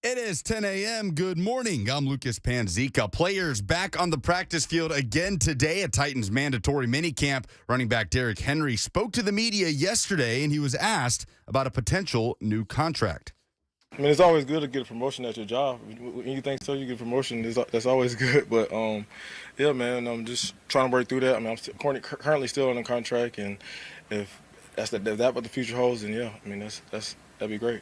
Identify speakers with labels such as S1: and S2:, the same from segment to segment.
S1: It is 10 a.m. Good morning. I'm Lucas Panzica. Players back on the practice field again today at Titans mandatory minicamp. Running back Derrick Henry spoke to the media yesterday, and he was asked about a potential new contract.
S2: I mean, it's always good to get a promotion at your job. When you think so, you get a promotion. That's always good. But, yeah, man, I'm just trying to work through that. I mean, I'm currently still on a contract, and if that's what the future holds, then, yeah, I mean, that'd be great.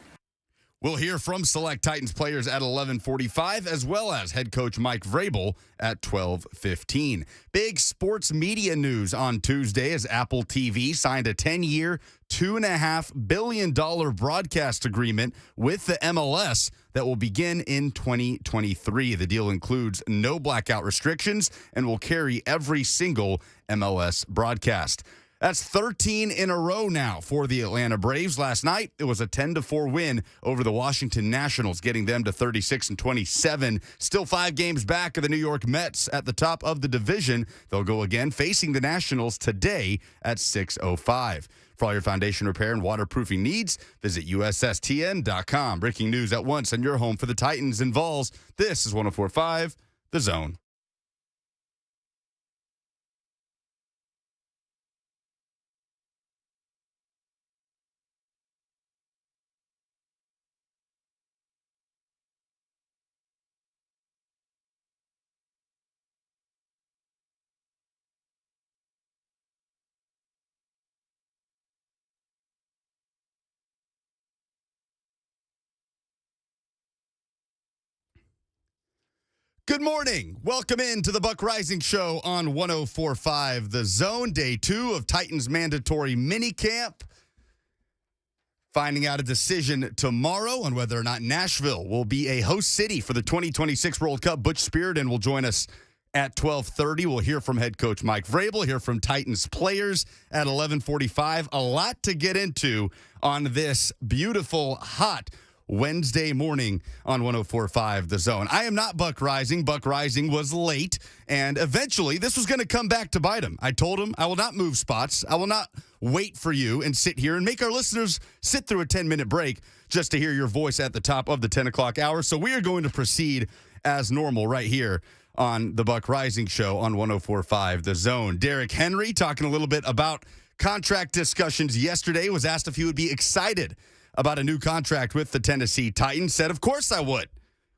S1: We'll hear from select Titans players at 11:45, as well as head coach Mike Vrabel at 12:15. Big sports media news on Tuesday as Apple TV signed a 10-year, $2.5 billion broadcast agreement with the MLS that will begin in 2023. The deal includes no blackout restrictions and will carry every single MLS broadcast. That's 13 in a row now for the Atlanta Braves. Last night, it was a 10-4 win over the Washington Nationals, getting them to 36-27. Still 5 games back of the New York Mets at the top of the division. They'll go again facing the Nationals today at 6:05. For all your foundation repair and waterproofing needs, visit USSTN.com. Breaking news at once on your home for the Titans and Vols. This is 104.5 The Zone. Good morning. Welcome in to the Buck Reising Show on 104.5 The Zone, day 2 of Titans mandatory minicamp. Finding out a decision tomorrow on whether or not Nashville will be a host city for the 2026 World Cup. Butch Spyridon will join us at 12:30. We'll hear from head coach Mike Vrabel, hear from Titans players at 11:45. A lot to get into on this beautiful, hot Wednesday morning on 104.5 The Zone. I am not Buck Reising. Buck Reising was late, and eventually this was going to come back to bite him. I told him I will not move spots. I will not wait for you and sit here and make our listeners sit through a 10-minute break just to hear your voice at the top of the 10 o'clock hour. So we are going to proceed as normal right here on the Buck Reising Show on 104.5 The Zone. Derrick Henry, talking a little bit about contract discussions yesterday, was asked if he would be excited about a new contract with the Tennessee Titans. Said, of course I would.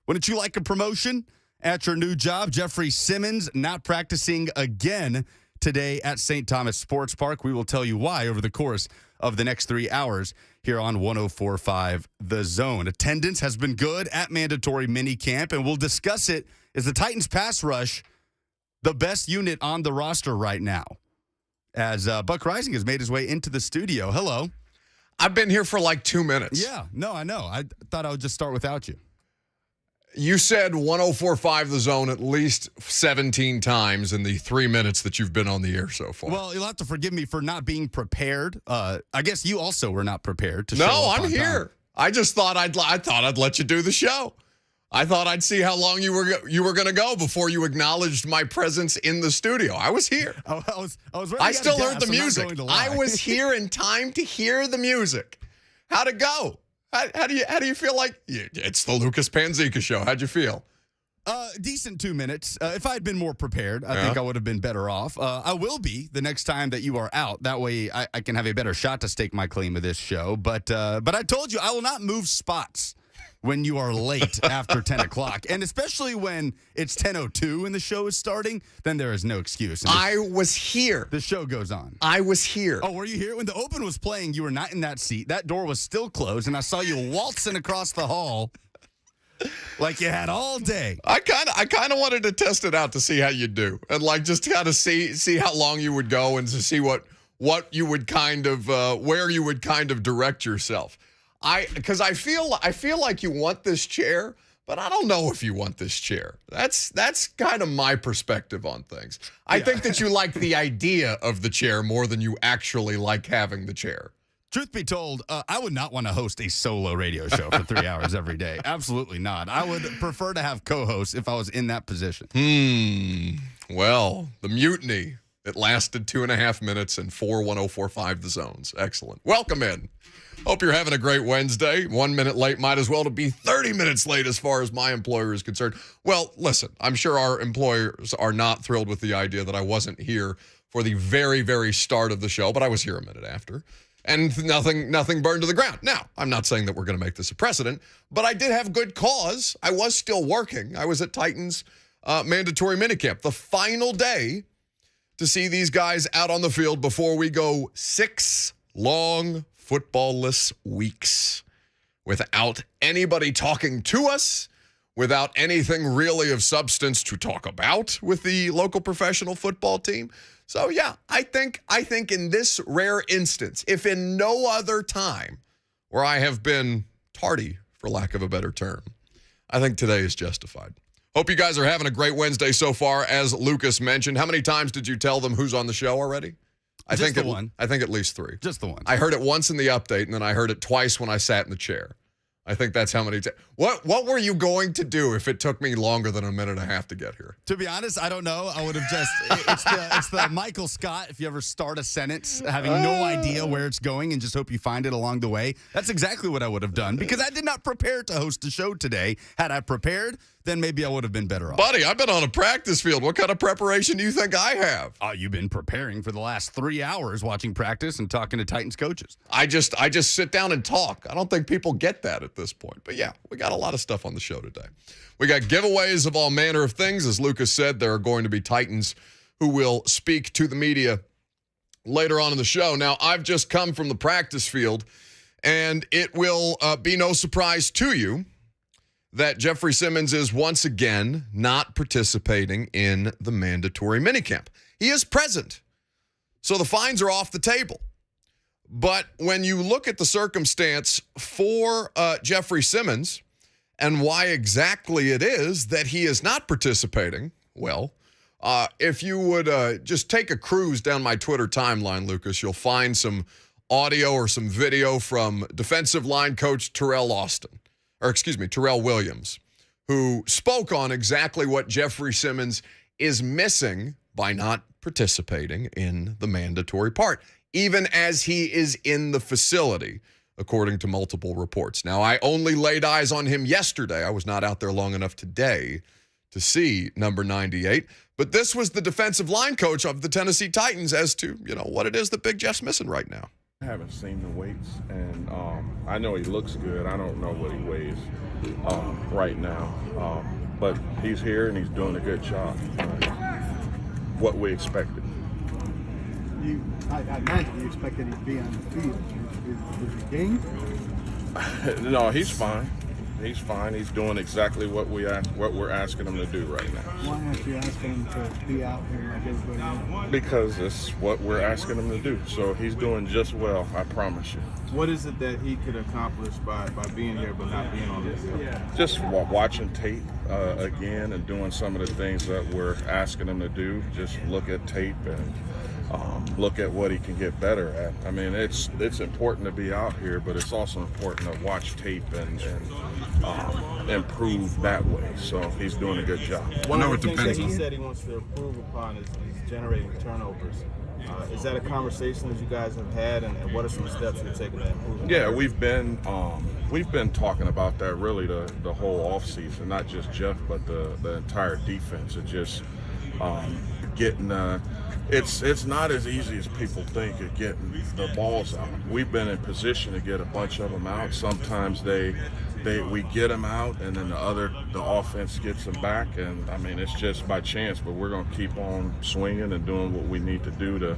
S1: Wouldn't you like a promotion at your new job? Jeffrey Simmons not practicing again today at St. Thomas Sports Park. We will tell you why over the course of the next 3 hours here on 104.5 The Zone. Attendance has been good at mandatory minicamp, and we'll discuss it. Is the Titans pass rush the best unit on the roster right now? As Buck Reising has made his way into the studio. Hello.
S3: I've been here for like 2 minutes.
S1: Yeah, no, I know. I thought I would just start without you.
S3: You said 104.5 The Zone at least 17 times in the 3 minutes that you've been on the air so far.
S1: Well, you'll have to forgive me for not being prepared. I guess you also were not prepared to show up
S3: No,
S1: on
S3: I'm here.
S1: time.
S3: I just thought I'd let you do the show. I thought I'd see how long you were going to go before you acknowledged my presence in the studio. I was here.
S1: I was ready.
S3: I still heard the
S1: I'm not
S3: music.
S1: going to lie.
S3: I was here in time to hear the music. How'd it go? How do you feel like it's the Lucas Panzica Show? How'd you feel?
S1: Decent 2 minutes. If I had been more prepared, I think I would have been better off. I will be the next time that you are out. That way I can have a better shot to stake my claim of this show. But I told you I will not move spots when you are late after 10 o'clock. And especially when it's 10:02 and the show is starting, then there is no excuse.
S3: I was here.
S1: The show goes on.
S3: I was here.
S1: Oh, were you here? When the Open was playing, you were not in that seat. That door was still closed, and I saw you waltzing across the hall like you had all day.
S3: I kind of wanted to test it out to see how you do, and like just kind of see how long you would go and to see what you would kind of where you would kind of direct yourself. Because I feel like you want this chair, but I don't know if you want this chair. That's kind of my perspective on things. I think that you like the idea of the chair more than you actually like having the chair.
S1: Truth be told, I would not want to host a solo radio show for 3 hours every day. Absolutely not. I would prefer to have co-hosts if I was in that position.
S3: Well, the mutiny. It lasted 2.5 minutes and 4:1045 the zones. Excellent. Welcome in. Hope you're having a great Wednesday. 1 minute late might as well to be 30 minutes late as far as my employer is concerned. Well, listen, I'm sure our employers are not thrilled with the idea that I wasn't here for the very, very start of the show, but I was here a minute after. And nothing burned to the ground. Now, I'm not saying that we're going to make this a precedent, but I did have good cause. I was still working. I was at Titans mandatory minicamp, the final day to see these guys out on the field before we go 6 long football-less weeks without anybody talking to us, without anything really of substance to talk about with the local professional football team. So, yeah, I think in this rare instance, if in no other time where I have been tardy, for lack of a better term, I think today is justified. Hope you guys are having a great Wednesday so far, as Lucas mentioned. How many times did you tell them who's on the show already? I think at least 3.
S1: Just the one.
S3: I heard it once in the update, and then I heard it twice when I sat in the chair. I think that's how many times. What were you going to do if it took me longer than a minute and a half to get here?
S1: To be honest, I don't know. I would have just, it's the Michael Scott, if you ever start a sentence having no idea where it's going and just hope you find it along the way. That's exactly what I would have done, because I did not prepare to host the show today. Had I prepared, then maybe I would have been better off.
S3: Buddy, I've been on a practice field. What kind of preparation do you think I have?
S1: You've been preparing for the last 3 hours, watching practice and talking to Titans coaches.
S3: I just sit down and talk. I don't think people get that at this point. But yeah, we got a lot of stuff on the show today. We got giveaways of all manner of things. As Lucas said, there are going to be Titans who will speak to the media later on in the show. Now, I've just come from the practice field, and it will be no surprise to you that Jeffrey Simmons is once again not participating in the mandatory minicamp. He is present, so the fines are off the table. But when you look at the circumstance for Jeffrey Simmons and why exactly it is that he is not participating, well, if you would just take a cruise down my Twitter timeline, Lucas, you'll find some audio or some video from defensive line coach Terrell Williams, who spoke on exactly what Jeffrey Simmons is missing by not participating in the mandatory part, even as he is in the facility, according to multiple reports. Now, I only laid eyes on him yesterday. I was not out there long enough today to see number 98. But this was the defensive line coach of the Tennessee Titans as to, what it is that Big Jeff's missing right now.
S4: I haven't seen the weights, and I know he looks good. I don't know what he weighs right now, but he's here and he's doing a good job. What we expected.
S5: I imagine you expected him to be on the field. Is he dinged?
S4: No, he's fine. He's fine. He's doing exactly what we're asking him to do right now.
S5: Why aren't you asking him to be out here like everybody else?
S4: Because it's what we're asking him to do. So he's doing just well, I promise you.
S6: What is it that he could accomplish by being here but not being on the field?
S4: Just watching tape again and doing some of the things that we're asking him to do. Just look at tape and look at what he can get better at. I mean, it's important to be out here, but it's also important to watch tape and improve that way. So he's doing a good job.
S6: One of the things that he said he wants to improve upon is generating turnovers. Is that a conversation that you guys have had, and what are some steps you're taking to improve?
S4: Yeah, we've been talking about that really the whole offseason, not just Jeff, but the entire defense. It's just getting. It's not as easy as people think of getting the balls out. We've been in position to get a bunch of them out. Sometimes we get them out, and then the offense gets them back. And I mean, it's just by chance, but we're going to keep on swinging and doing what we need to do to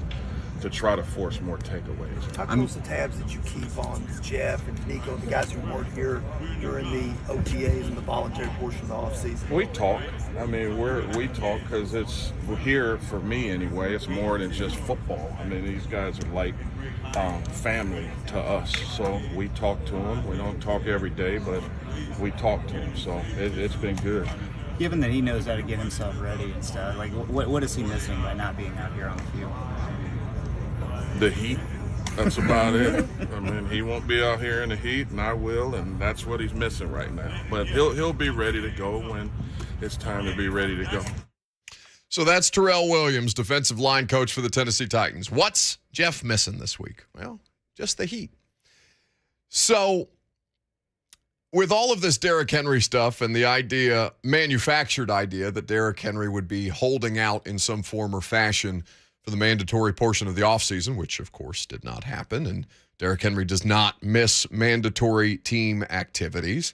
S4: try to force more takeaways.
S7: How close the tabs that you keep on Jeff and Nico, the guys who weren't here during the OTAs and the voluntary portion of the offseason?
S4: We talk. I mean, we talk because we're here, for me anyway, it's more than just football. I mean, these guys are like family to us. So we talk to them. We don't talk every day, but we talk to them. So it's been good.
S8: Given that he knows how to get himself ready and stuff, like what is he missing by not being out here on the field?
S4: The heat. That's about it. I mean, he won't be out here in the heat, and I will, and that's what he's missing right now. But he'll be ready to go when it's time to be ready to go.
S3: So that's Terrell Williams, defensive line coach for the Tennessee Titans. What's Jeff missing this week? Well, just the heat. So with all of this Derrick Henry stuff and the manufactured idea that Derrick Henry would be holding out in some form or fashion for the mandatory portion of the offseason, which of course did not happen, and Derrick Henry does not miss mandatory team activities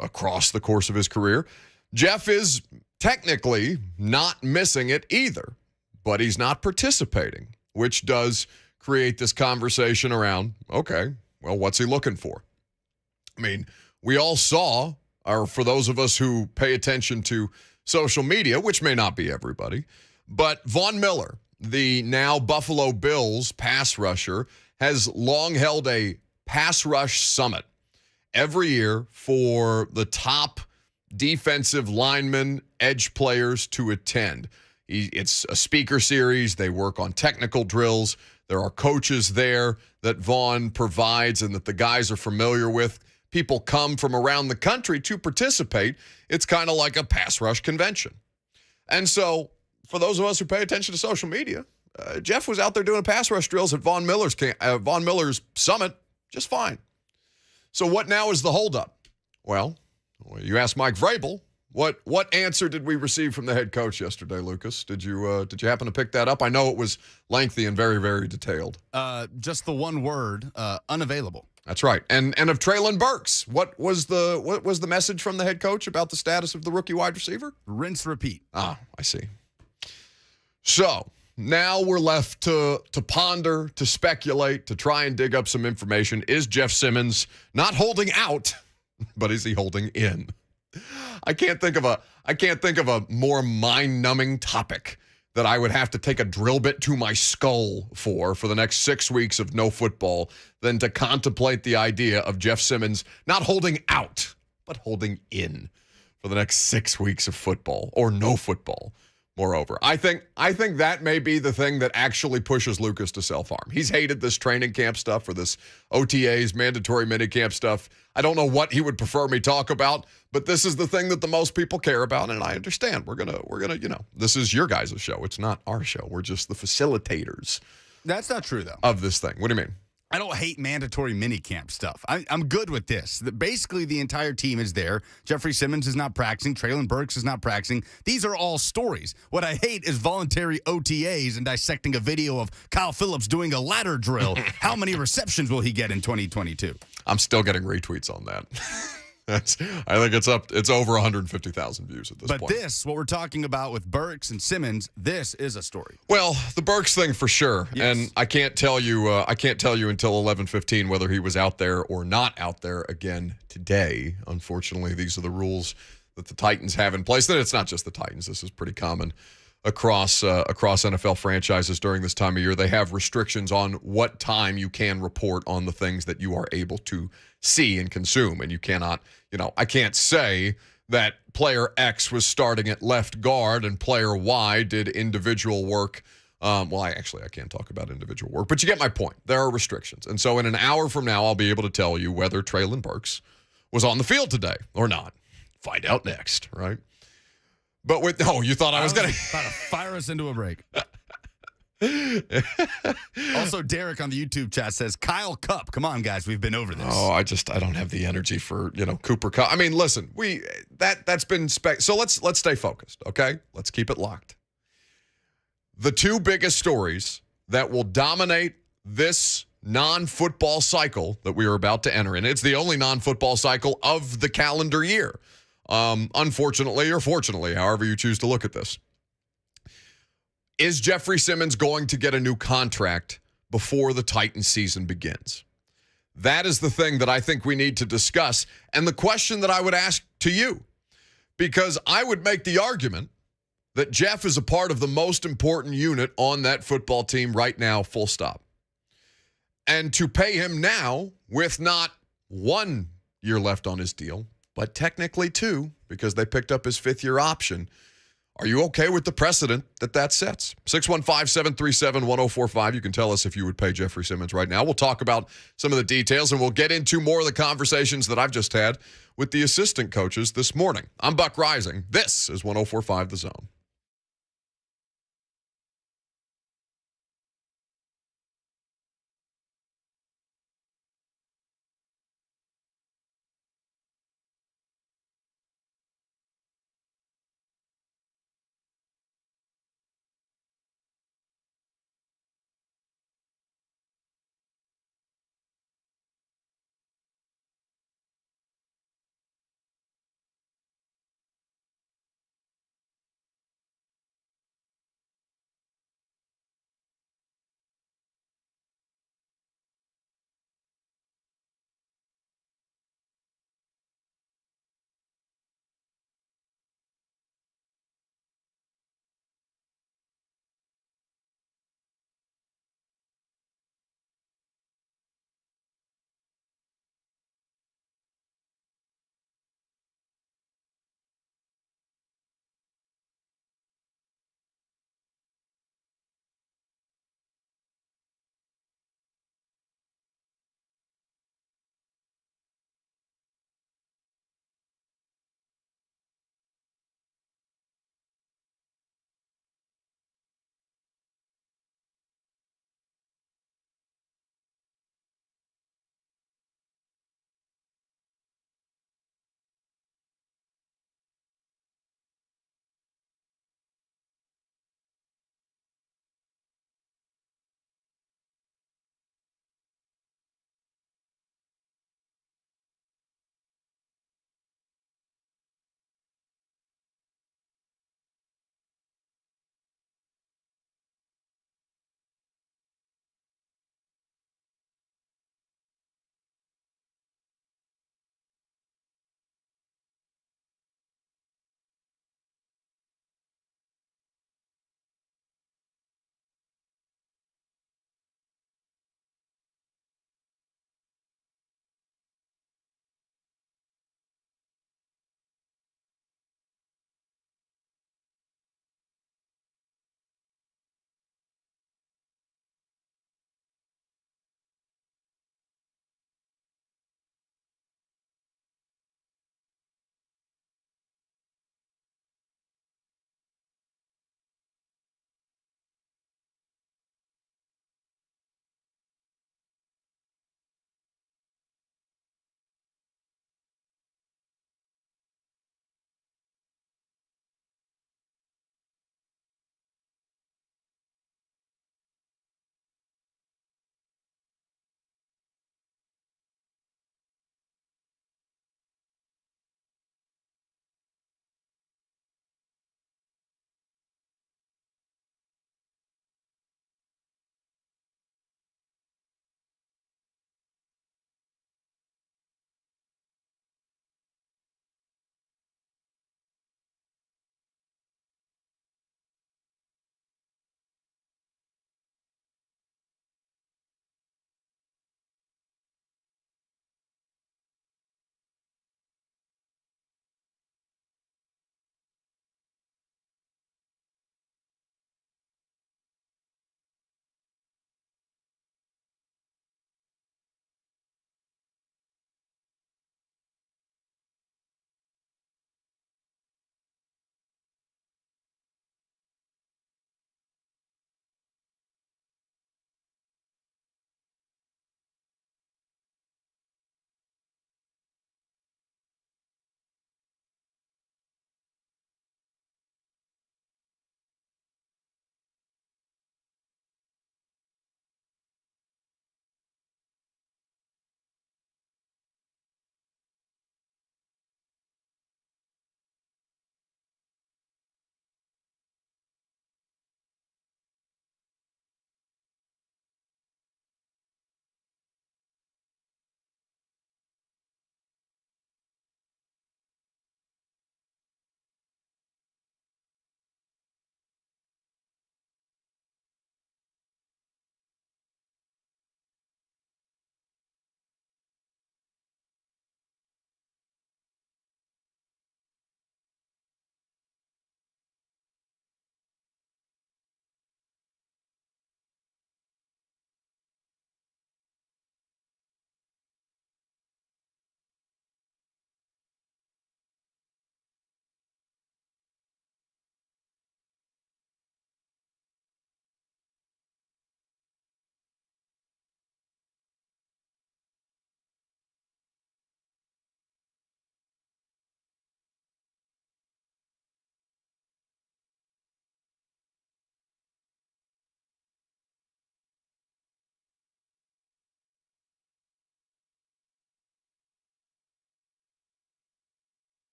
S3: across the course of his career. Jeff is technically not missing it either, but he's not participating, which does create this conversation around, okay, well, what's he looking for? I mean, we all saw, or for those of us who pay attention to social media, which may not be everybody, but Von Miller, the now Buffalo Bills pass rusher, has long held a pass rush summit every year for the top defensive linemen, edge players to attend. It's a speaker series. They work on technical drills. There are coaches there that Vaughn provides and that the guys are familiar with. People come from around the country to participate. It's kind of like a pass rush convention. And so for those of us who pay attention to social media, Jeff was out there doing pass rush drills at Von Miller's summit just fine. So what now is the holdup? Well, you asked Mike Vrabel. What answer did we receive from the head coach yesterday, Lucas? Did you happen to pick that up? I know it was lengthy and very, very detailed.
S1: Just the one word, unavailable.
S3: That's right. And of Treylon Burks, what was the message from the head coach about the status of the rookie wide receiver?
S1: Rinse, repeat.
S3: Ah, I see. So now we're left to ponder, to speculate, to try and dig up some information. Is Jeff Simmons not holding out, but is he holding in? I can't think of a more mind-numbing topic that I would have to take a drill bit to my skull for the next 6 weeks of no football than to contemplate the idea of Jeff Simmons not holding out, but holding in for the next 6 weeks of football or no football. Moreover, I think that may be the thing that actually pushes Lucas to self-harm. He's hated this training camp stuff or this OTAs, mandatory minicamp stuff. I don't know what he would prefer me talk about, but this is the thing that the most people care about, and I understand. We're gonna, this is your guys' show. It's not our show. We're just the facilitators.
S1: That's not true, though.
S3: Of this thing. What do you mean?
S1: I don't hate mandatory minicamp stuff. I'm good with this. Basically, the entire team is there. Jeffrey Simmons is not practicing. Treylon Burks is not practicing. These are all stories. What I hate is voluntary OTAs and dissecting a video of Kyle Phillips doing a ladder drill. How many receptions will he get in 2022?
S3: I'm still getting retweets on that. I think it's over 150,000 views at this point.
S1: But what we're talking about with Burks and Simmons, this is a story.
S3: Well, the Burks thing for sure.
S1: Yes.
S3: And I can't tell you until 11:15 whether he was out there or not out there again today. Unfortunately, these are the rules that the Titans have in place. And it's not just the Titans. This is pretty common across NFL franchises during this time of year. They have restrictions on what time you can report on the things that you are able to see and consume. And you cannot, I can't say that player X was starting at left guard and player Y did individual work. I can't talk about individual work, but you get my point. There are restrictions. And so in an hour from now, I'll be able to tell you whether Treylon Burks was on the field today or not. Find out next, right? But you thought I was going to
S1: fire us into a break. Also, Derek on the YouTube chat says, Kyle Cup. Come on, guys. We've been over this.
S3: Oh, I don't have the energy for, Cooper Cup. I mean, listen, that's been so let's stay focused, okay? Let's keep it locked. The two biggest stories that will dominate this non-football cycle that we are about to enter in. It's the only non-football cycle of the calendar year. Unfortunately or fortunately, however you choose to look at this. Is Jeffrey Simmons going to get a new contract before the Titans season begins? That is the thing that I think we need to discuss, and the question that I would ask to you, because I would make the argument that Jeff is a part of the most important unit on that football team right now, full stop. And to pay him now with not 1 year left on his deal, but technically 2, because they picked up his 5th-year option. Are you okay with the precedent that sets? 615-737-1045. You can tell us if you would pay Jeffrey Simmons right now. We'll talk about some of the details, and we'll get into more of the conversations that I've just had with the assistant coaches this morning. I'm Buck Reising. This is 1045 The Zone.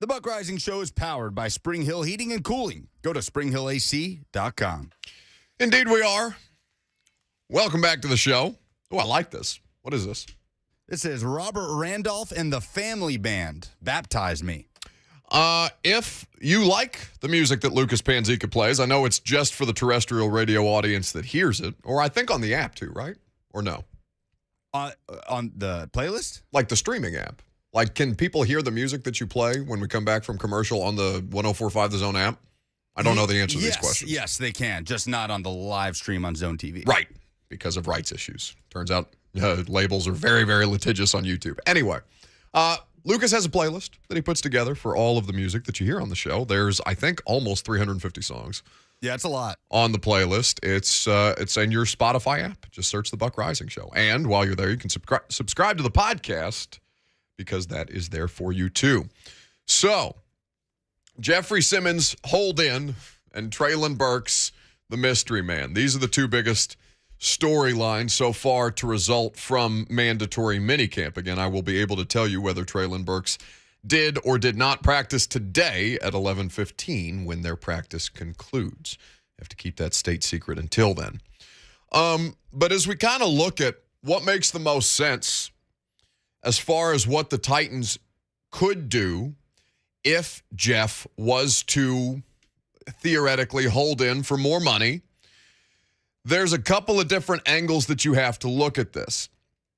S1: The Buck Reising Show is powered by Spring Hill Heating and Cooling. Go to springhillac.com.
S3: Indeed we are. Welcome back to the show. Oh, I like this. What is this?
S1: This is Robert Randolph and the Family Band. Baptize Me.
S3: If you like the music that Lucas Panzica plays, I know it's just for the terrestrial radio audience that hears it, or I think on the app too, right? Or no?
S1: On the playlist?
S3: Like the streaming app. Like, can people hear the music that you play when we come back from commercial on the 104.5 The Zone app? I don't know the answer to these questions.
S1: Yes, they can. Just not on the live stream on Zone TV.
S3: Right, because of rights issues. Turns out labels are very, very litigious on YouTube. Anyway, Lucas has a playlist that he puts together for all of the music that you hear on the show. There's, I think, almost 350 songs.
S1: Yeah, it's a lot.
S3: On the playlist. It's in your Spotify app. Just search The Buck Reising Show. And while you're there, you can subscribe to the podcast because that is there for you too. So, Jeffrey Simmons, Hold In, and Traylon Burks, the Mystery Man. These are the two biggest storylines so far to result from mandatory minicamp. Again, I will be able to tell you whether Traylon Burks did or did not practice today at 11:15 when their practice concludes. Have to keep that state secret until then. But as we kind of look at what makes the most sense as far as what the Titans could do if Jeff was to theoretically hold in for more money, there's a couple of different angles that you have to look at this.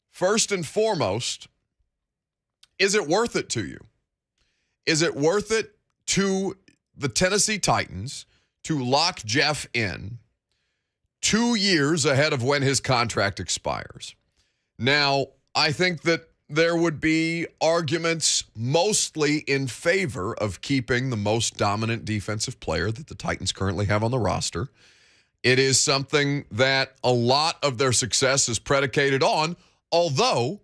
S3: First and foremost, is it worth it to you? Is it worth it to the Tennessee Titans to lock Jeff in 2 years ahead of when his contract expires? Now, I think that there would be arguments mostly in favor of keeping the most dominant defensive player that the Titans currently have on the roster. It is something that a lot of their success is predicated on, although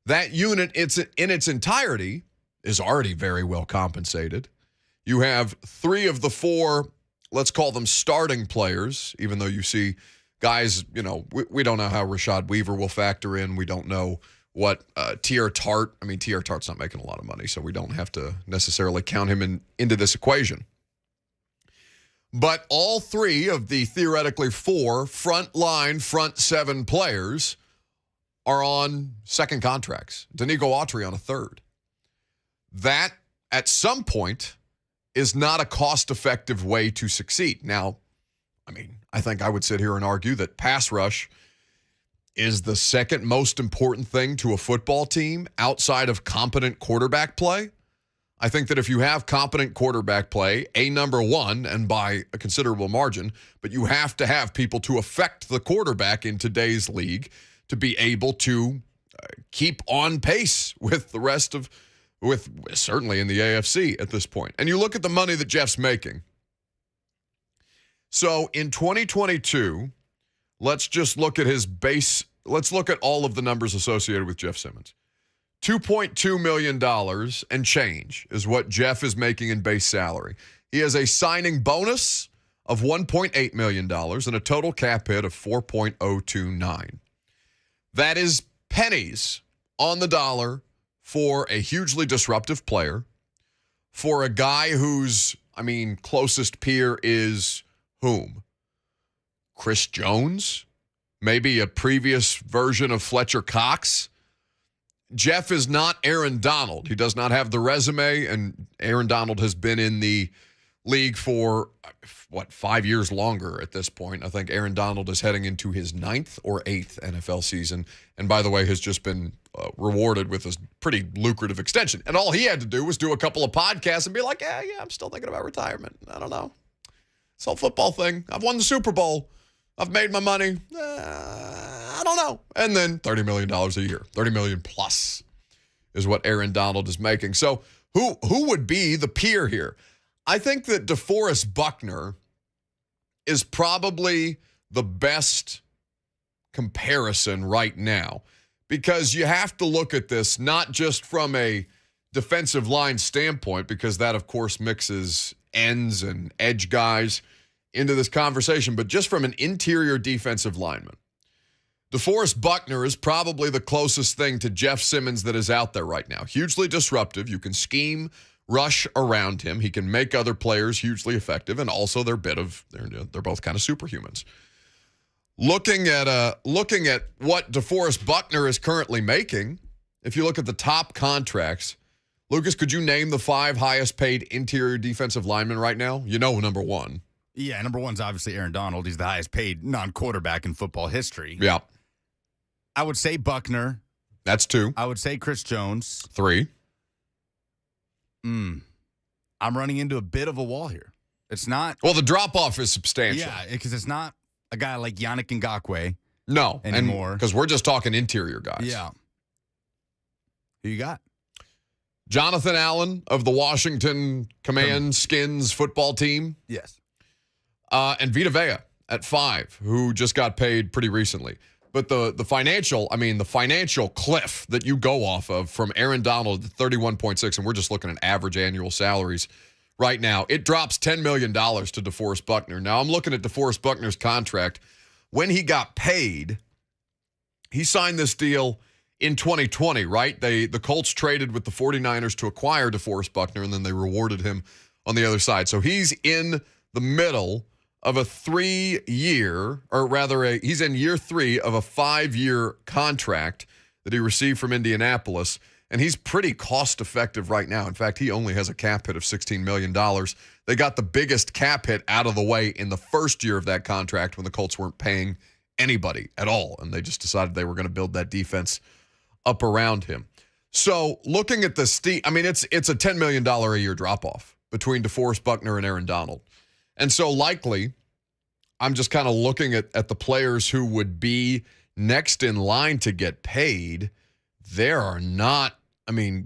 S3: that unit in its entirety is already very well compensated. You have 3 of the 4, let's call them starting players, even though you see guys, we don't know how Rashad Weaver will factor in. We don't know what T.R. Tart, T.R. Tart's not making a lot of money, so we don't have to necessarily count him into this equation. But all 3 of the theoretically 4 front 7 players are on second contracts. Danico Autry on a third. That, at some point, is not a cost-effective way to succeed. Now, I think I would sit here and argue that pass rush is the second most important thing to a football team outside of competent quarterback play. I think that if you have competent quarterback play, number one, and by a considerable margin, but you have to have people to affect the quarterback in today's league to be able to keep on pace with the rest of, certainly in the AFC at this point. And you look at the money that Jeff's making. So in 2022, let's just look at his base. Let's look at all of the numbers associated with Jeff Simmons. $2.2 million and change is what Jeff is making in base salary. He has a signing bonus of $1.8 million and a total cap hit of $4.029. That is pennies on the dollar for a hugely disruptive player, for a guy whose, closest peer is whom? Chris Jones? Maybe a previous version of Fletcher Cox? Jeff is not Aaron Donald. He does not have the resume, and Aaron Donald has been in the league for, 5 years longer at this point. I think Aaron Donald is heading into his 9th or 8th NFL season, and by the way, has just been rewarded with a pretty lucrative extension. And all he had to do was do a couple of podcasts and be like, yeah, I'm still thinking about retirement. I don't know. This whole football thing. I've won the Super Bowl. I've made my money. I don't know. And then $30 million a year. $30 million plus is what Aaron Donald is making. So who would be the peer here? I think that DeForest Buckner is probably the best comparison right now, because you have to look at this not just from a defensive line standpoint, because that, of course, mixes ends and edge guys into this conversation, but just from an interior defensive lineman. DeForest Buckner is probably the closest thing to Jeff Simmons that is out there right now. Hugely disruptive. You can scheme rush around him. He can make other players hugely effective, and also they're both kind of superhumans. Looking at what DeForest Buckner is currently making, if you look at the top contracts, Lucas, could you name the 5 highest paid interior defensive linemen right now? You know number one.
S1: Yeah, number one's obviously Aaron Donald. He's the highest paid non-quarterback in football history.
S3: Yeah.
S1: I would say Buckner.
S3: That's 2.
S1: I would say Chris Jones.
S3: 3.
S1: I'm running into a bit of a wall here. It's not.
S3: Well, the drop-off is substantial.
S1: Yeah, because it's not a guy like Yannick Ngakoue.
S3: No.
S1: Anymore.
S3: Because we're just talking interior guys.
S1: Yeah. Who you got?
S3: Jonathan Allen of the Washington Skins football team.
S1: Yes.
S3: And Vita Vea at 5, who just got paid pretty recently. But the financial cliff that you go off of from Aaron Donald at 31.6, and we're just looking at average annual salaries right now, it drops $10 million to DeForest Buckner. Now, I'm looking at DeForest Buckner's contract. When he got paid, he signed this deal in 2020, right? The Colts traded with the 49ers to acquire DeForest Buckner, and then they rewarded him on the other side. So he's in the middle of a 3-year, or rather, he's in year 3 of a 5-year contract that he received from Indianapolis, and he's pretty cost-effective right now. In fact, he only has a cap hit of $16 million. They got the biggest cap hit out of the way in the first year of that contract when the Colts weren't paying anybody at all, and they just decided they were going to build that defense up around him. So looking at the it's a $10 million a year drop-off between DeForest Buckner and Aaron Donald. And so likely, I'm just kind of looking at the players who would be next in line to get paid. There are not,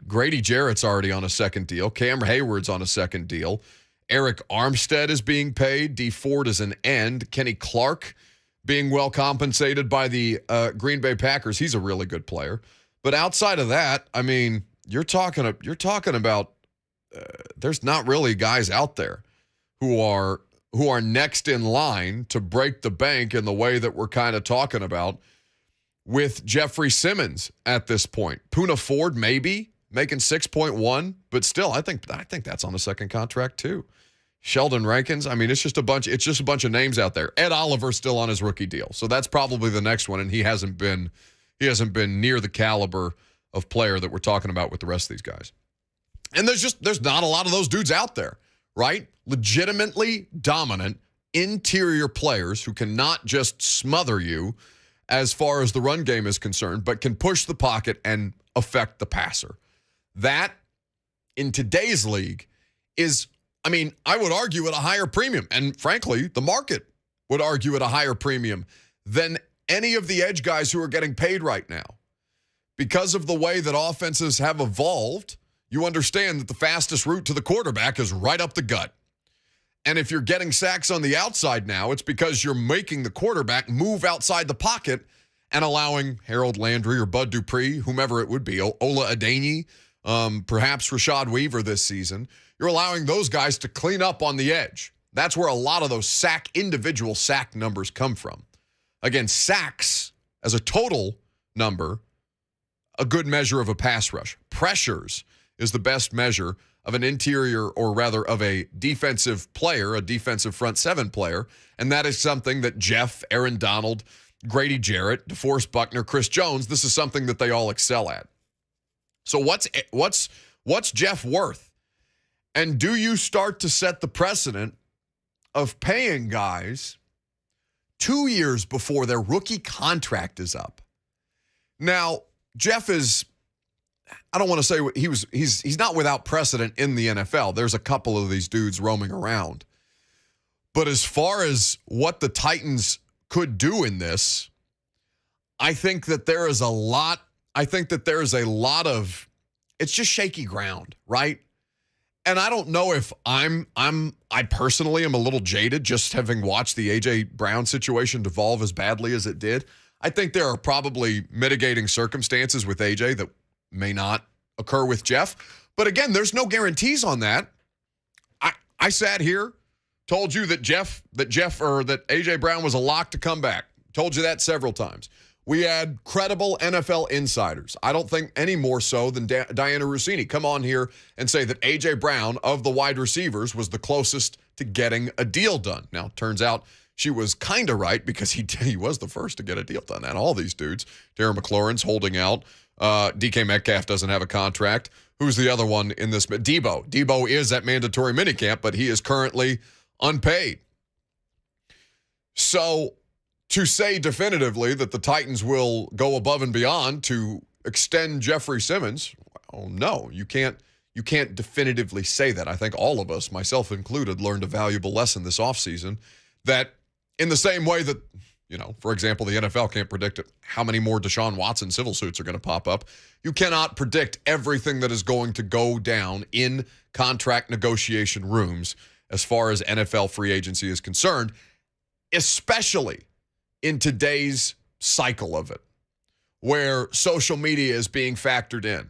S3: Grady Jarrett's already on a second deal. Cam Hayward's on a second deal. Eric Armstead is being paid. Dee Ford is an end. Kenny Clark being well compensated by the Green Bay Packers. He's a really good player. But outside of that, you're talking about there's not really guys out there who are next in line to break the bank in the way that we're kind of talking about with Jeffrey Simmons at this point. Poona Ford maybe making 6.1, but still I think that's on the second contract too. Sheldon Rankins, it's just a bunch of names out there. Ed Oliver's still on his rookie deal. So that's probably the next one, and he hasn't been near the caliber of player that we're talking about with the rest of these guys. And there's not a lot of those dudes out there, right? Legitimately dominant interior players who can not just smother you as far as the run game is concerned, but can push the pocket and affect the passer. That, in today's league, is, I would argue at a higher premium. And frankly, the market would argue at a higher premium than any of the edge guys who are getting paid right now. Because of the way that offenses have evolved, you understand that the fastest route to the quarterback is right up the gut. And if you're getting sacks on the outside now, it's because you're making the quarterback move outside the pocket and allowing Harold Landry or Bud Dupree, whomever it would be, Ola Adeniyi, perhaps Rashad Weaver this season. You're allowing those guys to clean up on the edge. That's where a lot of those individual sack numbers come from. Again, sacks as a total number, a good measure of a pass rush. Pressures is the best measure of an interior, or rather of a defensive player, a defensive front seven player, and that is something that Jeff, Aaron Donald, Grady Jarrett, DeForest Buckner, Chris Jones, this is something that they all excel at. So what's Jeff worth? And do you start to set the precedent of paying guys 2 years before their rookie contract is up? Now, Jeff is, I don't want to say he's not without precedent in the NFL. There's a couple of these dudes roaming around. But as far as what the Titans could do in this, I think that there is a lot of, it's just shaky ground, right? And I don't know if I personally am a little jaded just having watched the A.J. Brown situation devolve as badly as it did. I think there are probably mitigating circumstances with A.J. that may not occur with Jeff. But again, there's no guarantees on that. I sat here, told you that A.J. Brown was a lock to come back. Told you that several times. We had credible NFL insiders. I don't think any more so than Diana Rossini come on here and say that A.J. Brown, of the wide receivers, was the closest to getting a deal done. Now, turns out she was kind of right because he was the first to get a deal done. And all these dudes, Darren McLaurin's holding out. DK Metcalf doesn't have a contract. Who's the other one in this? Debo. Debo is at mandatory minicamp, but he is currently unpaid. So to say definitively that the Titans will go above and beyond to extend Jeffrey Simmons, well, no, you can't definitively say that. I think all of us, myself included, learned a valuable lesson this offseason that in the same way that, for example, the NFL can't predict how many more Deshaun Watson civil suits are going to pop up. You cannot predict everything that is going to go down in contract negotiation rooms as far as NFL free agency is concerned, especially in today's cycle of it, where social media is being factored in,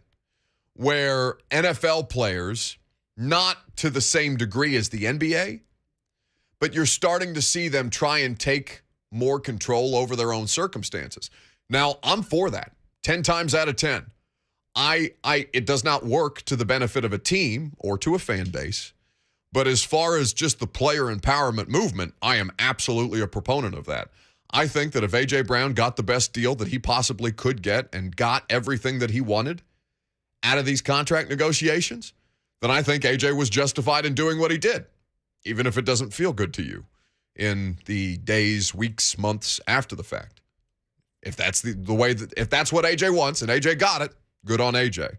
S3: where NFL players, not to the same degree as the NBA, but you're starting to see them try and take more control over their own circumstances. Now, I'm for that. 10 times out of 10. It does not work to the benefit of a team or to a fan base. But as far as just the player empowerment movement, I am absolutely a proponent of that. I think that if A.J. Brown got the best deal that he possibly could get and got everything that he wanted out of these contract negotiations, then I think A.J. was justified in doing what he did, even if it doesn't feel good to you in the days, weeks, months after the fact. If that's the way that, if that's what A.J. wants and A.J. got it, good on A.J.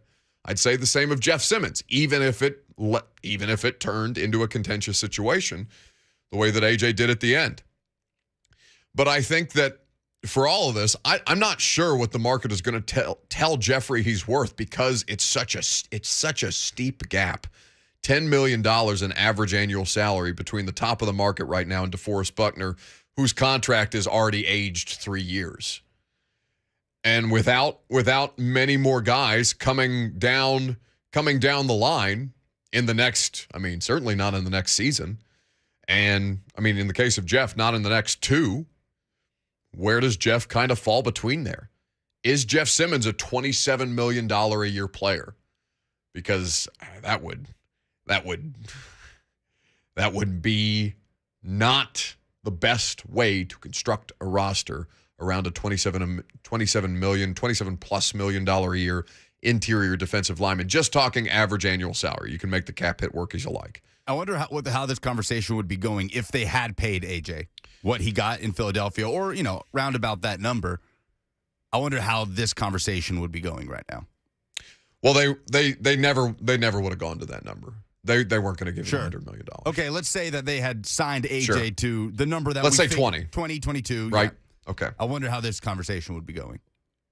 S3: I'd say the same of Jeff Simmons, even if it turned into a contentious situation the way that A.J. did at the end. But I think that for all of this, I'm not sure what the market is going to tell Jeffrey he's worth because it's such a steep gap. $10 million in average annual salary between the top of the market right now and DeForest Buckner, whose contract is already aged 3 years. And without many more guys coming down the line in the next, certainly not in the next season. And, in the case of Jeff, not in the next 2. Where does Jeff kind of fall between there? Is Jeff Simmons a $27 million a year player? Because that would be not the best way to construct a roster around a $27+ million a year interior defensive lineman. Just talking average annual salary. You can make the cap hit work as you like.
S1: I wonder how this conversation would be going if they had paid AJ what he got in Philadelphia or, round about that number. I wonder how this conversation would be going right now.
S3: Well, they never would have gone to that number. They weren't going to give him $100 million.
S1: Okay, let's say that they had signed AJ to the number that
S3: let's say 20.
S1: 20, 22.
S3: Right.
S1: Yeah.
S3: Okay.
S1: I wonder how this conversation would be going.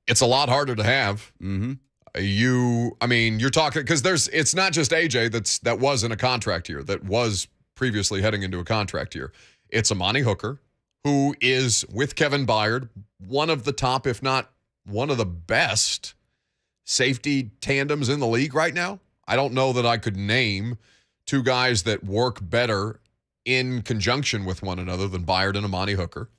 S3: It's a lot harder to have.
S1: Mm-hmm.
S3: You're talking because it's not just AJ that was in a contract year, that was previously heading into a contract year. It's Amani Hooker, who is with Kevin Byard, one of the top, if not one of the best safety tandems in the league right now. I don't know that I could name 2 guys that work better in conjunction with one another than Byard and Amani Hooker.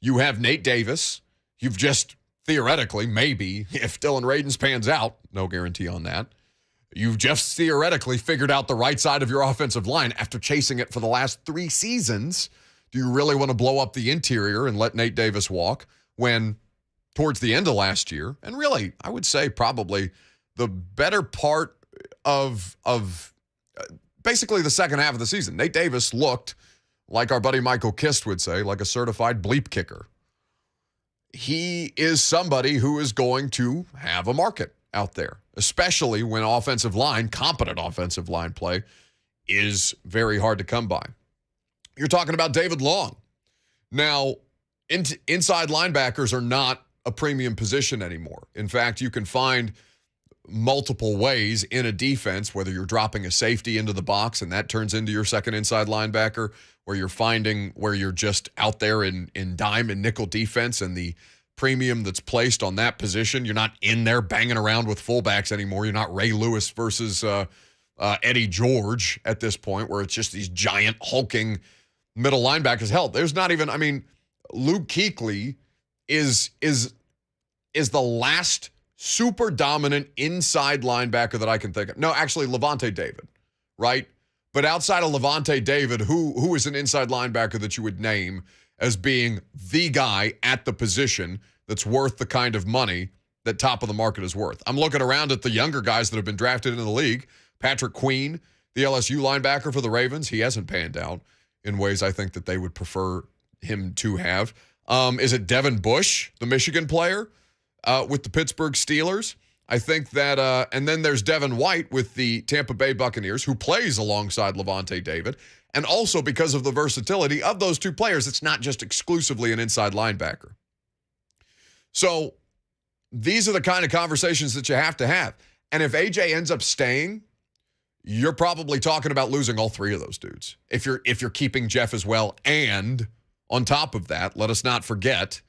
S3: You have Nate Davis. You've just theoretically, maybe, if Dylan Radins pans out, no guarantee on that, you've just theoretically figured out the right side of your offensive line after chasing it for the last 3 seasons. Do you really want to blow up the interior and let Nate Davis walk when towards the end of last year, and really, I would say probably the better part of basically the second half of the season, Nate Davis looked, like our buddy Michael Kist would say, like a certified bleep kicker. He is somebody who is going to have a market out there, especially when competent offensive line play is very hard to come by. You're talking about David Long. Now, inside linebackers are not a premium position anymore. In fact, you can find multiple ways in a defense, whether you're dropping a safety into the box and that turns into your second inside linebacker, where you're just out there in dime and nickel defense and the premium that's placed on that position. You're not in there banging around with fullbacks anymore. You're not Ray Lewis versus Eddie George at this point, where it's just these giant hulking middle linebackers. Hell, there's not even, Luke Kuechly is is the last super dominant inside linebacker that I can think of. No, actually, Levante David, right? But outside of Levante David, who is an inside linebacker that you would name as being the guy at the position that's worth the kind of money that top of the market is worth? I'm looking around at the younger guys that have been drafted into the league. Patrick Queen, the LSU linebacker for the Ravens, he hasn't panned out in ways I think that they would prefer him to have. Is it Devin Bush, the Michigan player with the Pittsburgh Steelers? I think that, and then there's Devin White with the Tampa Bay Buccaneers, who plays alongside Levante David. And also because of the versatility of those two players, it's not just exclusively an inside linebacker. So these are the kind of conversations that you have to have. And if AJ ends up staying, you're probably talking about losing all three of those dudes. If you're keeping Jeff as well. And on top of that, let us not forget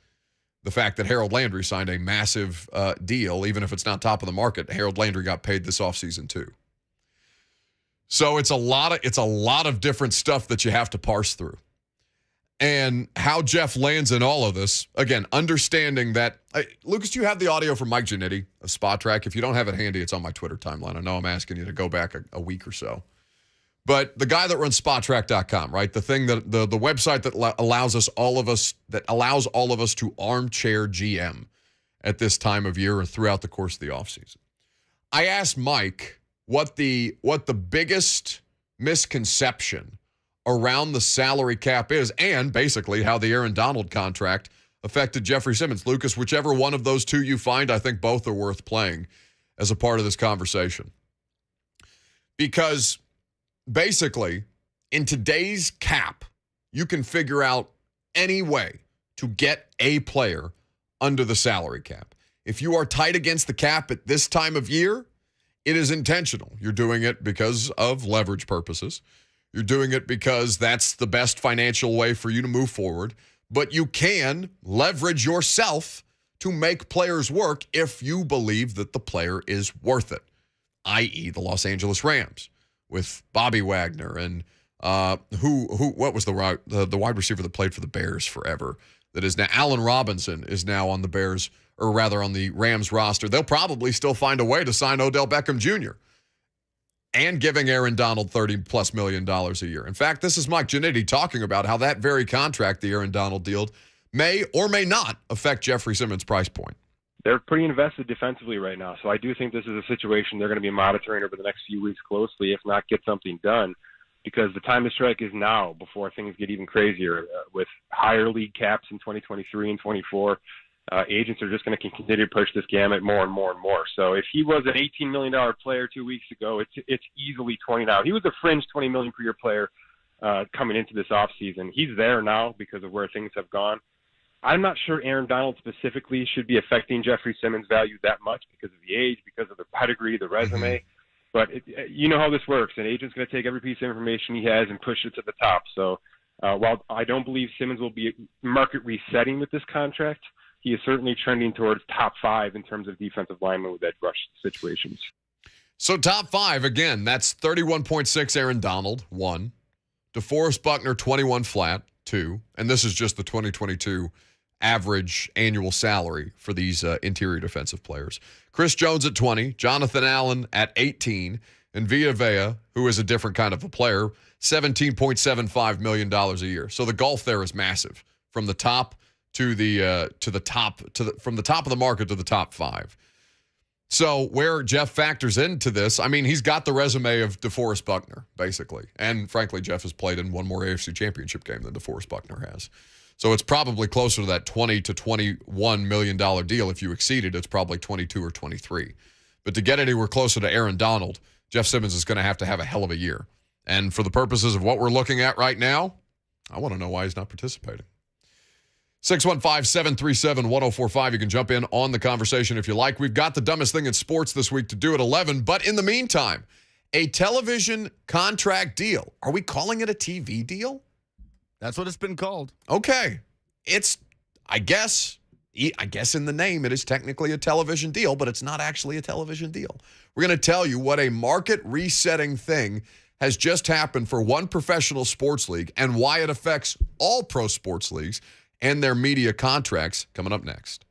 S3: the fact that Harold Landry signed a massive deal, even if it's not top of the market. Harold Landry got paid this offseason too. So it's a lot of different stuff that you have to parse through. And how Jeff lands in all of this, again, understanding that, Lucas, you have the audio from Mike Giannitti of Spot Track. If you don't have it handy, it's on my Twitter timeline. I know I'm asking you to go back a week or so. But the guy that runs SpotTrack.com, right? The thing that the website that allows all of us to armchair GM at this time of year or throughout the course of the offseason. I asked Mike what the biggest misconception around the salary cap is, and basically how the Aaron Donald contract affected Jeffrey Simmons. Lucas, whichever one of those two you find, I think both are worth playing as a part of this conversation. Because basically, in today's cap, you can figure out any way to get a player under the salary cap. If you are tight against the cap at this time of year, it is intentional. You're doing it because of leverage purposes. You're doing it because that's the best financial way for you to move forward. But you can leverage yourself to make players work if you believe that the player is worth it, i.e. the Los Angeles Rams with Bobby Wagner and what was the wide receiver that played for the Bears forever that is now Allen Robinson is now on the Bears, or rather on the Rams roster. They'll probably still find a way to sign Odell Beckham Jr. and giving Aaron Donald $30+ million a year. In fact, this is Mike Giannitti talking about how that very contract, the Aaron Donald deal, may or may not affect Jeffrey Simmons' price point.
S9: They're pretty invested defensively right now, so I do think this is a situation they're going to be monitoring over the next few weeks closely, if not get something done, because the time to strike is now before things get even crazier. With higher league caps in 2023 and 24, agents are just going to continue to push this gamut more and more and more. So if he was an $18 million player 2 weeks ago, it's easily 20 now. He was a fringe $20 million per year player coming into this offseason. He's there now because of where things have gone. I'm not sure Aaron Donald specifically should be affecting Jeffrey Simmons' value that much because of the age, because of the pedigree, the resume. But you know how this works. An agent's going to take every piece of information he has and push it to the top. So while I don't believe Simmons will be market resetting with this contract, he is certainly trending towards top 5 in terms of defensive linemen with edge rush situations.
S3: So top 5, again, that's 31.6 Aaron Donald, 1. DeForest Buckner, 21 flat, 2. And this is just the 2022 average annual salary for these interior defensive players. Chris Jones at 20, Jonathan Allen at 18, and Vita Vea, who is a different kind of a player, $17.75 million a year. So the gulf there is massive from the top from the top of the market to the top 5. So where Jeff factors into this, I mean, he's got the resume of DeForest Buckner, basically. And frankly, Jeff has played in one more AFC championship game than DeForest Buckner has. So it's probably closer to that $20 to $21 million deal. If you exceed it, it's probably 22 or 23. But to get anywhere closer to Aaron Donald, Jeff Simmons is going to have a hell of a year. And for the purposes of what we're looking at right now, I want to know why he's not participating. 615-737-1045. You can jump in on the conversation if you like. We've got the dumbest thing in sports this week to do at 11. But in the meantime, a television contract deal. Are we calling it a TV deal?
S1: That's what it's been called.
S3: Okay. It's, I guess in the name, it is technically a television deal, but it's not actually a television deal. We're going to tell you what a market resetting thing has just happened for one professional sports league and why it affects all pro sports leagues and their media contracts coming up next.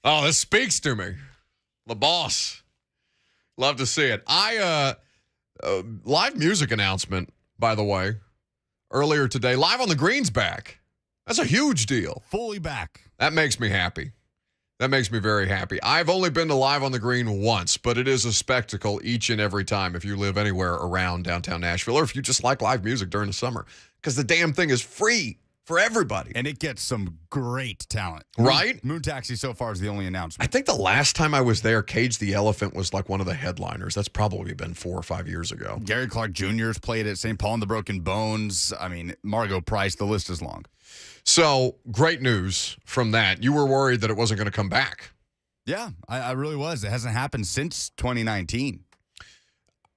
S3: Oh, this speaks to me. The boss. Love to see it. Live music announcement, by the way, earlier today. Live on the Green's back. That's a huge deal.
S1: Fully back.
S3: That makes me happy. That makes me very happy. I've only been to Live on the Green once, but it is a spectacle each and every time if you live anywhere around downtown Nashville or if you just like live music during the summer, because the damn thing is free for everybody.
S1: And it gets some great talent.
S3: Right?
S1: Moon Taxi so far is the only announcement.
S3: I think the last time I was there, Cage the Elephant was like one of the headliners. That's probably been 4 or 5 years ago.
S1: Gary Clark Jr.'s played at St. Paul and the Broken Bones. I mean, Margot Price, the list is long.
S3: So, great news from that. You were worried that it wasn't going to come back.
S1: Yeah, I really was. It hasn't happened since 2019.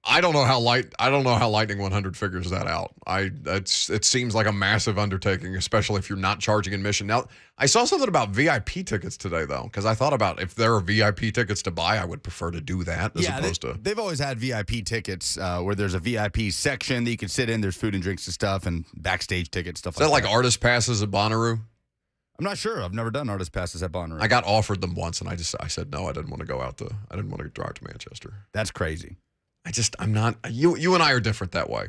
S3: I don't know how Lightning 100 figures that out. It seems like a massive undertaking, especially if you're not charging admission. Now, I saw something about VIP tickets today, though, because I thought about if there are VIP tickets to buy, I would prefer to do that as opposed to.
S1: They've always had VIP tickets where there's a VIP section that you can sit in. There's food and drinks and stuff, and backstage tickets, stuff like that.
S3: Is that like artist passes at Bonnaroo?
S1: I'm not sure. I've never done artist passes at Bonnaroo.
S3: I got offered them once, and I said no. I didn't want to go out I didn't want to drive to Manchester.
S1: That's crazy. I'm not. You and I are different that way,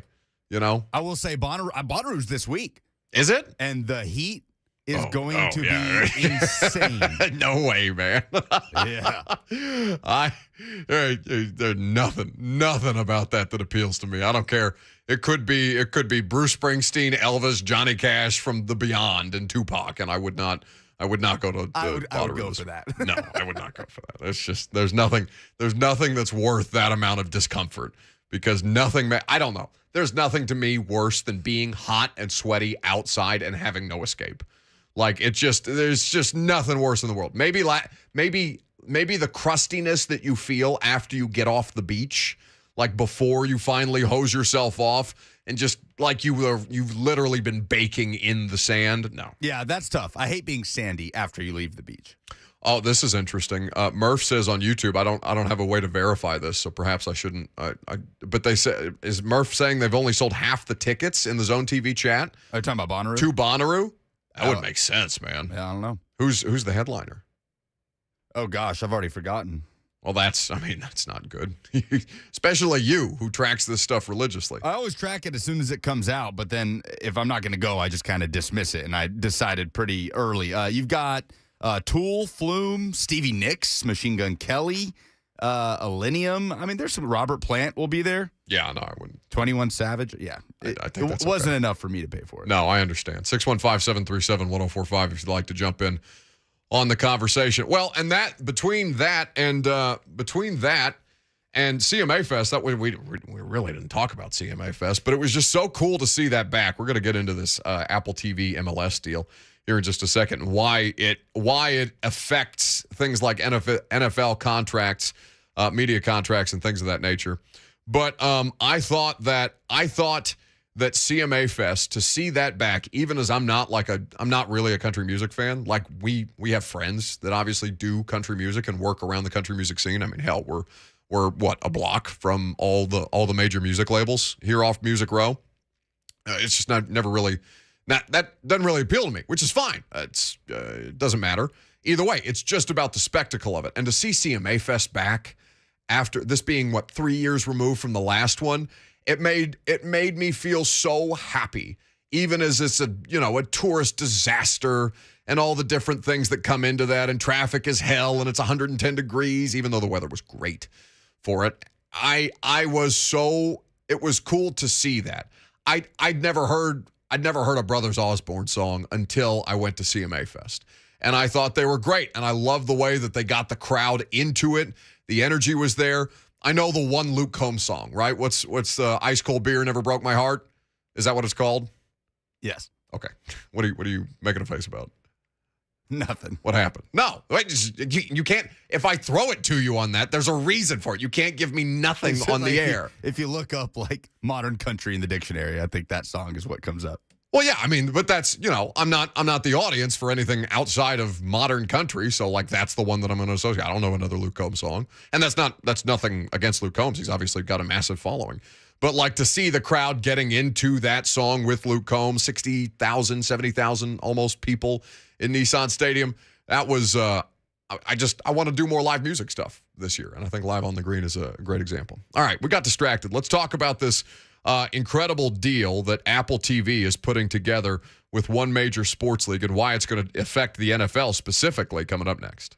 S1: you know. I will say Bonnaroo's this week.
S3: Is it?
S1: And the heat is going to be insane.
S3: No way, man.
S1: Yeah.
S3: There's nothing about that appeals to me. I don't care. It could be Bruce Springsteen, Elvis, Johnny Cash from the Beyond, and Tupac, and I would not go to.
S1: I would go for that.
S3: No, I would not go for that. It's just there's nothing that's worth that amount of discomfort because nothing. I don't know. There's nothing to me worse than being hot and sweaty outside and having no escape. Like there's just nothing worse in the world. Maybe the crustiness that you feel after you get off the beach, like before you finally hose yourself off. And just like you've literally been baking in the sand. No.
S1: Yeah, that's tough. I hate being sandy after you leave the beach.
S3: Oh, this is interesting. Murph says on YouTube, I don't have a way to verify this, so perhaps I shouldn't. But they say, is Murph saying they've only sold half the tickets in the Zone TV chat?
S1: Are you talking about Bonnaroo?
S3: To Bonnaroo? That would make sense, man.
S1: Yeah, I don't know.
S3: Who's the headliner?
S1: Oh gosh, I've already forgotten.
S3: Well, that's not good. Especially you, who tracks this stuff religiously.
S1: I always track it as soon as it comes out, but then if I'm not going to go, I just kind of dismiss it, and I decided pretty early. You've got Tool, Flume, Stevie Nicks, Machine Gun Kelly, Millennium. I mean, there's some. Robert Plant will be there.
S3: Yeah, no, I wouldn't.
S1: 21 Savage. Yeah.
S3: I think
S1: it wasn't enough for me to pay for it.
S3: No, I understand. 615-737-1045 if you'd like to jump in on the conversation. Well, and that between that and CMA Fest, that we really didn't talk about CMA Fest, but it was just so cool to see that back. We're going to get into this Apple TV MLS deal here in just a second, and why it affects things like NFL contracts, media contracts, and things of that nature. But I thought that CMA Fest, to see that back, even as I'm not really a country music fan. Like we have friends that obviously do country music and work around the country music scene. I mean, hell, we're what, a block from all the major music labels here off Music Row. It's just that doesn't really appeal to me, which is fine. It doesn't matter either way. It's just about the spectacle of it, and to see CMA Fest back after this being 3 years removed from the last one. It made me feel so happy, even as it's a tourist disaster and all the different things that come into that, and traffic is hell and it's 110 degrees, even though the weather was great for it. It was cool to see that. I'd never heard a Brothers Osborne song until I went to CMA Fest, and I thought they were great, and I love the way that they got the crowd into it. The energy was there. I know the one Luke Combs song, right? What's the Ice Cold Beer Never Broke My Heart? Is that what it's called?
S1: Yes.
S3: Okay. What are you making a face about?
S1: Nothing.
S3: What happened? No. You can't. If I throw it to you on that, there's a reason for it. You can't give me nothing on the air.
S1: If you look up like modern country in the dictionary, I think that song is what comes up.
S3: Well, yeah, I mean, but that's, I'm not the audience for anything outside of modern country, so that's the one that I'm going to associate. I don't know another Luke Combs song, and that's nothing against Luke Combs. He's obviously got a massive following, but to see the crowd getting into that song with Luke Combs, 60,000, 70,000 almost people in Nissan Stadium, that was I want to do more live music stuff this year, and I think Live on the Green is a great example. All right, we got distracted. Let's talk about this incredible deal that Apple TV is putting together with one major sports league and why it's going to affect the NFL specifically coming up next.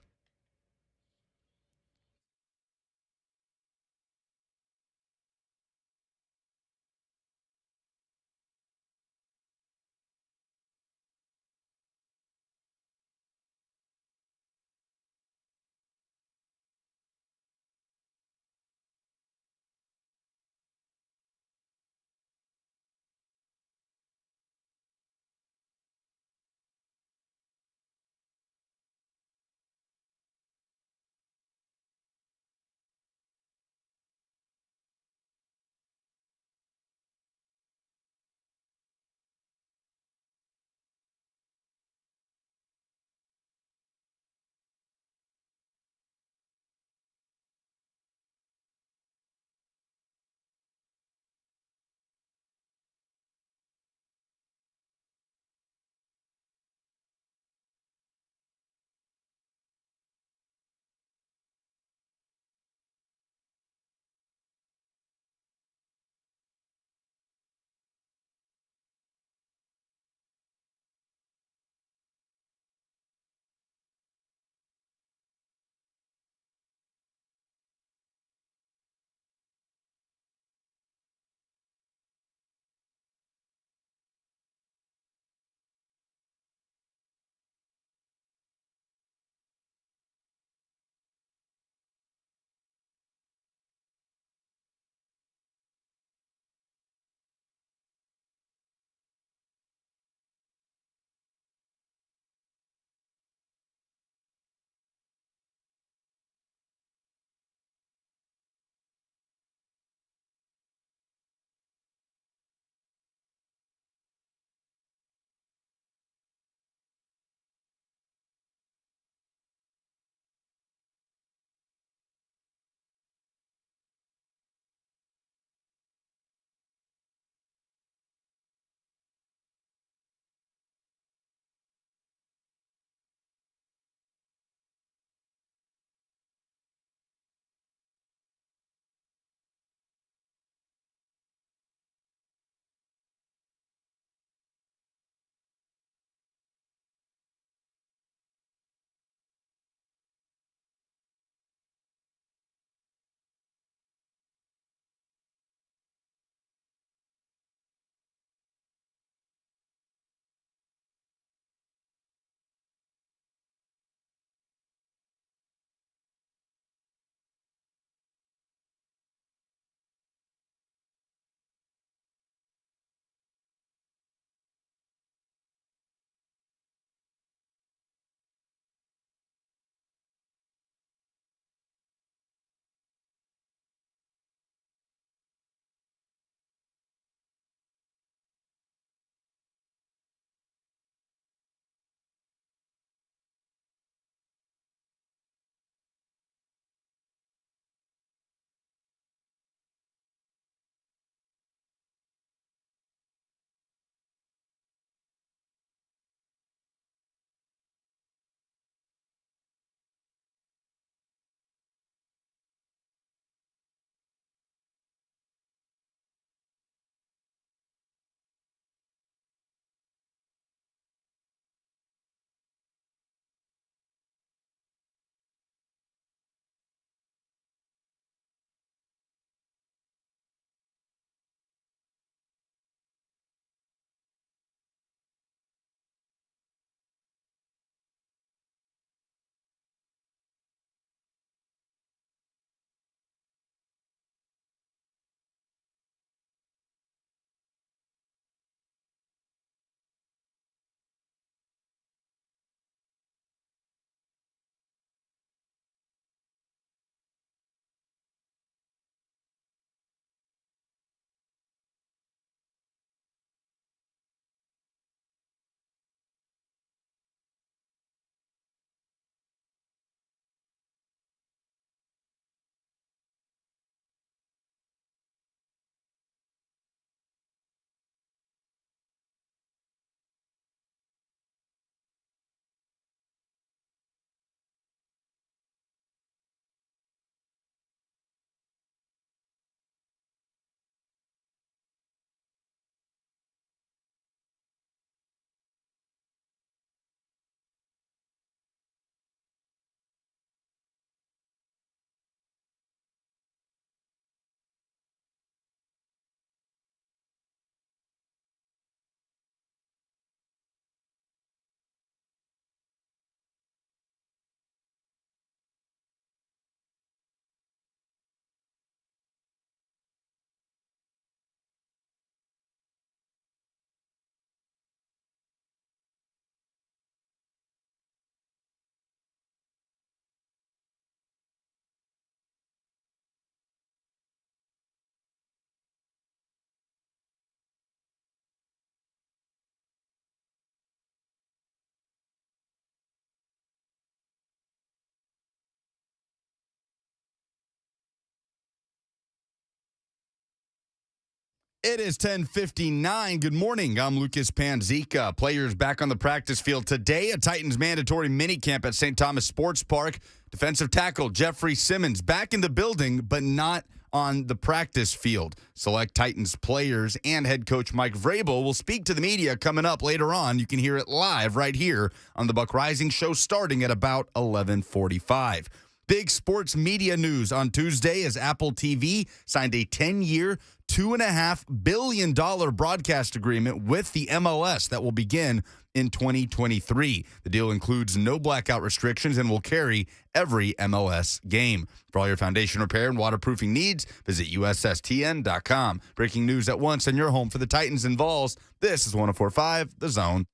S1: It is 10:59. Good morning. I'm Lucas Panzica. Players back on the practice field today. A Titans mandatory minicamp at St. Thomas Sports Park. Defensive tackle Jeffrey Simmons back in the building, but not on the practice field. Select Titans players and head coach Mike Vrabel will speak to the media coming up later on. You can hear it live right here on the Buck Reising Show starting at about 11:45. Big sports media news on Tuesday as Apple TV signed a 10-year, $2.5 billion broadcast agreement with the MLS that will begin in 2023. The deal includes no blackout restrictions and will carry every MLS game. For all your foundation repair and waterproofing needs, visit USSTN.com. Breaking news at once and your home for the Titans and Vols. This is 104.5 The Zone.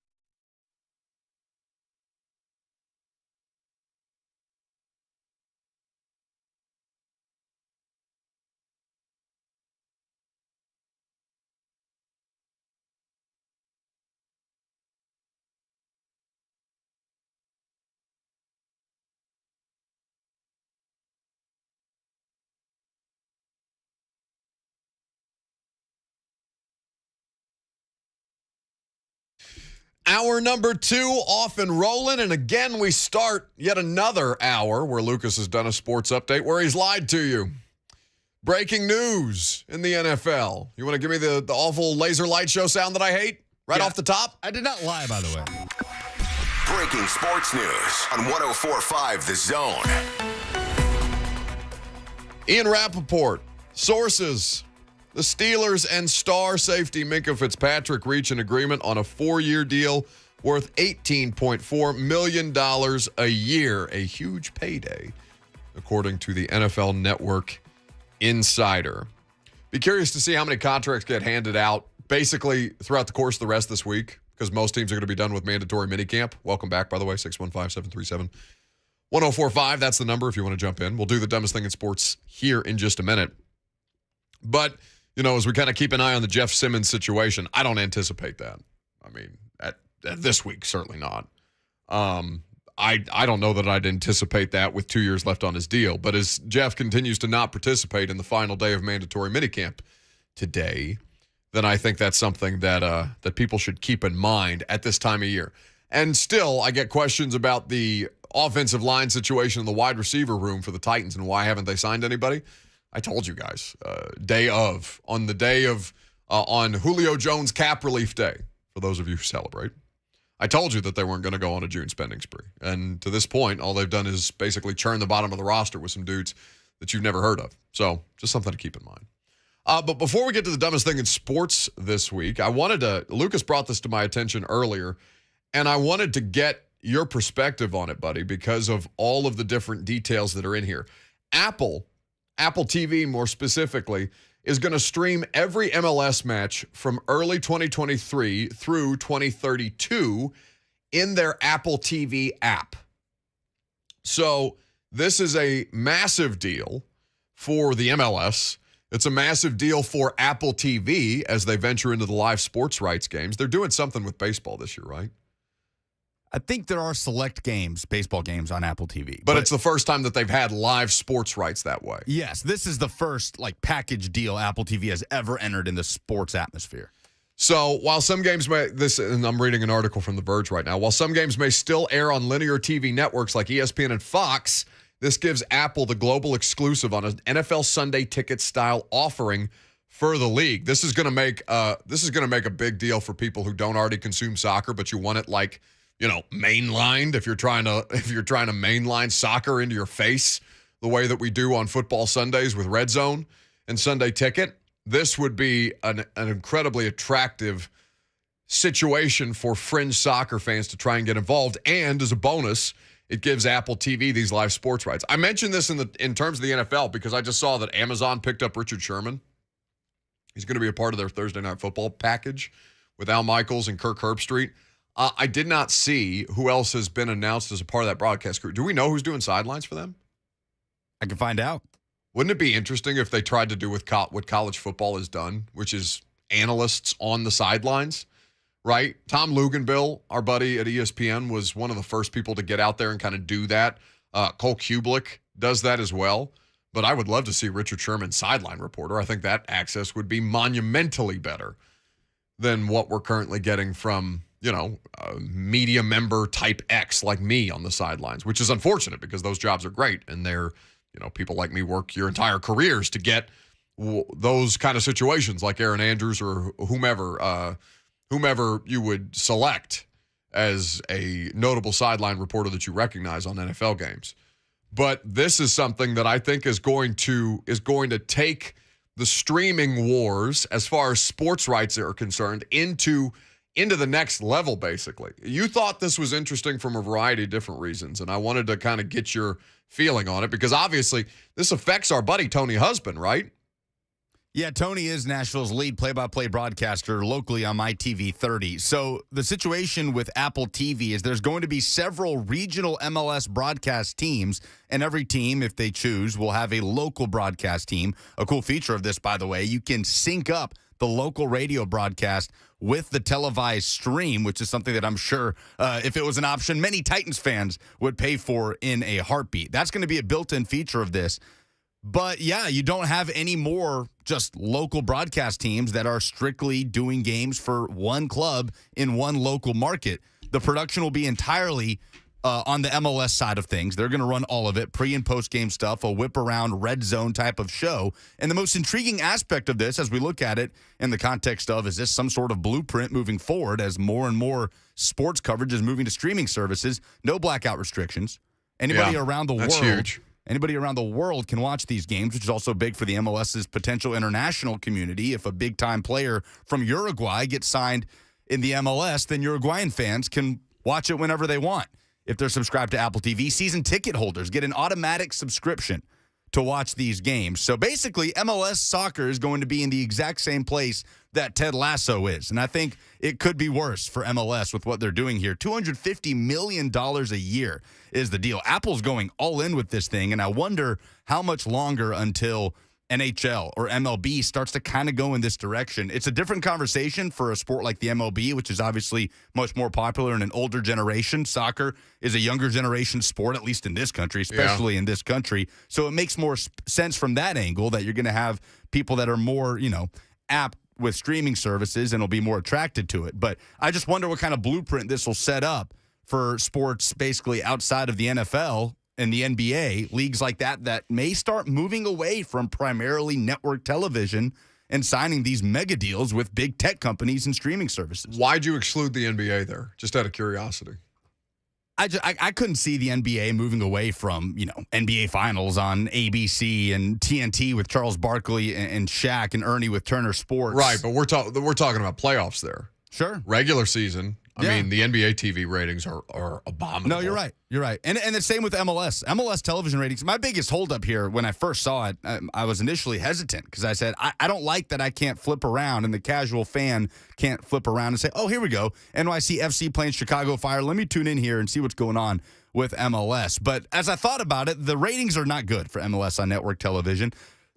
S3: Hour number 2 off and rolling, and again we start yet another hour where Lucas has done a sports update where he's lied to you. Breaking news in the NFL. You want to give me the awful laser light show sound that I hate right off the top?
S1: I did not lie, by the way.
S10: Breaking sports news on 104.5 The Zone.
S3: Ian Rappaport, sources. The Steelers and star safety Minkah Fitzpatrick reach an agreement on a 4-year deal worth $18.4 million a year, a huge payday, according to the NFL Network Insider. Be curious to see how many contracts get handed out basically throughout the course of the rest of this week, because most teams are going to be done with mandatory minicamp. Welcome back, by the way, 615-737-1045. That's the number if you want to jump in. We'll do the dumbest thing in sports here in just a minute. But you know, as we kind of keep an eye on the Jeff Simmons situation, I don't anticipate that. I mean, at this week, certainly not. I don't know that I'd anticipate that with 2 years left on his deal. But as Jeff continues to not participate in the final day of mandatory minicamp today, then I think that's something that that people should keep in mind at this time of year. And still, I get questions about the offensive line situation in the wide receiver room for the Titans and why haven't they signed anybody. I told you guys, on Julio Jones cap relief day, for those of you who celebrate, I told you that they weren't going to go on a June spending spree. And to this point, all they've done is basically churn the bottom of the roster with some dudes that you've never heard of. So just something to keep in mind. But before we get to the dumbest thing in sports this week, Lucas brought this to my attention earlier, and I wanted to get your perspective on it, buddy, because of all of the different details that are in here. Apple TV, more specifically, is going to stream every MLS match from early 2023 through 2032 in their Apple TV app. So this is a massive deal for the MLS. It's a massive deal for Apple TV as they venture into the live sports rights games. They're doing something with baseball this year, right?
S1: I think there are select games, baseball games on Apple TV.
S3: But it's the first time that they've had live sports rights that way.
S1: Yes, this is the first package deal Apple TV has ever entered in the sports atmosphere.
S3: So while some games and I'm reading an article from The Verge right now, while some games may still air on linear TV networks like ESPN and Fox, this gives Apple the global exclusive on an NFL Sunday ticket style offering for the league. This is going to make a big deal for people who don't already consume soccer, but you want it mainlined if you're trying to mainline soccer into your face the way that we do on football Sundays with Red Zone and Sunday Ticket. This would be an incredibly attractive situation for fringe soccer fans to try and get involved. And as a bonus, it gives Apple TV these live sports rights. I mentioned this in terms of the NFL because I just saw that Amazon picked up Richard Sherman. He's going to be a part of their Thursday Night Football package with Al Michaels and Kirk Herbstreit. I did not see who else has been announced as a part of that broadcast crew. Do we know who's doing sidelines for them?
S1: I can find out.
S3: Wouldn't it be interesting if they tried to do with what college football has done, which is analysts on the sidelines, right? Tom Luganbill, our buddy at ESPN, was one of the first people to get out there and kind of do that. Cole Kubelik does that as well. but I would love to see Richard Sherman sideline reporter. I think that access would be monumentally better than what we're currently getting from, media member type X like me on the sidelines, which is unfortunate because those jobs are great. And they're, people like me work your entire careers to get those kind of situations like Aaron Andrews or whomever you would select as a notable sideline reporter that you recognize on NFL games. But this is something that I think is going to take the streaming wars, as far as sports rights are concerned, into the next level, basically. You thought this was interesting from a variety of different reasons, and I wanted to kind of get your feeling on it because obviously this affects our buddy Tony Husband, right?
S1: Yeah, Tony is Nashville's lead play-by-play broadcaster locally on MyTV 30. So the situation with Apple TV is there's going to be several regional MLS broadcast teams, and every team, if they choose, will have a local broadcast team. A cool feature of this, by the way, you can sync up the local radio broadcast with the televised stream, which is something that I'm sure if it was an option, many Titans fans would pay for in a heartbeat. That's going to be a built-in feature of this. But, yeah, you don't have any more just local broadcast teams that are strictly doing games for one club in one local market. The production will be entirely on the MLS side of things. They're going to run all of it, pre- and post-game stuff, a whip-around red zone type of show. And the most intriguing aspect of this, as we look at it in the context of, is this some sort of blueprint moving forward as more and more sports coverage is moving to streaming services? No blackout restrictions. Anybody around the world.
S3: Huge.
S1: Anybody around the world can watch these games, which is also big for the MLS's potential international community. If a big-time player from Uruguay gets signed in the MLS, then Uruguayan fans can watch it whenever they want. If they're subscribed to Apple TV, season ticket holders get an automatic subscription to watch these games. So basically, MLS soccer is going to be in the exact same place that Ted Lasso is. And I think it could be worse for MLS with what they're doing here. $250 million a year is the deal. Apple's going all in with this thing, and I wonder how much longer until NHL or MLB starts to kind of go in this direction. It's a different conversation for a sport like the MLB, which is obviously much more popular in an older generation. Soccer is a younger generation sport, at least in this country, especially in this country. So it makes more sense from that angle that you're going to have people that are more, apt with streaming services and will be more attracted to it. But I just wonder what kind of blueprint this will set up for sports basically outside of the NFL and the NBA, leagues like that may start moving away from primarily network television and signing these mega deals with big tech companies and streaming services.
S3: Why'd you exclude the NBA there? Just out of curiosity.
S1: I couldn't see the NBA moving away from, NBA Finals on ABC and TNT with Charles Barkley and Shaq and Ernie with Turner Sports.
S3: Right, but we're talking about playoffs there.
S1: Sure.
S3: Regular season. I mean, the NBA TV ratings are abominable.
S1: No, you're right. You're right. And the same with MLS. MLS television ratings. My biggest holdup here when I first saw it, I was initially hesitant because I said, I don't like that I can't flip around and the casual fan can't flip around and say, oh, here we go. NYC FC playing Chicago Fire. Let me tune in here and see what's going on with MLS. But as I thought about it, the ratings are not good for MLS on network television.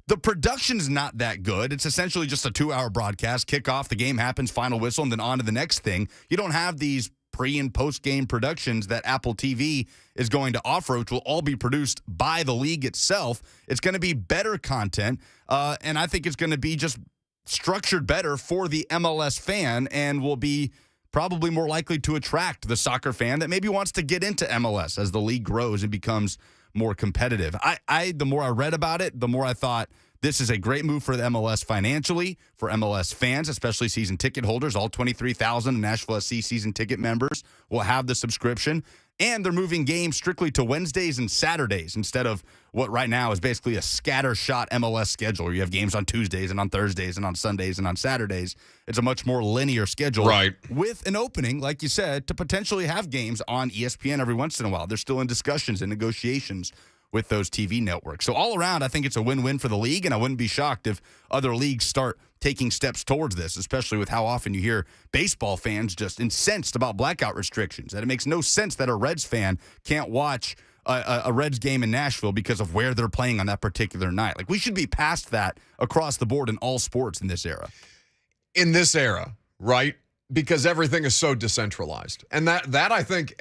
S1: The production's not that good. It's essentially just a 2-hour broadcast. Kickoff, the game happens, final whistle, and then on to the next thing. You don't have these pre- and post-game productions that Apple TV is going to offer, which will all be produced by the league itself. It's going to be better content, and I think it's going to be just structured better for the MLS fan and will be probably more likely to attract the soccer fan that maybe wants to get into MLS as the league grows and becomes more competitive. The more I read about it, the more I thought this is a great move for the MLS financially, for MLS fans, especially season ticket holders. All 23,000 Nashville SC season ticket members will have the subscription. And they're moving games strictly to Wednesdays and Saturdays instead of what right now is basically a scattershot MLS schedule where you have games on Tuesdays and on Thursdays and on Sundays and on Saturdays. It's a much more linear schedule.
S3: Right.
S1: With an opening, like you said, to potentially have games on ESPN every once in a while. They're still in discussions and negotiations with those TV networks. So all around, I think it's a win-win for the league, and I wouldn't be shocked if other leagues start taking steps towards this, especially with how often you hear baseball fans just incensed about blackout restrictions. That it makes no sense that a Reds fan can't watch a Reds game in Nashville because of where they're playing on that particular night. Like, we should be past that across the board in all sports in this era.
S3: In this era, right? Because everything is so decentralized. And that I think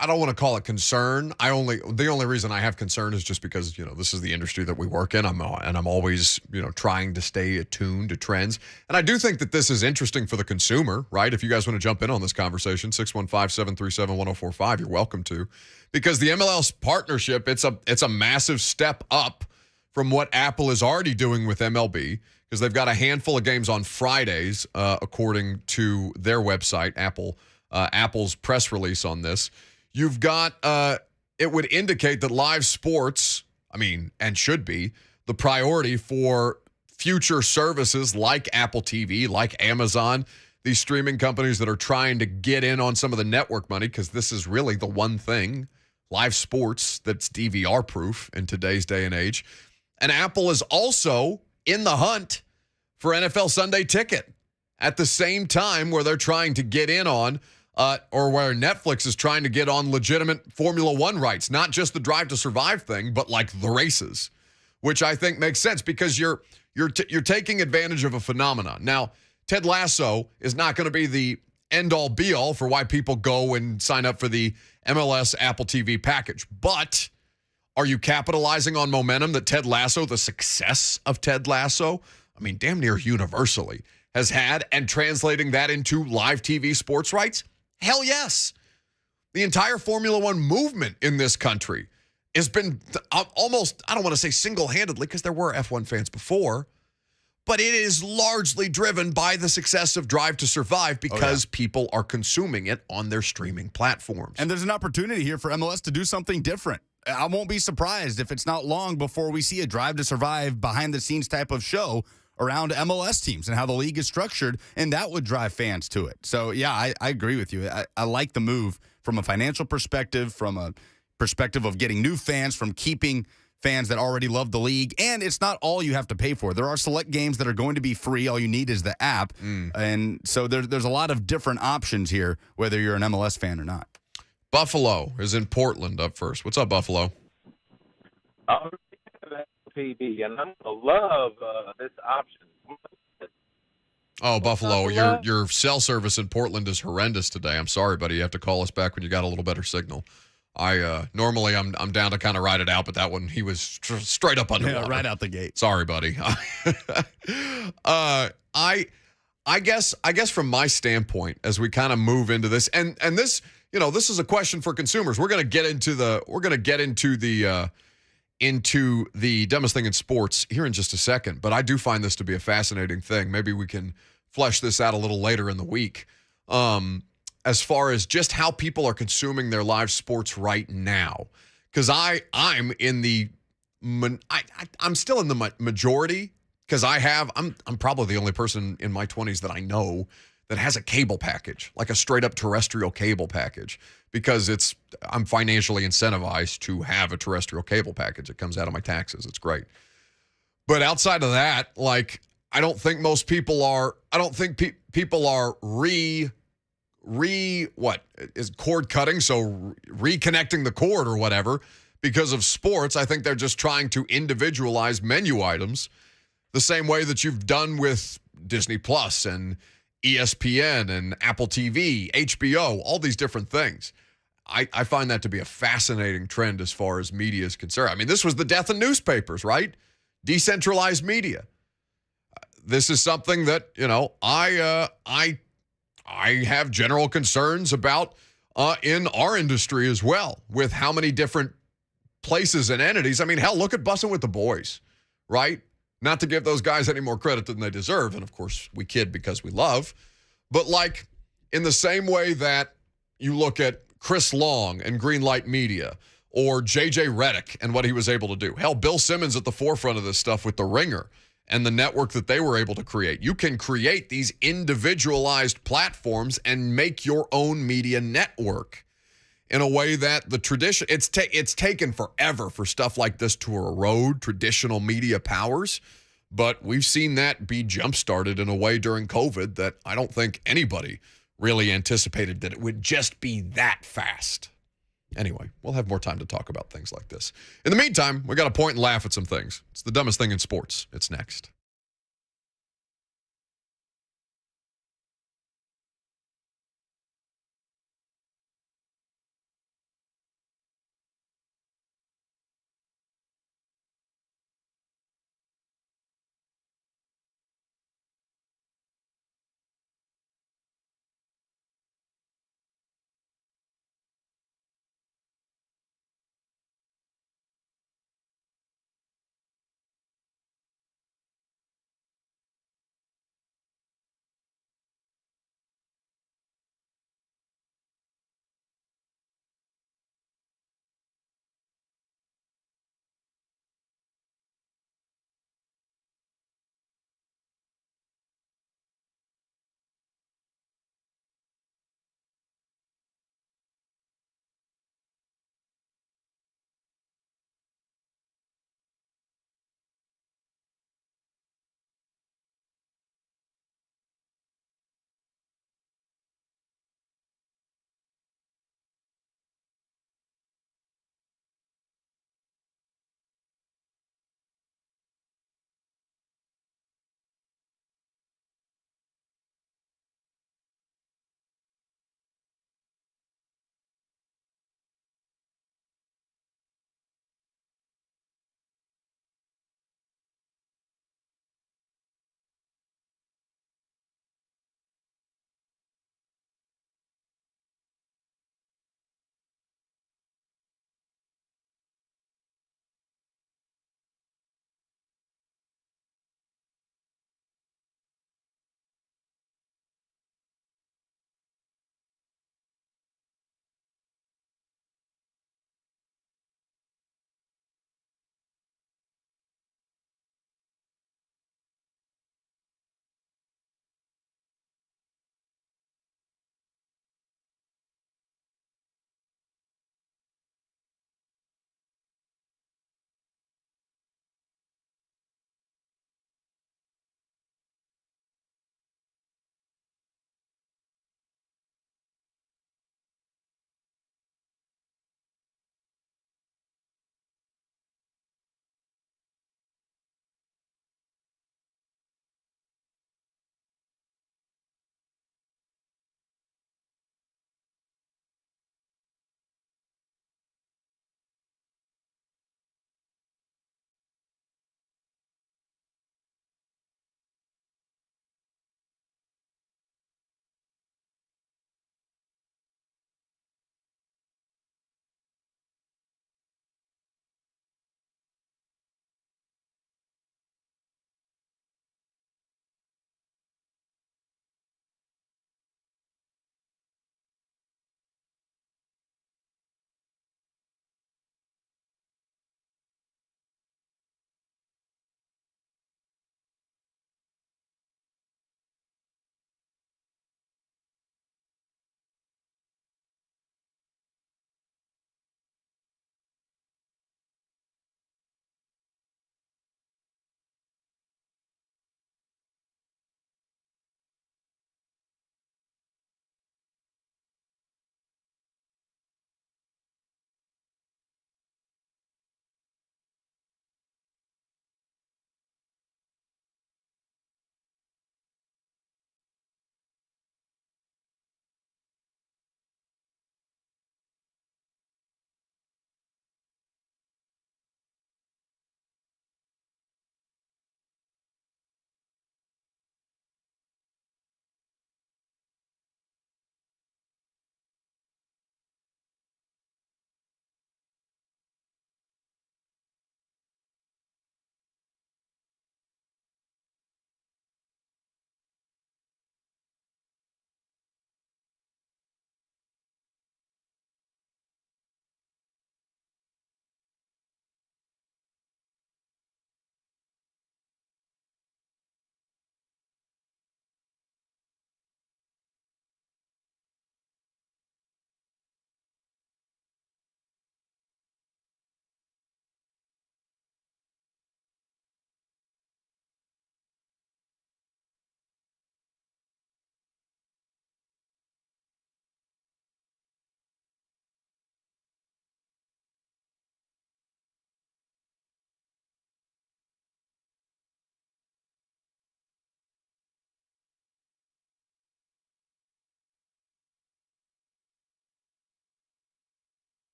S3: I don't want to call it concern. The only reason I have concern is just because, this is the industry that we work in. I'm always, trying to stay attuned to trends. And I do think that this is interesting for the consumer, right? If you guys want to jump in on this conversation, 615-737-1045, you're welcome to. Because the MLS partnership, it's a massive step up from what Apple is already doing with MLB, because they've got a handful of games on Fridays, according to their website, Apple's press release on this. You've got, it would indicate that live sports, and should be, the priority for future services like Apple TV, like Amazon, these streaming companies that are trying to get in on some of the network money, because this is really the one thing, live sports, that's DVR proof in today's day and age. And Apple is also in the hunt for NFL Sunday Ticket at the same time where they're trying to get in on or where Netflix is trying to get on legitimate Formula One rights, not just the Drive to Survive thing, but like the races, which I think makes sense because you're taking advantage of a phenomenon. Now, Ted Lasso is not going to be the end-all, be-all for why people go and sign up for the MLS Apple TV package. But are you capitalizing on momentum that Ted Lasso, the success of Ted Lasso, damn near universally, has had, and translating that into live TV sports rights? Hell yes. The entire Formula One movement in this country has been almost, I don't want to say single-handedly, because there were F1 fans before, but it is largely driven by the success of Drive to Survive because people are consuming it on their streaming platforms.
S1: And there's an opportunity here for MLS to do something different. I won't be surprised if it's not long before we see a Drive to Survive behind-the-scenes type of show around MLS teams and how the league is structured, and that would drive fans to it. So, yeah, I agree with you. I like the move from a financial perspective, from a perspective of getting new fans, from keeping fans that already love the league, and it's not all you have to pay for. There are select games that are going to be free. All you need is the app, and so there's a lot of different options here, whether you're an MLS fan or not.
S3: Buffalo is in Portland up first. What's up, Buffalo?
S11: TV, and I'm gonna love this option.
S3: Oh, Buffalo, your cell service in Portland is horrendous today. I'm sorry, buddy. You have to call us back when you got a little better signal. Normally I'm down to kind of ride it out, but that one he was straight up underwater.
S1: Yeah, right out the gate.
S3: Sorry, buddy. I guess from my standpoint, as we kind of move into this, and this, this is a question for consumers. We're gonna get into the dumbest thing in sports here in just a second, but I do find this to be a fascinating thing. Maybe we can flesh this out a little later in the week. As far as just how people are consuming their live sports right now, because I'm still in the majority, because I'm probably the only person in my 20s that I know that has a cable package, like a straight up terrestrial cable package, because I'm financially incentivized to have a terrestrial cable package. It comes out of my taxes. It's great. But outside of that, I don't think most people are. I don't think people are what is cord cutting, so reconnecting the cord or whatever because of sports. I think they're just trying to individualize menu items the same way that you've done with Disney Plus and ESPN and Apple TV, HBO, all these different things. I find that to be a fascinating trend as far as media is concerned. This was the death of newspapers, right? Decentralized media. This is something that, I have general concerns about in our industry as well, with how many different places and entities. Hell, look at Bussin' with the Boys, right? Not to give those guys any more credit than they deserve, and of course we kid because we love, but in the same way that you look at Chris Long and Greenlight Media, or J.J. Redick and what he was able to do. Hell, Bill Simmons at the forefront of this stuff with The Ringer and the network that they were able to create. You can create these individualized platforms and make your own media network in a way that the tradition, it's taken forever for stuff like this to erode traditional media powers, but we've seen that be jump-started in a way during COVID that I don't think anybody really anticipated that it would just be that fast. Anyway, we'll have more time to talk about things like this. In the meantime, we got to point and laugh at some things. It's the dumbest thing in sports. It's next.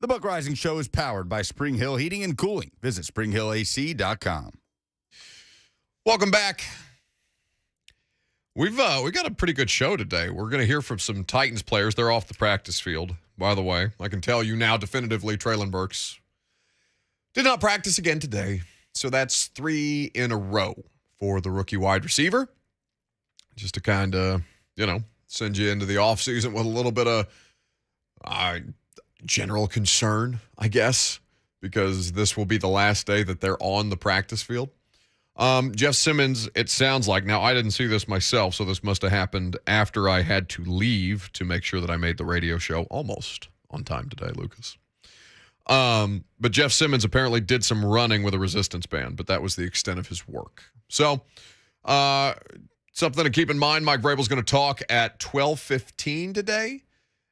S1: The Buck Reising Show is powered by Spring Hill Heating and Cooling. Visit springhillac.com.
S3: Welcome back. We got a pretty good show today. We're going to hear from some Titans players. They're off the practice field, by the way. I can tell you now definitively Traylon Burks did not practice again today. So that's 3 in a row for the rookie wide receiver. Just to kind of, send you into the offseason with a little bit of general concern, I guess, because this will be the last day that they're on the practice field. Jeff Simmons, it sounds like, now I didn't see this myself, so this must have happened after I had to leave to make sure that I made the radio show almost on time today, Lucas. But Jeff Simmons apparently did some running with a resistance band, but that was the extent of his work. So, something to keep in mind, Mike Vrabel's going to talk at 12:15 today,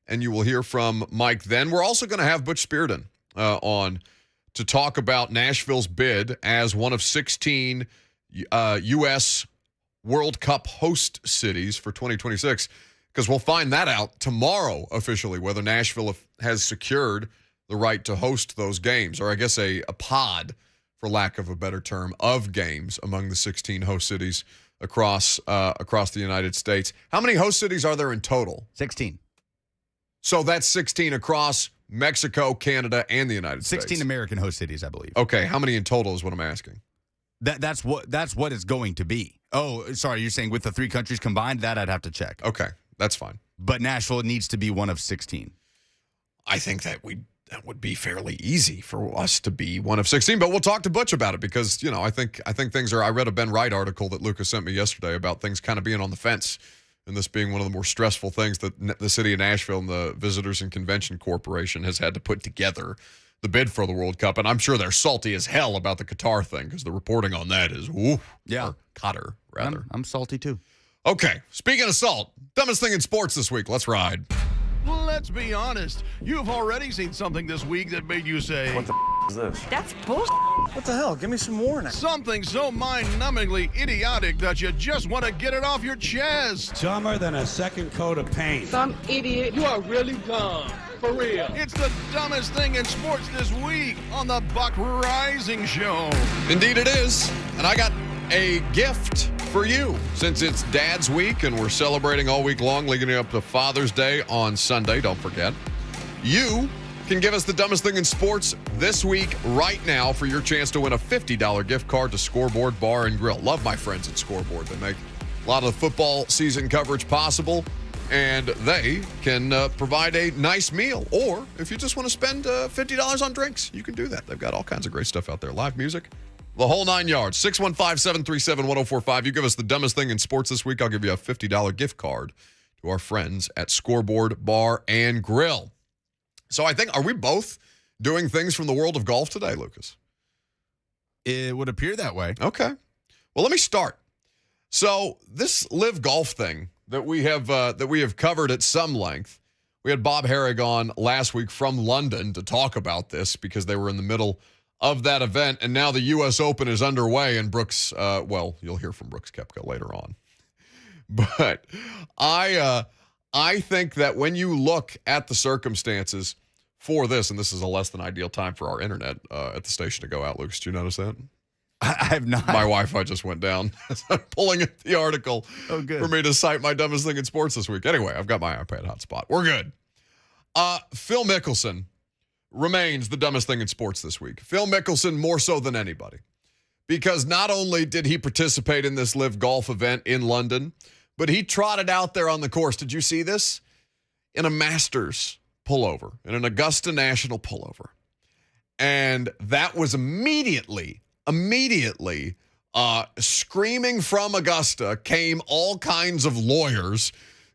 S3: and you will hear from Mike then. We're also going to have Butch Spyridon on to talk about Nashville's bid as one of 16 U.S. World Cup host cities for 2026, because we'll find that out tomorrow officially, whether Nashville has secured the right to host those games, or I guess a pod, for lack of a better term, of games among the 16 host cities across the United States. How many host cities are there in total?
S1: 16.
S3: So that's 16 across Mexico, Canada, and the United States.
S1: 16 American host cities, I believe.
S3: Okay, how many in total is what I'm asking?
S1: That's what it's going to be. Oh, sorry, you're saying with the 3 countries combined? That I'd have to check.
S3: Okay, that's fine.
S1: But Nashville needs to be one of 16.
S3: I think that would be fairly easy for us to be one of 16, but we'll talk to Butch about it because, I think things are, I read a Ben Wright article that Lucas sent me yesterday about things kind of being on the fence and this being one of the more stressful things that the city of Nashville and the Visitors and Convention Corporation has had to put together the bid for the World Cup. And I'm sure they're salty as hell about the Qatar thing because the reporting on that is, Qatar, rather.
S1: I'm salty too.
S3: Okay, speaking of salt, dumbest thing in sports this week. Let's ride.
S12: Let's be honest. You've already seen something this week that made you say,
S13: "What the is this?"
S14: That's bullshit.
S13: What the hell? Give me some more now.
S12: Something so mind-numbingly idiotic that you just want to get it off your chest.
S15: Dumber than a second coat of paint.
S14: Some idiot.
S12: You are really dumb. For real. It's the dumbest thing in sports this week on the Buck Reising Show.
S3: Indeed it is. And I got a gift for you since it's Dad's Week and we're celebrating all week long leading up to Father's Day on Sunday. Don't forget. You can give us the dumbest thing in sports this week right now for your chance to win a $50 gift card to Scoreboard Bar and Grill. Love my friends at Scoreboard. They make a lot of the football season coverage possible, and they can provide a nice meal. Or if you just want to spend $50 on drinks, you can do that. They've got all kinds of great stuff out there. Live music, the whole 9 yards. 615-737-1045. You give us the dumbest thing in sports this week, I'll give you a $50 gift card to our friends at Scoreboard Bar and Grill. So I think, are we both doing things from the world of golf today, Lucas?
S1: It would appear that way.
S3: Okay. Well, let me start. So this live golf thing that we have covered at some length, we had Bob Herrig on last week from London to talk about this because they were in the middle of that event, and now the U.S. Open is underway, and Brooks, you'll hear from Brooks Koepka later on. But I think that when you look at the circumstances for this, and this is a less than ideal time for our internet at the station to go out, Lucas, did you notice that?
S1: I have not.
S3: My Wi-Fi just went down. I'm pulling up the article for me to cite my dumbest thing in sports this week. Anyway, I've got my iPad hotspot. We're good. Phil Mickelson remains the dumbest thing in sports this week. Phil Mickelson more so than anybody. Because not only did he participate in this live golf event in London, but he trotted out there on the course. Did you see this? In a Masters pullover, in an Augusta National pullover. And that was immediately screaming from Augusta came all kinds of lawyers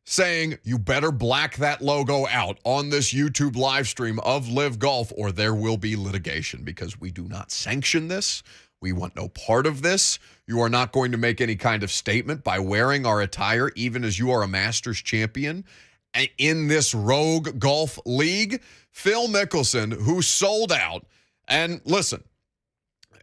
S3: saying, you better black that logo out on this YouTube live stream of Live Golf or there will be litigation because we do not sanction this. We want no part of this. You are not going to make any kind of statement by wearing our attire, even as you are a Masters champion in this rogue golf league. Phil Mickelson, who sold out, and listen,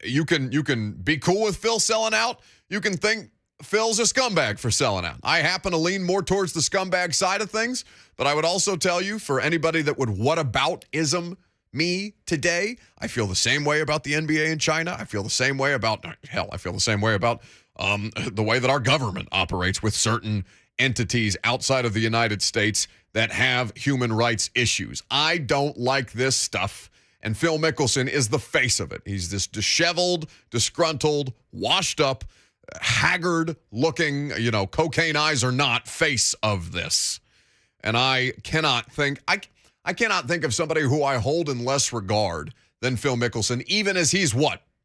S3: you can be cool with Phil selling out. You can think Phil's a scumbag for selling out. I happen to lean more towards the scumbag side of things, but I would also tell you, for anybody that would whataboutism me today. I feel the same way about the NBA in China. I feel the same way about, I feel the same way about the way that our government operates with certain entities outside of the United States that have human rights issues. I don't like this stuff, and Phil Mickelson is the face of it. He's this disheveled, disgruntled, washed up, haggard-looking, cocaine eyes or not, face of this. And I cannot think of somebody who I hold in less regard than Phil Mickelson, even as he's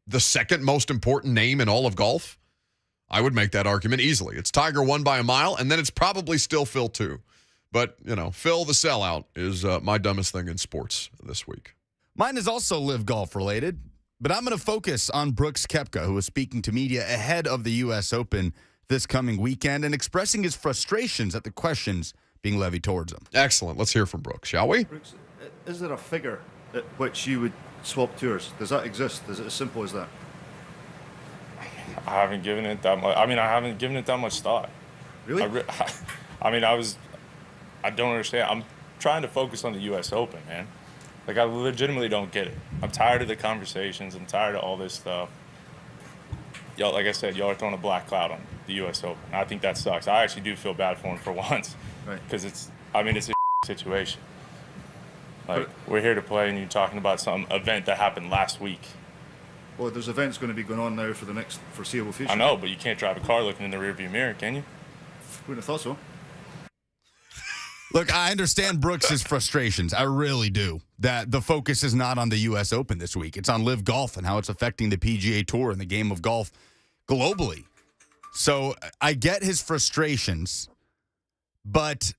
S3: the second most important name in all of golf? I would make that argument easily. It's Tiger 1 by a mile, and then it's probably still Phil 2. But, Phil the sellout is my dumbest thing in sports this week.
S1: Mine is also live golf related, but I'm going to focus on Brooks Koepka, who was speaking to media ahead of the U.S. Open this coming weekend and expressing his frustrations at the questions being levied towards him.
S3: Excellent. Let's hear from Brooks, shall we?
S14: Brooks, is there a figure at which you would swap tours? Does that exist? Is it as simple as that?
S2: I haven't given it that much. I haven't given it that much thought.
S14: Really?
S2: I don't understand. I'm trying to focus on the U.S. Open, man. Like, I legitimately don't get it. I'm tired of the conversations. I'm tired of all this stuff. Y'all, like I said, y'all are throwing a black cloud on the U.S. Open. I think that sucks. I actually do feel bad for him for once.
S14: Right.
S2: Because it's a situation. Like, we're here to play, and you're talking about some event that happened last week.
S14: Well, there's events going to be going on now for the next foreseeable future.
S2: I know, but you can't drive a car looking in the rearview mirror, can you?
S14: Wouldn't have thought so.
S1: Look, I understand Brooks' frustrations. I really do. That the focus is not on the U.S. Open this week. It's on live golf and how it's affecting the PGA Tour and the game of golf globally. So I get his frustrations, but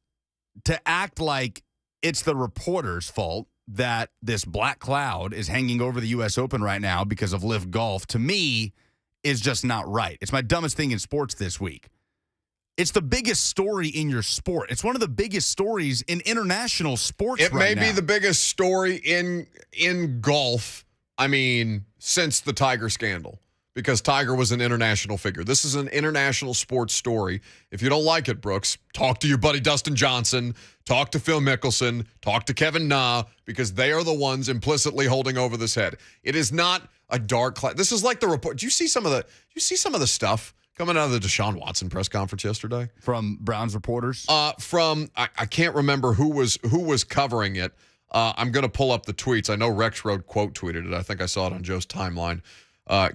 S1: to act like it's the reporter's fault that this black cloud is hanging over the U.S. Open right now because of live golf, to me, is just not right. It's my dumbest thing in sports this week. It's the biggest story in your sport. It's one of the biggest stories in international sports right now.
S3: It may be the biggest story in golf, since the Tiger scandal, because Tiger was an international figure. This is an international sports story. If you don't like it, Brooks, talk to your buddy Dustin Johnson, talk to Phil Mickelson, talk to Kevin Na, because they are the ones implicitly holding over this head. It is not a dark cloud. This is like the report. Do you see some of the stuff coming out of the Deshaun Watson press conference yesterday?
S1: From Browns reporters?
S3: I can't remember who was covering it. I'm going to pull up the tweets. I know Rex Road quote tweeted it. I think I saw it on Joe's timeline.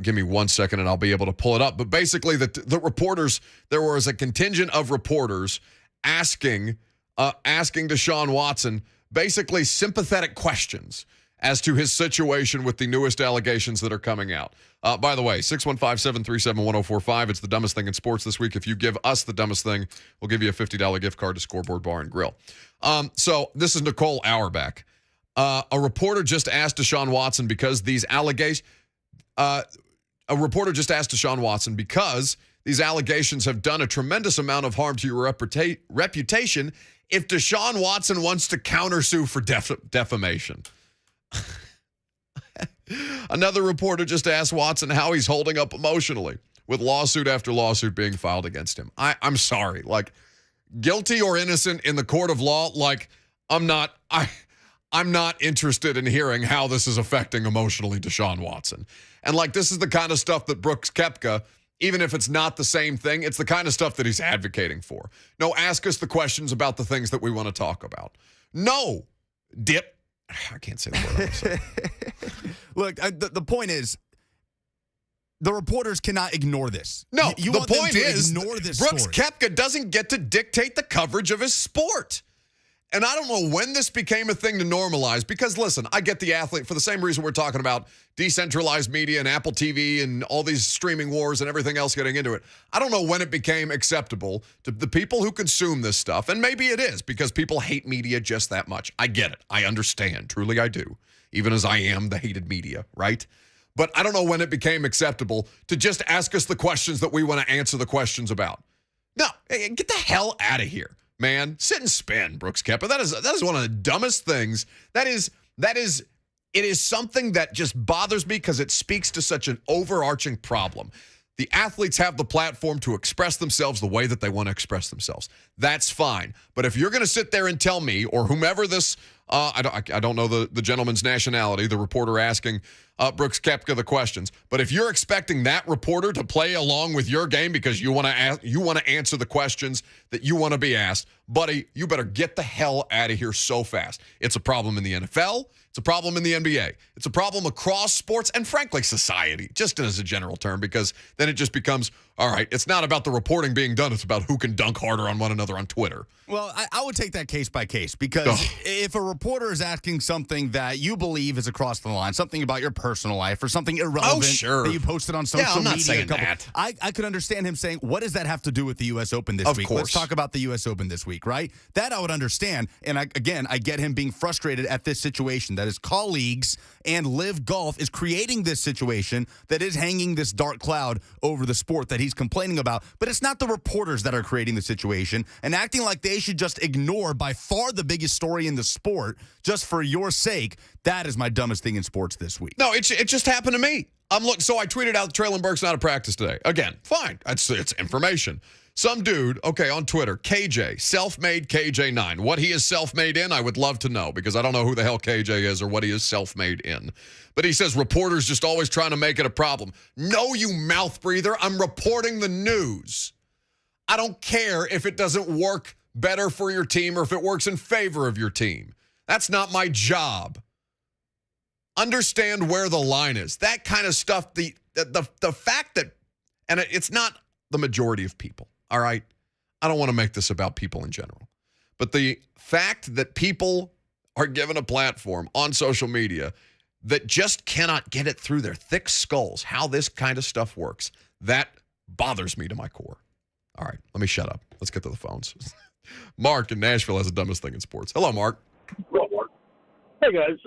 S3: Give me 1 second and I'll be able to pull it up. But basically, the reporters, there was a contingent of reporters asking Deshaun Watson basically sympathetic questions as to his situation with the newest allegations that are coming out. By the way, 615-737-1045. It's the dumbest thing in sports this week. If you give us the dumbest thing, we'll give you a $50 gift card to Scoreboard Bar and Grill. So this is Nicole Auerbach. A reporter just asked Deshaun Watson because these allegations... because these allegations have done a tremendous amount of harm to your reputation, if Deshaun Watson wants to countersue for defamation. Another reporter just asked Watson how he's holding up emotionally with lawsuit after lawsuit being filed against him. I'm sorry. Like, guilty or innocent in the court of law, like, I'm not interested in hearing how this is affecting emotionally Deshaun Watson. And, like, this is the kind of stuff that Brooks Koepka, even if it's not the same thing, it's the kind of stuff that he's advocating for. No, ask us the questions about the things that we want to talk about. No, dip. I can't say the word I'm saying.
S1: Look, the point is, the reporters cannot ignore this.
S3: No,
S1: you
S3: the
S1: want them
S3: point
S1: to
S3: is,
S1: ignore this
S3: Brooks
S1: story.
S3: Koepka doesn't get to dictate the coverage of his sport. And I don't know when this became a thing to normalize, because, listen, I get the athlete for the same reason we're talking about decentralized media and Apple TV and all these streaming wars and everything else getting into it. I don't know when it became acceptable to the people who consume this stuff, and maybe it is because people hate media just that much. I get it. I understand. Truly I do, even as I am the hated media, right? But I don't know when it became acceptable to just ask us the questions that we want to answer the questions about. No, get the hell out of here. Man, sit and spin, Brooks Koepka. That is one of the dumbest things. It is something that just bothers me because it speaks to such an overarching problem. The athletes have the platform to express themselves the way that they want to express themselves. That's fine. But if you're going to sit there and tell me, or whomever this, I don't know the gentleman's nationality, the reporter asking Brooks Koepka the questions, but if you're expecting that reporter to play along with your game because you want to answer the questions that you want to be asked, buddy, you better get the hell out of here so fast. It's a problem in the NFL. It's a problem in the NBA. It's a problem across sports and, frankly, society, just as a general term, because then it just becomes, all right, it's not about the reporting being done. It's about who can dunk harder on one another on Twitter.
S1: Well, I would take that case by case, because if a reporter is asking something that you believe is across the line, something about your personal life or something irrelevant that you posted on social
S3: I'm not
S1: media.
S3: saying that.
S1: I could understand him saying, what does that have to do with the U.S. Open this week?
S3: Course.
S1: Let's talk about the U.S. Open this week, right? That I would understand. And I get him being frustrated at this situation, that his colleagues and Live Golf is creating this situation that is hanging this dark cloud over the sport that he's complaining about. But it's not the reporters that are creating the situation and acting like they should just ignore by far the biggest story in the sport just for your sake. That is my dumbest thing in sports this week.
S3: No, it just happened to me. So I tweeted out Traylon Burke's not at practice today. Again, fine. It's information. Some dude, on Twitter, KJ, self-made KJ9. What he is self-made in, I would love to know, because I don't know who the hell KJ is or what he is self-made in. But he says reporters just always trying to make it a problem. No, you mouth breather. I'm reporting the news. I don't care if it doesn't work better for your team or if it works in favor of your team. That's not my job. Understand where the line is. That kind of stuff, the fact that, and it's not the majority of people. All right, I don't want to make this about people in general. But the fact that people are given a platform on social media that just cannot get it through their thick skulls how this kind of stuff works, that bothers me to my core. All right, let me shut up. Let's get to the phones. Mark in Nashville has the dumbest thing in sports. Hello, Mark.
S16: Hey, guys.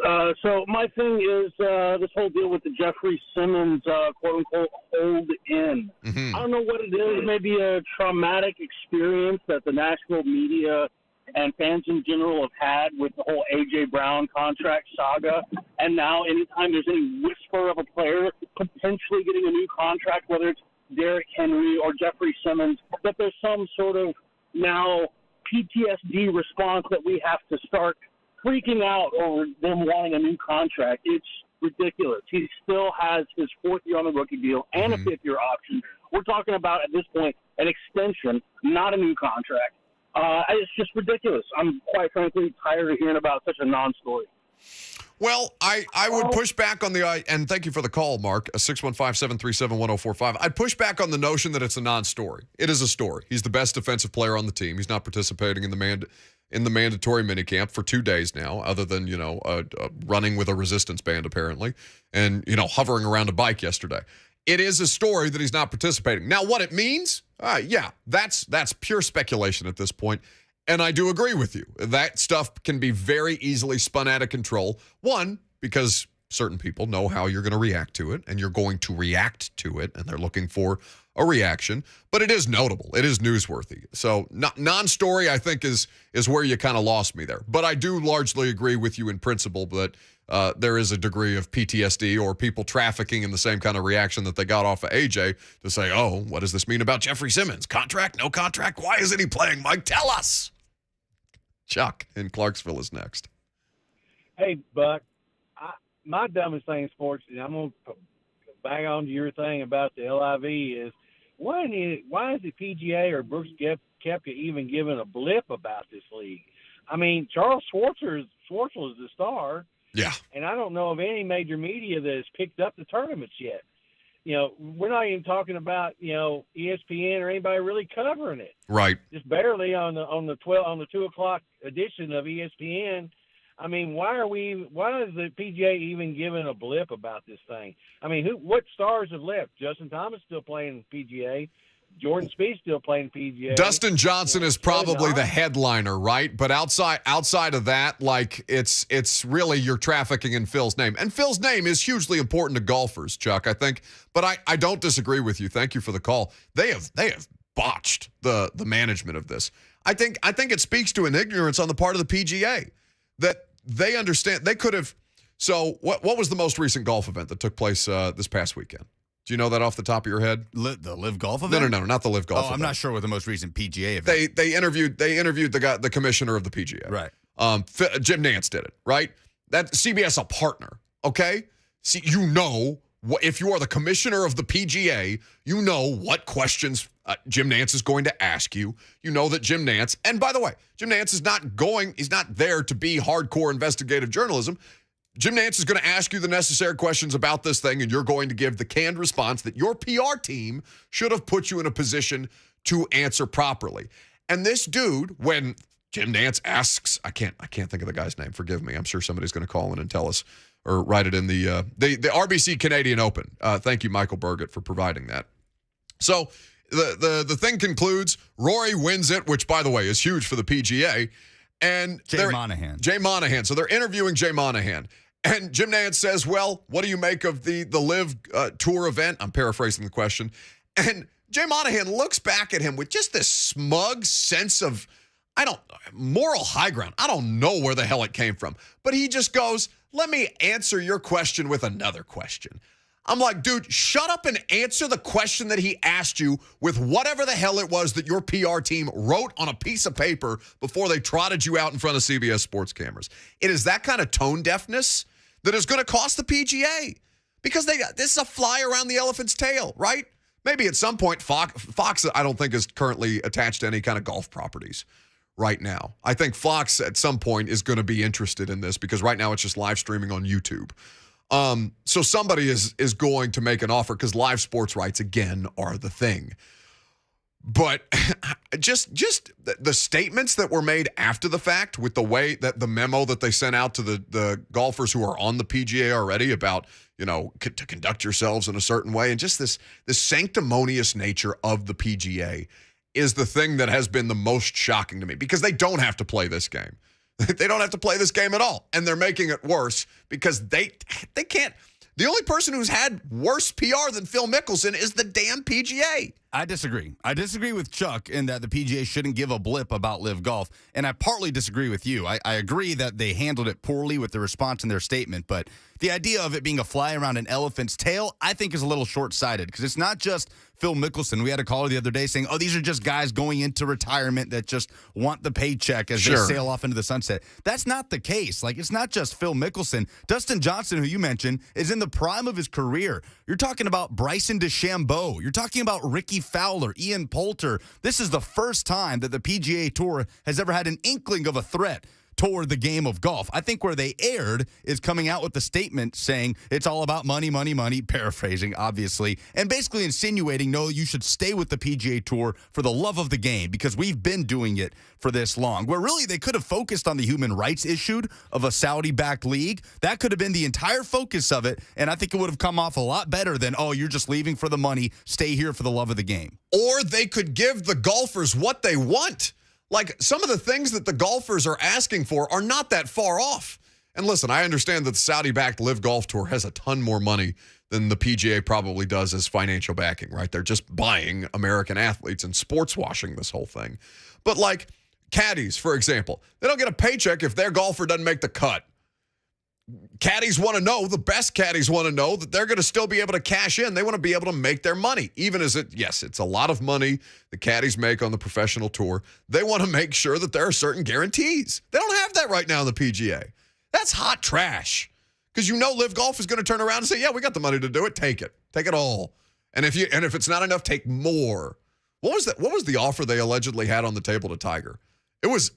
S16: So my thing is this whole deal with the Jeffrey Simmons, quote-unquote, hold-in.
S3: Mm-hmm.
S16: I don't know what it is. Maybe a traumatic experience that the Nashville media and fans in general have had with the whole A.J. Brown contract saga. And now anytime there's any whisper of a player potentially getting a new contract, whether it's Derrick Henry or Jeffrey Simmons, that there's some sort of now PTSD response that we have to start freaking out over them wanting a new contract. It's ridiculous. He still has his fourth year on the rookie deal and a fifth-year option. We're talking about, at this point, an extension, not a new contract. It's just ridiculous. I'm quite frankly tired of hearing about such a non-story.
S3: Well, I would push back on and thank you for the call, Mark, 615-737-1045. I'd push back on the notion that it's a non-story. It is a story. He's the best defensive player on the team. He's not participating in the mandatory minicamp for 2 days now, other than, running with a resistance band, apparently, and, hovering around a bike yesterday. It is a story that he's not participating. Now, what it means, that's pure speculation at this point. And I do agree with you. That stuff can be very easily spun out of control. One, because certain people know how you're going to react to it, and you're going to react to it, and they're looking for a reaction. But it is notable. It is newsworthy. So non-story, I think, is where you kind of lost me there. But I do largely agree with you in principle that there is a degree of PTSD or people trafficking in the same kind of reaction that they got off of AJ to say, oh, what does this mean about Jeffrey Simmons? Contract? No contract? Why isn't he playing, Mike? Tell us. Chuck in Clarksville is next.
S17: Hey, Buck. My dumbest thing in sports, and I'm going to bang on to your thing about the LIV, is why is the PGA or Brooks Koepka even giving a blip about this league? I mean, Charles Schwartzel is the star.
S3: Yeah.
S17: And I don't know of any major media that has picked up the tournaments yet. We're not even talking about, ESPN or anybody really covering it.
S3: Right.
S17: Just barely on the 2 o'clock edition of ESPN. I mean, why is the PGA even giving a blip about this thing? I mean, what stars have left? Justin Thomas still playing PGA. Jordan Spieth still playing PGA.
S3: Dustin Johnson is probably the headliner, right? But outside of that, like it's really you're trafficking in Phil's name. And Phil's name is hugely important to golfers, Chuck, I think. But I don't disagree with you. Thank you for the call. They have botched the management of this. I think it speaks to an ignorance on the part of the PGA that they understand. They could have. So what was the most recent golf event that took place this past weekend? Do you know that off the top of your head?
S1: The Live Golf event?
S3: No, not the Live Golf event.
S1: I'm not sure what the most recent PGA event.
S3: They interviewed the commissioner of the PGA.
S1: Right.
S3: Jim Nantz did it, right? That CBS a partner, okay? See, if you are the commissioner of the PGA, you know what questions Jim Nantz is going to ask you. You know that Jim Nantz, and by the way, Jim Nantz he's not there to be hardcore investigative journalism. Jim Nantz is going to ask you the necessary questions about this thing, and you're going to give the canned response that your PR team should have put you in a position to answer properly. And this dude, when Jim Nantz asks, I can't think of the guy's name. Forgive me. I'm sure somebody's going to call in and tell us or write it in the RBC Canadian Open. Thank you, Michael Burgett, for providing that. So the thing concludes. Rory wins it, which, by the way, is huge for the PGA. And
S1: Jay Monahan.
S3: So they're interviewing Jay Monahan. And Jim Nantz says, well, what do you make of the Live Tour event? I'm paraphrasing the question. And Jay Monahan looks back at him with just this smug sense of, moral high ground. I don't know where the hell it came from. But he just goes, let me answer your question with another question. I'm like, dude, shut up and answer the question that he asked you with whatever the hell it was that your PR team wrote on a piece of paper before they trotted you out in front of CBS Sports cameras. It is that kind of tone deafness that is going to cost the PGA because this is a fly around the elephant's tail, right? Maybe at some point, Fox, I don't think, is currently attached to any kind of golf properties right now. I think Fox at some point is going to be interested in this because right now it's just live streaming on YouTube. So somebody is going to make an offer because live sports rights, again, are the thing. But just the statements that were made after the fact with the way that the memo that they sent out to the golfers who are on the PGA already about, to conduct yourselves in a certain way, and just this sanctimonious nature of the PGA is the thing that has been the most shocking to me because they don't have to play this game. They don't have to play this game at all. And they're making it worse because they can't. The only person who's had worse PR than Phil Mickelson is the damn PGA.
S1: I disagree. I disagree with Chuck in that the PGA shouldn't give a blip about Live Golf. And I partly disagree with you. I agree that they handled it poorly with the response in their statement. But the idea of it being a fly around an elephant's tail, I think is a little short-sighted because it's not just Phil Mickelson. We had a caller the other day saying, these are just guys going into retirement that just want the paycheck as they sail off into the sunset. That's not the case. Like, it's not just Phil Mickelson. Dustin Johnson, who you mentioned, is in the prime of his career. You're talking about Bryson DeChambeau. You're talking about Ricky Fowler, Ian Poulter. This is the first time that the PGA Tour has ever had an inkling of a threat toward the game of golf. I think where they erred is coming out with the statement saying it's all about money, money, money, paraphrasing, obviously, and basically insinuating, no, you should stay with the PGA Tour for the love of the game because we've been doing it for this long. Where really they could have focused on the human rights issue of a Saudi-backed league. That could have been the entire focus of it, and I think it would have come off a lot better than, you're just leaving for the money, stay here for the love of the game.
S3: Or they could give the golfers what they want. Like, some of the things that the golfers are asking for are not that far off. And listen, I understand that the Saudi-backed Live Golf Tour has a ton more money than the PGA probably does as financial backing, right? They're just buying American athletes and sports washing this whole thing. But like caddies, for example, they don't get a paycheck if their golfer doesn't make the cut. Caddies want to know, the best caddies want to know that they're going to still be able to cash in. They want to be able to make their money, even as it's a lot of money the caddies make on the professional tour. They want to make sure that there are certain guarantees. They don't have that right now in the PGA. That's hot trash because Live Golf is going to turn around and say, yeah, we got the money to do it. Take it all. And if it's not enough, take more. What was that? What was the offer they allegedly had on the table to Tiger? It was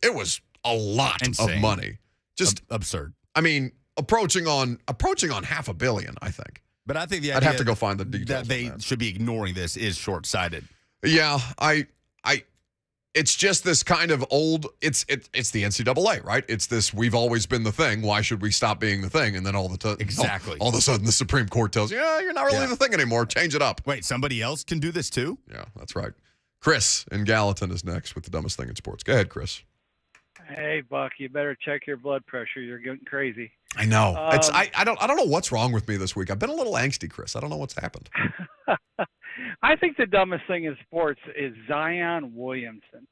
S3: a lot of money. Just
S1: absurd.
S3: I mean, approaching on $500 million, I think.
S1: But I think the
S3: I'd
S1: idea
S3: have to go find the details.
S1: That they should be ignoring this is short-sighted.
S3: Yeah, it's just this kind of old. It's the NCAA, right? It's this. We've always been the thing. Why should we stop being the thing? And then all of a sudden, the Supreme Court tells you, you're not really the thing anymore. Change it up.
S1: Wait, somebody else can do this too?
S3: Yeah, that's right. Chris in Gallatin is next with the dumbest thing in sports. Go ahead, Chris.
S18: Hey, Buck, you better check your blood pressure. You're getting crazy.
S3: I know. I don't know what's wrong with me this week. I've been a little angsty, Chris. I don't know what's happened.
S18: I think the dumbest thing in sports is Zion Williamson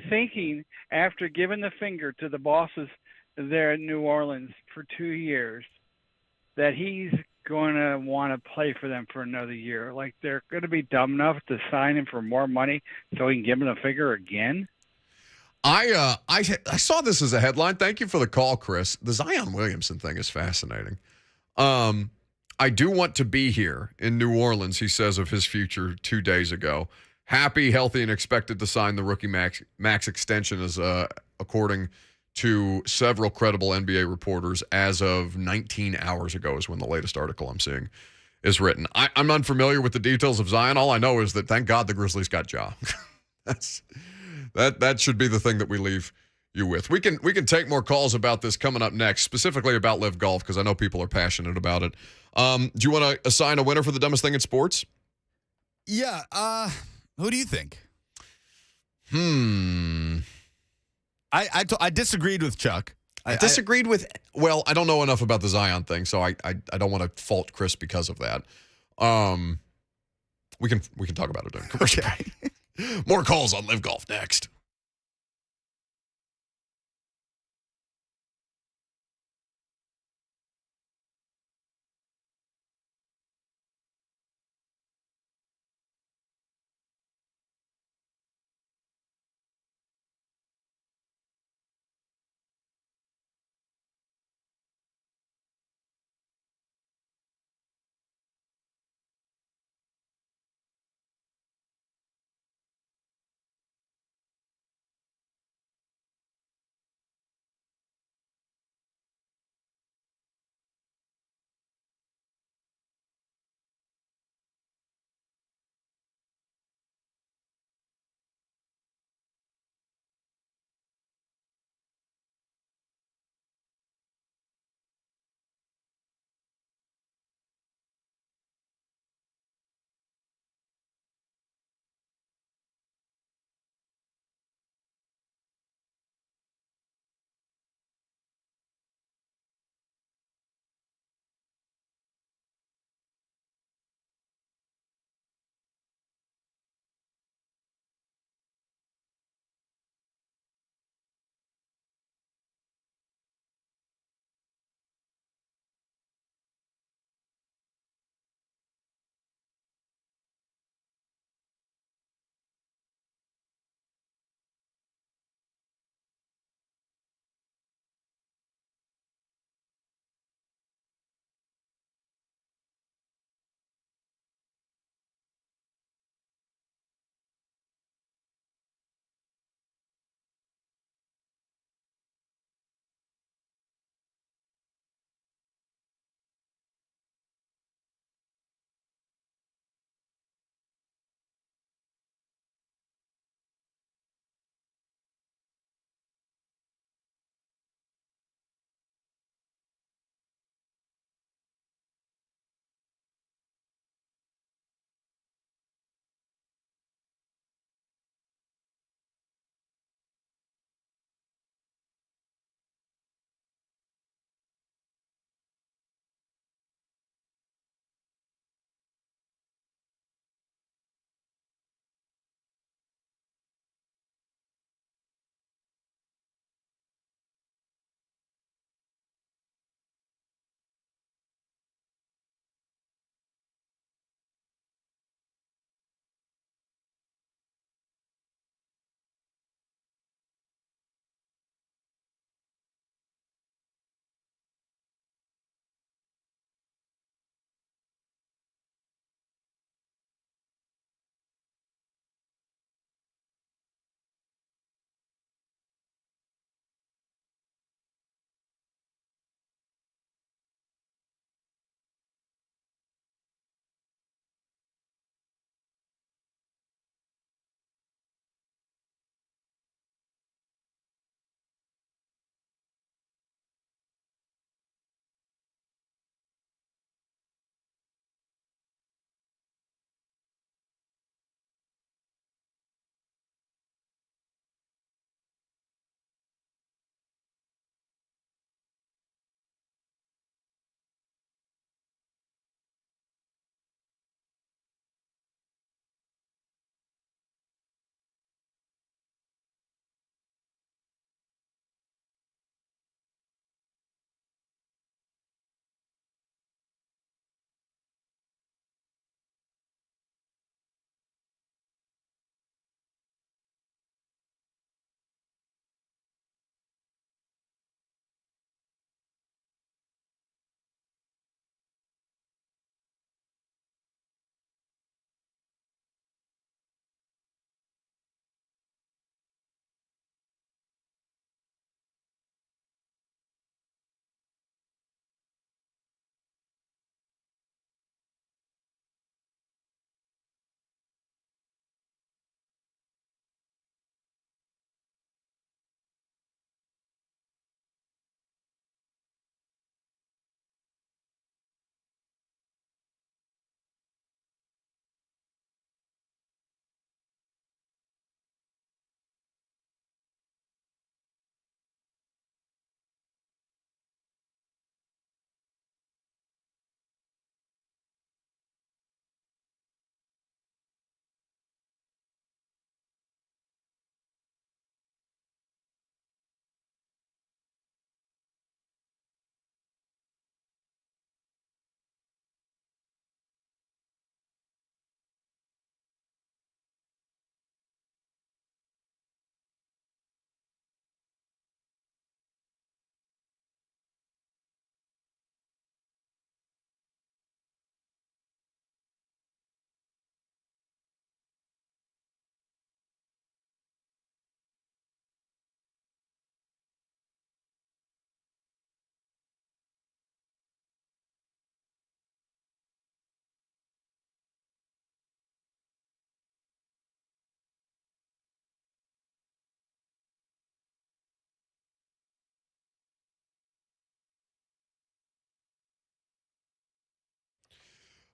S18: thinking after giving the finger to the bosses there in New Orleans for 2 years that he's going to want to play for them for another year? Like, they're going to be dumb enough to sign him for more money so he can give him the figure again?
S3: I saw this as a headline. Thank you for the call, Chris. The Zion Williamson thing is fascinating. I do want to be here in New Orleans, he says of his future 2 days ago. Happy, healthy, and expected to sign the rookie max extension, as according to several credible NBA reporters, as of 19 hours ago is when the latest article I'm seeing is written. I'm unfamiliar with the details of Zion. All I know is that, thank God, the Grizzlies got Ja. That should be the thing that we leave you with. We can take more calls about this coming up next, specifically about Live Golf, because I know people are passionate about it. Do you want to assign a winner for the dumbest thing in sports?
S1: Yeah. Who do you think? I disagreed with Chuck.
S3: I disagreed with. Well, I don't know enough about the Zion thing, so I don't want to fault Chris because of that. We can talk about it during commercial.
S1: Okay.
S3: More calls on Live Golf next.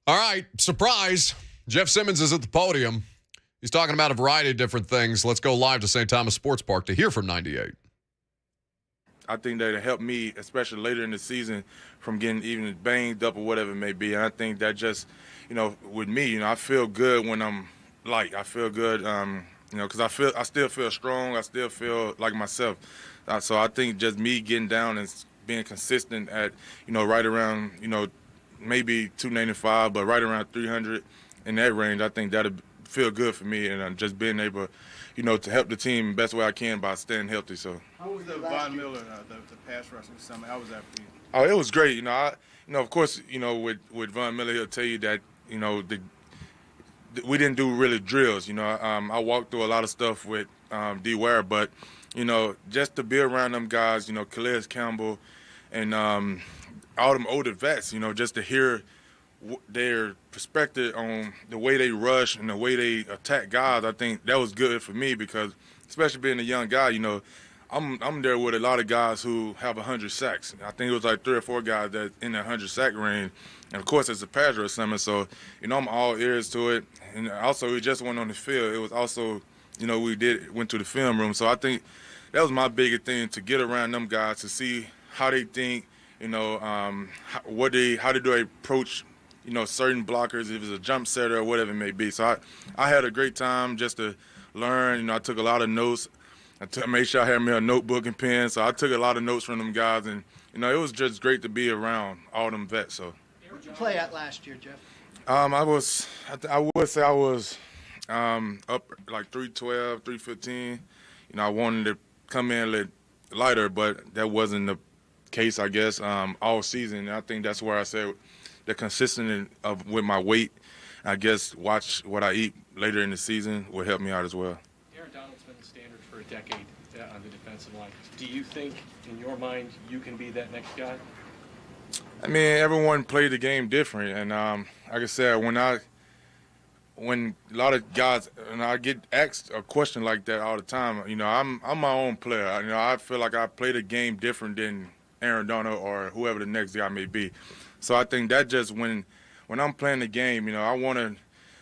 S3: All right, surprise. Jeff Simmons is at the podium. He's talking about a variety of different things. Let's go live to St. Thomas Sports Park to hear from 98.
S2: I think that it helped me, especially later in the season, from getting even banged up or whatever it may be. And I think that just, with me, I feel good when I'm light. I feel good, because I still feel strong. I still feel like myself. So I think just me getting down and being consistent at, right around, maybe 295, but right around 300 in that range, I think that'll feel good for me. And just being able, to help the team the best way I can by staying healthy. So.
S6: How was the Von Miller, the pass rushing summit? How was that for you?
S2: Oh, it was great. Of course, with Von Miller, he'll tell you that, we didn't do really drills. I walked through a lot of stuff with D. Ware, but, just to be around them guys, Calais Campbell and all them older vets, just to hear their perspective on the way they rush and the way they attack guys, I think that was good for me because, especially being a young guy, I'm there with a lot of guys who have 100 sacks. I think it was like 3 or 4 guys that in the 100 sack range. And, of course, it's a pass rush summit, so, I'm all ears to it. And also, we just went on the field. It was also, went to the film room. So I think that was my biggest thing, to get around them guys, to see how they think, how do they approach, certain blockers, if it's a jump setter or whatever it may be. So I had a great time just to learn. I took a lot of notes. I made sure I had me a notebook and pen. So I took a lot of notes from them guys. And, it was just great to be around all them vets. So.
S19: Where'd you play at last year, Jeff?
S2: I would say I was up like 312, 315. I wanted to come in a little lighter, but that wasn't the case, I guess, all season. And I think that's where I said the consistency with my weight, I guess, watch what I eat later in the season will help me out as well.
S20: Aaron Donald's been the standard for a decade on the defensive line. Do you think, in your mind, you can be that next guy?
S2: I mean, everyone played the game different, and like I said, when a lot of guys, and I get asked a question like that all the time, I'm my own player. I feel like I play the game different than Aaron Donald or whoever the next guy may be. So I think that just when I'm playing the game, I want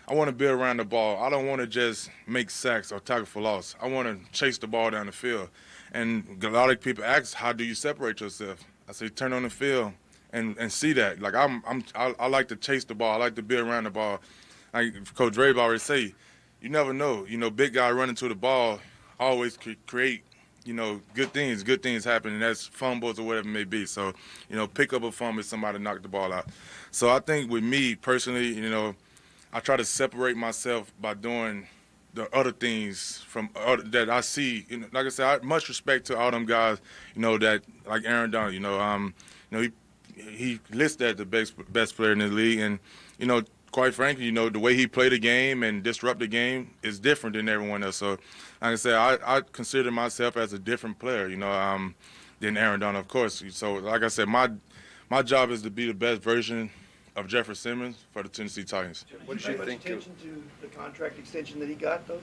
S2: to be around the ball. I don't want to just make sacks or tackle for loss. I want to chase the ball down the field. And a lot of people ask, how do you separate yourself? I say, turn on the field and see that. Like I like to chase the ball. I like to be around the ball. Like Coach Vrabel always say, you never know. Big guy running to the ball always create, good things happen, and that's fumbles or whatever it may be. So, pick up a fumble if somebody knocked the ball out. So I think with me personally, I try to separate myself by doing the other things that I see. Like I said, much respect to all them guys, that like Aaron Donald, he listed as the best player in the league, and quite frankly, the way he played the game and disrupt the game is different than everyone else. So, like I said, I consider myself as a different player, than Aaron Donald, of course. So, like I said, my job is to be the best version of Jeffrey Simmons for the Tennessee Titans.
S7: What did you think? Attention to the contract extension that he got, though?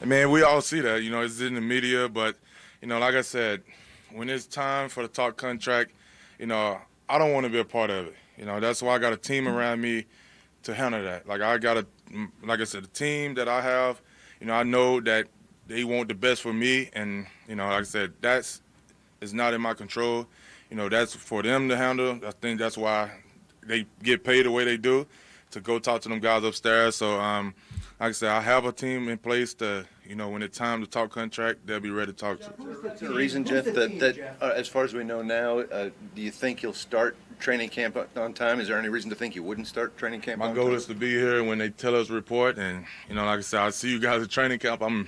S2: I mean, we all see that. It's in the media, but like I said, when it's time for the talk contract, I don't want to be a part of it. That's why I got a team around me to handle that. Like I said, the team that I have, I know that they want the best for me, and like I said, that's not in my control. That's for them to handle. I think that's why they get paid the way they do, to go talk to them guys upstairs. So, like I said, I have a team in place to, when it's time to talk contract, they'll be ready to talk to.
S21: Is there a reason, Jeff, that as far as we know now, do you think you'll start training camp on time? Is there any reason to think you wouldn't start training camp on time?
S2: My goal is to be here when they tell us to report, and like I said, I see you guys at training camp. I'm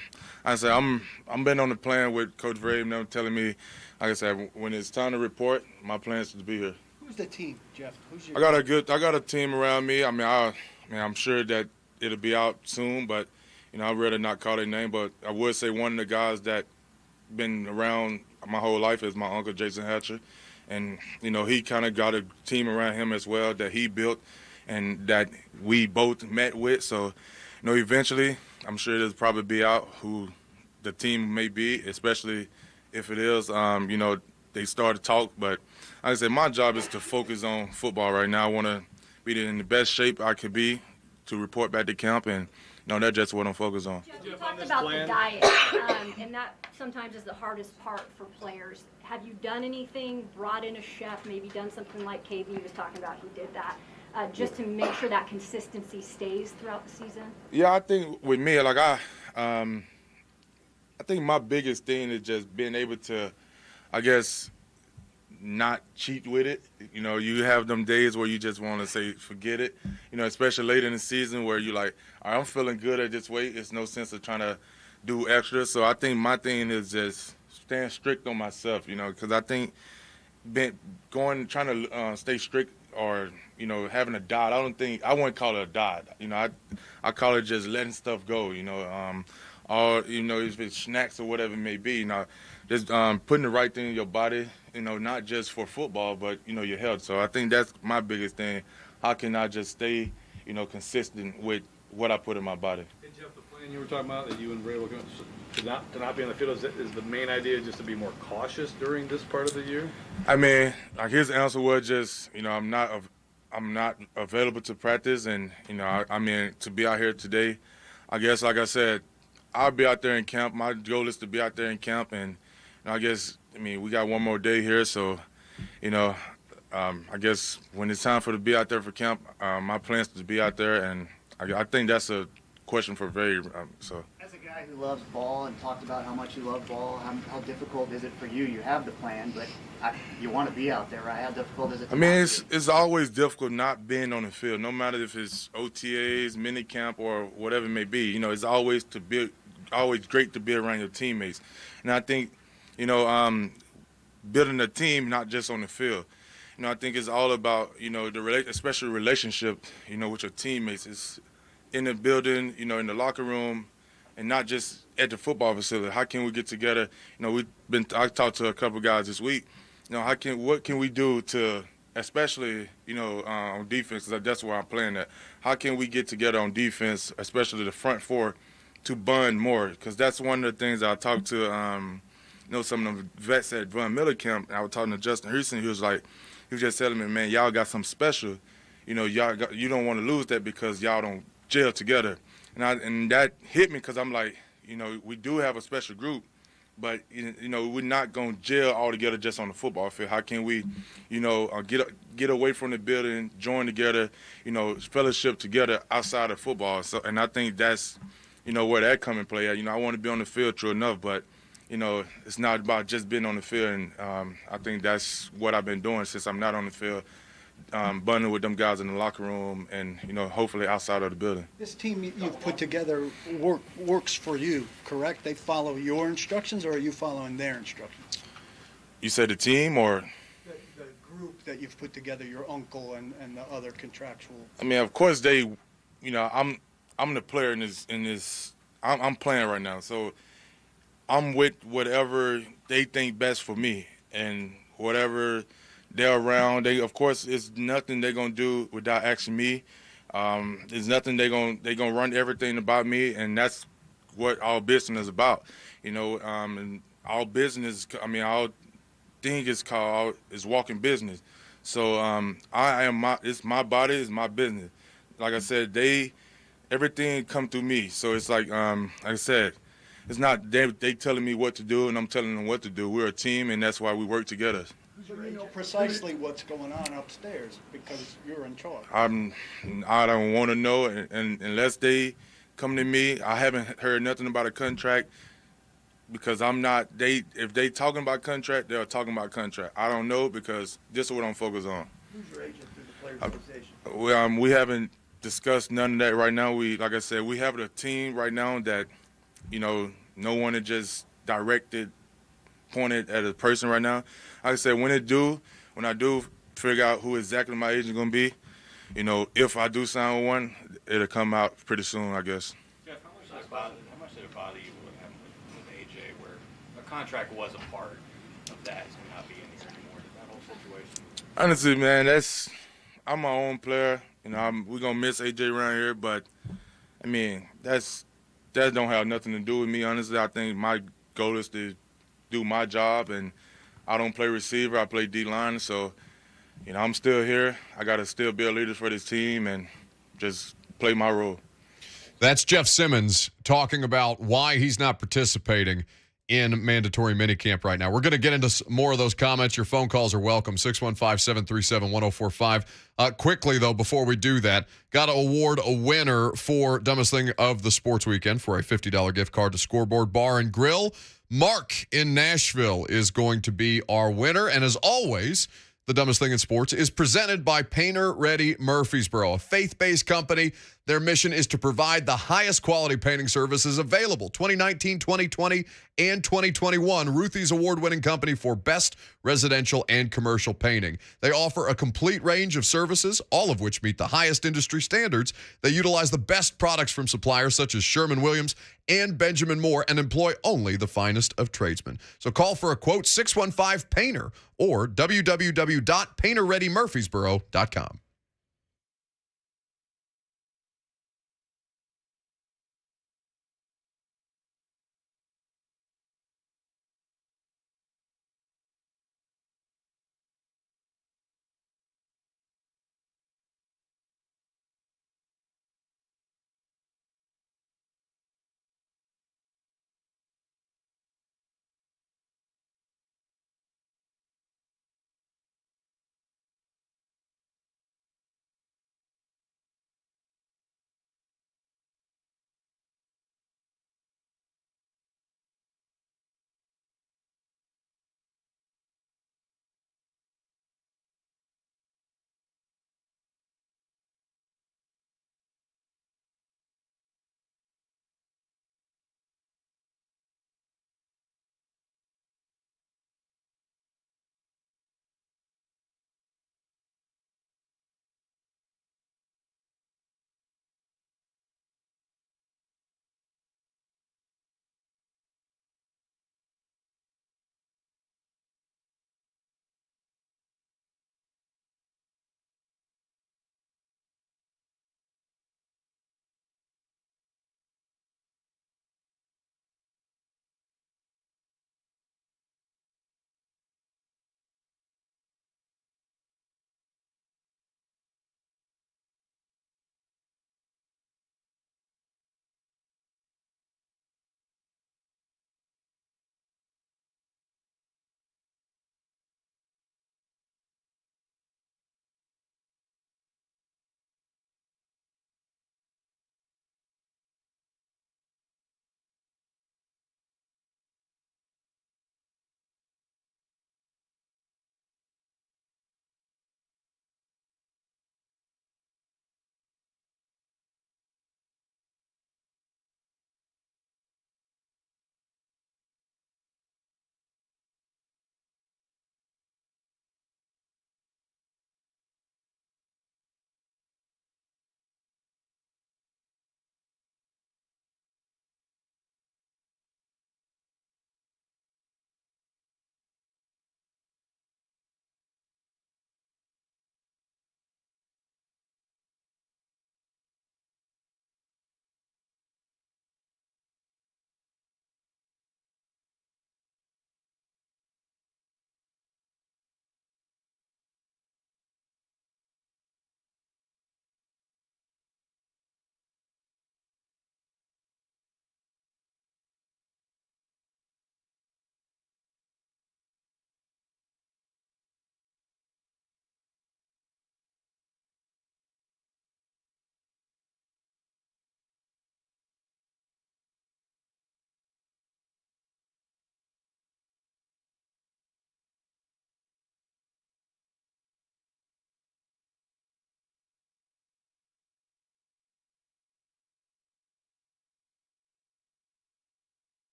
S2: been on the plan with Coach Vrabel, and them telling me, like I said, when it's time to report, my plan is to be here.
S19: Who's the team, Jeff?
S2: I got a team around me. I'm sure that it'll be out soon, but I'd rather not call their name. But I would say one of the guys that been around my whole life is my uncle Jason Hatcher, and he kind of got a team around him as well that he built and that we both met with. So eventually I'm sure it'll probably be out who the team may be, especially if it is. They start to talk, but like I said, my job is to focus on football right now. I want to be in the best shape I could be to report back to camp, and that's just what I'm focused on.
S5: Jeff, you talked about the diet, and that sometimes is the hardest part for players. Have you done anything, brought in a chef, maybe done something like KB was talking about, he did that, just to make sure that consistency stays throughout the season?
S2: Yeah, I think with me, like I think my biggest thing is just being able to, I guess, not cheat with it. You have them days where you just want to say, forget it, especially late in the season where you're like, all right, I'm feeling good at this weight. It's no sense of trying to do extra. So I think my thing is just staying strict on myself, because I think trying to stay strict or, having a diet, I wouldn't call it a diet. I call it just letting stuff go, or, if it's snacks or whatever it may be, just putting the right thing in your body, not just for football, but, your health. So I think that's my biggest thing. How can I just stay, consistent with what I put in my body?
S20: Hey, Jeff, the plan you were talking about that you and Ray were going to not be on the field, is the main idea just to be more cautious during this part of the year?
S2: I mean, like his answer was just, I'm not available to practice, and, to be out here today, I guess, like I said, I'll be out there in camp. My goal is to be out there in camp, and I guess, we got one more day here, so, I guess when it's time to be out there for camp, my plan is to be out there, and I think that's a question for Ray. So.
S8: As a guy who loves ball and talked about how much you love ball, how difficult is it for you? You have the plan, but you want to be out there, right? How difficult is it?
S2: It's always difficult not being on the field, no matter if it's OTAs, minicamp, or whatever it may be. It's always great to be around your teammates, and I think, building a team not just on the field. I think it's all about, especially relationship, with your teammates. It's in the building, in the locker room, and not just at the football facility. How can we get together? I talked to a couple guys this week. What can we do to, especially, on defense, because that's where I'm playing at. How can we get together on defense, especially the front four, to bond more? Because that's one of the things I talked to, some of the vets at Minicamp, and I was talking to Justin Houston. He was just telling me, man, y'all got something special. You don't want to lose that because y'all don't gel together. And that hit me because I'm like, we do have a special group, but, we're not going to gel all together just on the football field. How can we, get away from the building, join together, fellowship together outside of football? So, and I think that's, where that come in play at. I want to be on the field, true enough, but, it's not about just being on the field. And I think that's what I've been doing since I'm not on the field, bonding with them guys in the locker room and, hopefully outside of the building.
S19: This team you've put together works for you, correct? They follow your instructions, or are you following their instructions?
S2: You said the team or?
S19: The group that you've put together, your uncle and the other contractual.
S2: Of course they, I'm the player in this. I'm playing right now, so I'm with whatever they think best for me, and whatever they're around. Of course, it's nothing they're gonna do without asking me. There's nothing they're gonna run everything about me, and that's what our business is about. And our business. Our thing is walking business. So it's my body, it's my business. Like I said, everything come through me. So it's like I said, it's not they telling me what to do and I'm telling them what to do. We're a team, and that's why we work together.
S19: So you know precisely what's going on upstairs because you're in charge.
S2: I don't want to know, and unless they come to me, I haven't heard nothing about a contract because I'm not. If they talking about contract, they're talking about contract. I don't know because this is what I'm focused on.
S7: Who's your agent through the Players Association?
S2: We haven't discussed none of that right now. Like I said, we have a team right now that, no one is just pointed at a person right now. Like I said, when I do figure out who exactly my agent is going to be, if I do sign with one, it'll come out pretty soon, I guess.
S22: Jeff, how much did it bother you what happened with AJ, where a contract was a part of that, it's going to not be in here anymore, that whole situation?
S2: Honestly, man, I'm my own player. We're going to miss AJ around here, but, that don't have nothing to do with me, honestly. I think my goal is to do my job, and I don't play receiver. I play D-line, so, I'm still here. I got to still be a leader for this team and just play my role.
S3: That's Jeff Simmons talking about why he's not participating in mandatory minicamp right now. We're going to get into more of those comments. Your phone calls are welcome, 615-737-1045. Quickly, though, before we do that, got to award a winner for Dumbest Thing of the Sports Weekend for a $50 gift card to Scoreboard Bar and Grill. Mark in Nashville is going to be our winner. And as always, the Dumbest Thing in Sports is presented by Painter Ready Murfreesboro, a faith-based company. Their mission is to provide the highest quality painting services available. 2019, 2020, and 2021, Ruthie's award-winning company for best residential and commercial painting. They offer a complete range of services, all of which meet the highest industry standards. They utilize the best products from suppliers such as Sherman-Williams and Benjamin Moore and employ only the finest of tradesmen. So call for a quote, 615-PAINTER or www.painterreadymurfreesboro.com.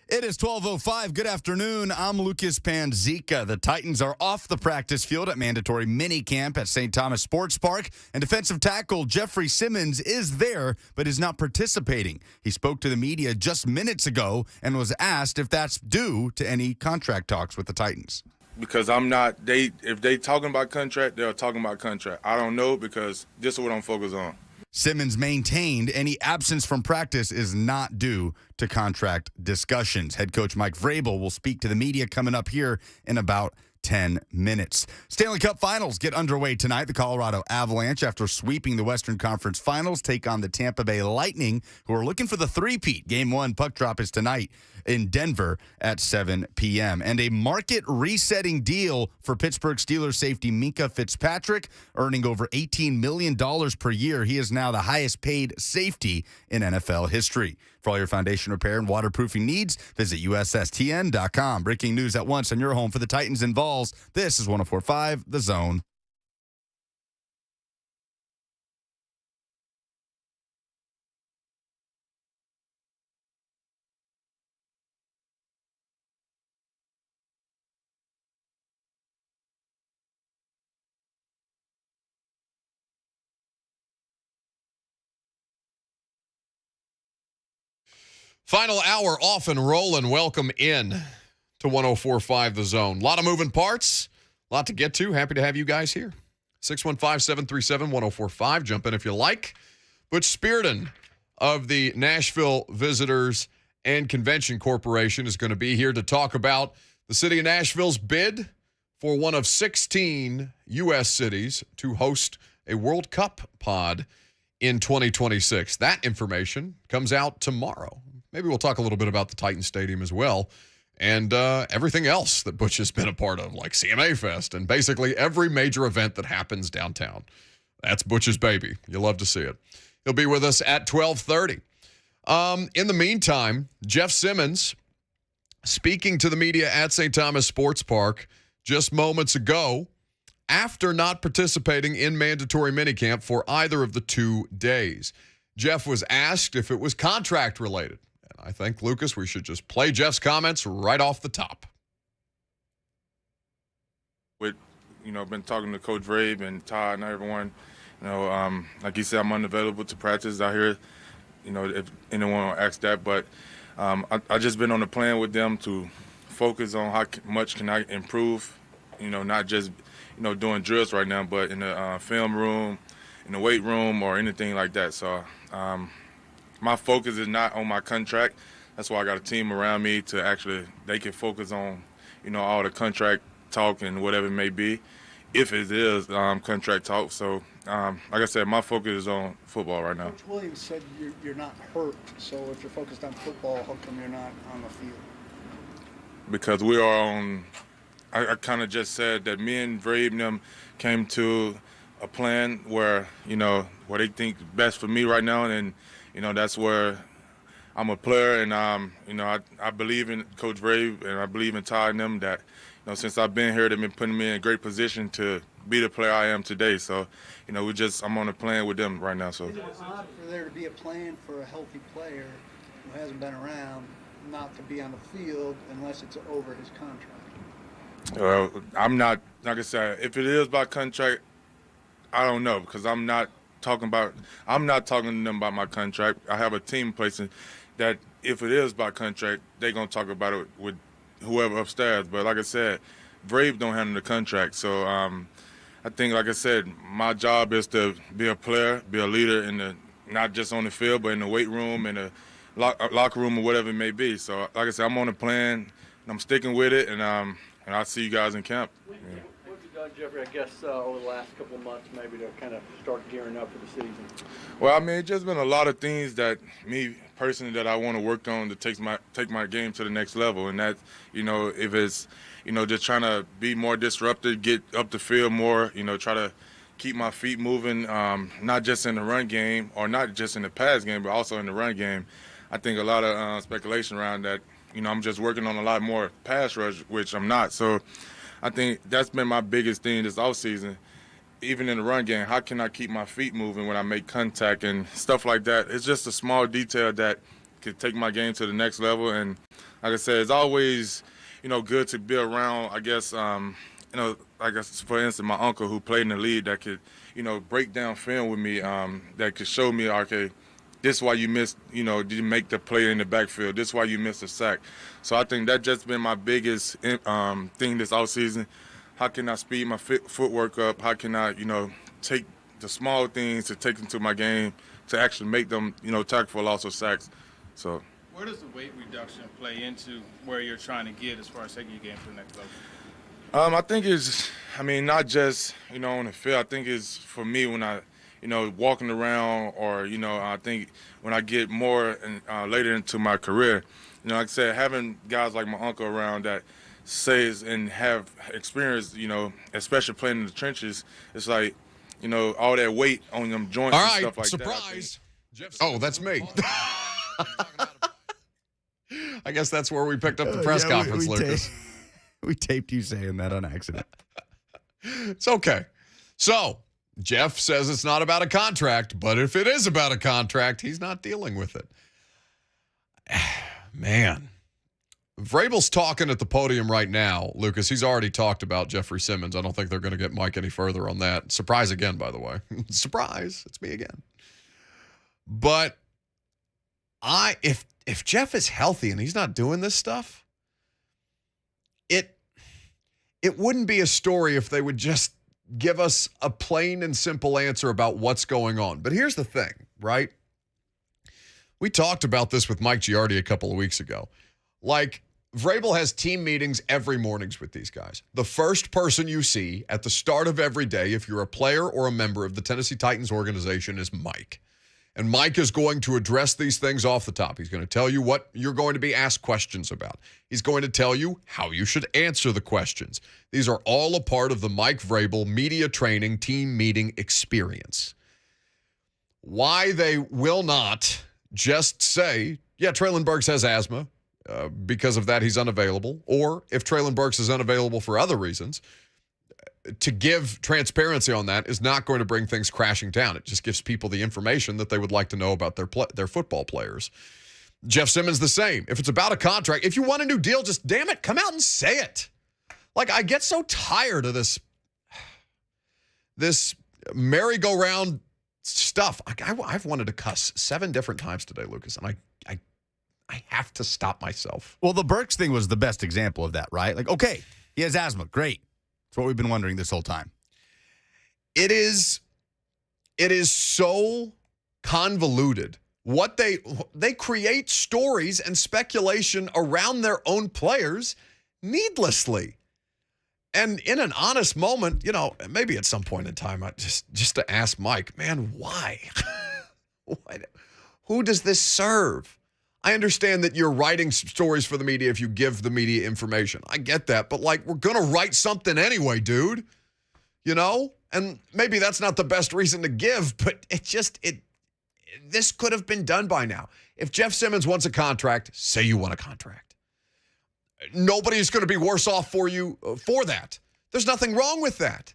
S1: It is 12:05. Good afternoon. I'm Lucas Panzica. The Titans are off the practice field at mandatory minicamp at St. Thomas Sports Park, and defensive tackle Jeffrey Simmons is there but is not participating. He spoke to the media just minutes ago and was asked if that's due to any contract talks with the Titans.
S2: Because I'm not, if they talking about contract, they're talking about contract. I don't know because this is what I'm focused on.
S1: Simmons maintained any absence from practice is not due to contract discussions. Head coach Mike Vrabel will speak to the media coming up here in about 10 minutes. Stanley Cup Finals get underway tonight. The Colorado Avalanche, after sweeping the Western Conference Finals, take on the Tampa Bay Lightning, who are looking for the three-peat. Game 1 puck drop is tonight in Denver at 7 p.m. And a market-resetting deal for Pittsburgh Steelers safety Minkah Fitzpatrick, earning over $18 million per year. He is now the highest-paid safety in NFL history. For all your foundation repair and waterproofing needs, visit USSTN.com. Breaking news at once on your home for the Titans and Vols. This is 104.5 The Zone.
S3: Final hour off and rolling. Welcome in to 104.5 The Zone. A lot of moving parts, a lot to get to. Happy to have you guys here. 615-737-1045. Jump in if you like. Butch Spyridon of the Nashville Visitors and Convention Corporation is going to be here to talk about the city of Nashville's bid for one of 16 U.S. cities to host a World Cup pod in 2026. That information comes out tomorrow. Maybe we'll talk a little bit about the Titan Stadium as well and everything else that Butch has been a part of, like CMA Fest and basically every major event that happens downtown. That's Butch's baby. You'll love to see it. He'll be with us at 12:30. In the meantime, Jeff Simmons speaking to the media at St. Thomas Sports Park just moments ago after not participating in mandatory minicamp for either of the 2 days. Jeff was asked if it was contract related. I think, Lucas, we should just play Jeff's comments right off the top.
S2: Been talking to Coach Vrabel and Todd and everyone. Like you said, I'm unavailable to practice out here. If anyone will ask that, but I just been on the plan with them to focus on how much can I improve. Not just doing drills right now, but in the film room, in the weight room, or anything like that. So. My focus is not on my contract. That's why I got a team around me to they can focus on, all the contract talk and whatever it may be, if it is contract talk. So, like I said, my focus is on football right now.
S19: Coach Williams said you're not hurt, so if you're focused on football, how come you're not on the field? Because we are on,
S2: I kind of just said that me and Vrabel and them came to a plan where, what they think is best for me right now, and that's where I'm a player, and I believe in Coach Vrabel, and I believe in Todd and them that, since I've been here, they've been putting me in a great position to be the player I am today. So, I'm on a plan with them right now. So.
S19: Is it odd for there to be a plan for a healthy player who hasn't been around not to be on the field unless it's over his contract?
S2: Well, I'm not, like I said, if it is by contract, I don't know, because I'm not talking to them about my contract. I have a team in place that if it is by contract, they're going to talk about it with whoever upstairs. But like I said, Vrabel don't handle the contract. So I think, like I said, my job is to be a player, be a leader, not just on the field, but in the weight room, in the locker room, or whatever it may be. So like I said, I'm on a plan, and I'm sticking with it, and I'll see you guys in camp. Yeah.
S4: Jeffrey, I guess over the last couple of months, maybe to kind of start gearing up for the season?
S2: Well, it's just been a lot of things that me personally that I want to work on to take my game to the next level, and that if it's just trying to be more disruptive, get up the field more, try to keep my feet moving, not just in the run game or not just in the pass game, but also in the run game. I think a lot of speculation around that. I'm just working on a lot more pass rush, which I'm not. So. I think that's been my biggest thing this offseason. Even in the run game, how can I keep my feet moving when I make contact and stuff like that? It's just a small detail that could take my game to the next level. And like I said, it's always, good to be around, I guess, for instance, my uncle who played in the league that could, break down film with me, that could show me, okay, this is why you missed, did you make the play in the backfield? This is why you missed the sack. So I think that just been my biggest thing this offseason. How can I speed my footwork up? How can I, take the small things to take into my game to actually make them, tackle for loss or sacks. So.
S6: Where does the weight reduction play into where you're trying to get as far as taking your game to the next level?
S2: I think it's, not just, on the field. I think it's for me when I, walking around or, I think when I get more and later into my career, like I said, having guys like my uncle around that says and have experience, especially playing in the trenches, it's like, all that weight on them joints and stuff like
S3: surprise. That. Oh, that's me. I guess that's where we picked up the press conference, Lucas.
S1: We taped you saying that on accident.
S3: It's okay. So, Jeff says it's not about a contract, but if it is about a contract, he's not dealing with it. Man. Vrabel's talking at the podium right now, Lucas. He's already talked about Jeffrey Simmons. I don't think they're going to get Mike any further on that. Surprise again, by the way. Surprise. It's me again. But if Jeff is healthy and he's not doing this stuff, it wouldn't be a story if they would just give us a plain and simple answer about what's going on. But here's the thing, right? We talked about this with Mike Giardi a couple of weeks ago. Like, Vrabel has team meetings every mornings with these guys. The first person you see at the start of every day, if you're a player or a member of the Tennessee Titans organization, is Mike. And Mike is going to address these things off the top. He's going to tell you what you're going to be asked questions about. He's going to tell you how you should answer the questions. These are all a part of the Mike Vrabel media training team meeting experience. Why they will not just say, yeah, Traylon Burks has asthma. Because of that, he's unavailable. Or if Traylon Burks is unavailable for other reasons, to give transparency on that is not going to bring things crashing down. It just gives people the information that they would like to know about their football players. Jeff Simmons, the same. If it's about a contract, if you want a new deal, just damn it, come out and say it. Like, I get so tired of this merry-go-round stuff. I've wanted to cuss 7 different times today, Lucas, and I have to stop myself.
S1: Well, the Burks thing was the best example of that, right? Like, okay, he has asthma. Great. That's what we've been wondering this whole time.
S3: It is so convoluted. What they create stories and speculation around their own players needlessly. And in an honest moment, maybe at some point in time, I just to ask Mike, man, why? Who does this serve? I understand that you're writing stories for the media if you give the media information. I get that. But, we're going to write something anyway, dude. And maybe that's not the best reason to give, but this could have been done by now. If Jeff Simmons wants a contract, say you want a contract. Nobody's going to be worse off for you for that. There's nothing wrong with that.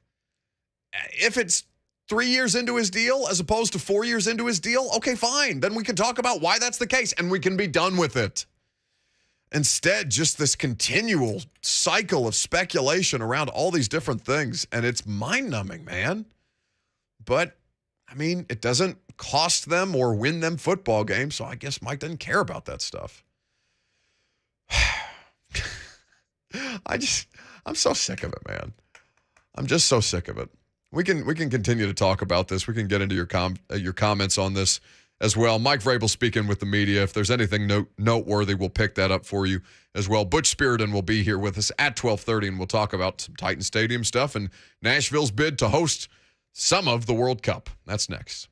S3: If it's 3 years into his deal as opposed to 4 years into his deal, okay, fine. Then we can talk about why that's the case, and we can be done with it. Instead, just this continual cycle of speculation around all these different things, and it's mind-numbing, man. But, it doesn't cost them or win them football games, so I guess Mike doesn't care about that stuff. I'm so sick of it, man. I'm just so sick of it. We can continue to talk about this. We can get into your comments on this as well. Mike Vrabel speaking with the media. If there's anything noteworthy, we'll pick that up for you as well. Butch Spyridon will be here with us at 12:30, and we'll talk about some Titan Stadium stuff and Nashville's bid to host some of the World Cup. That's next.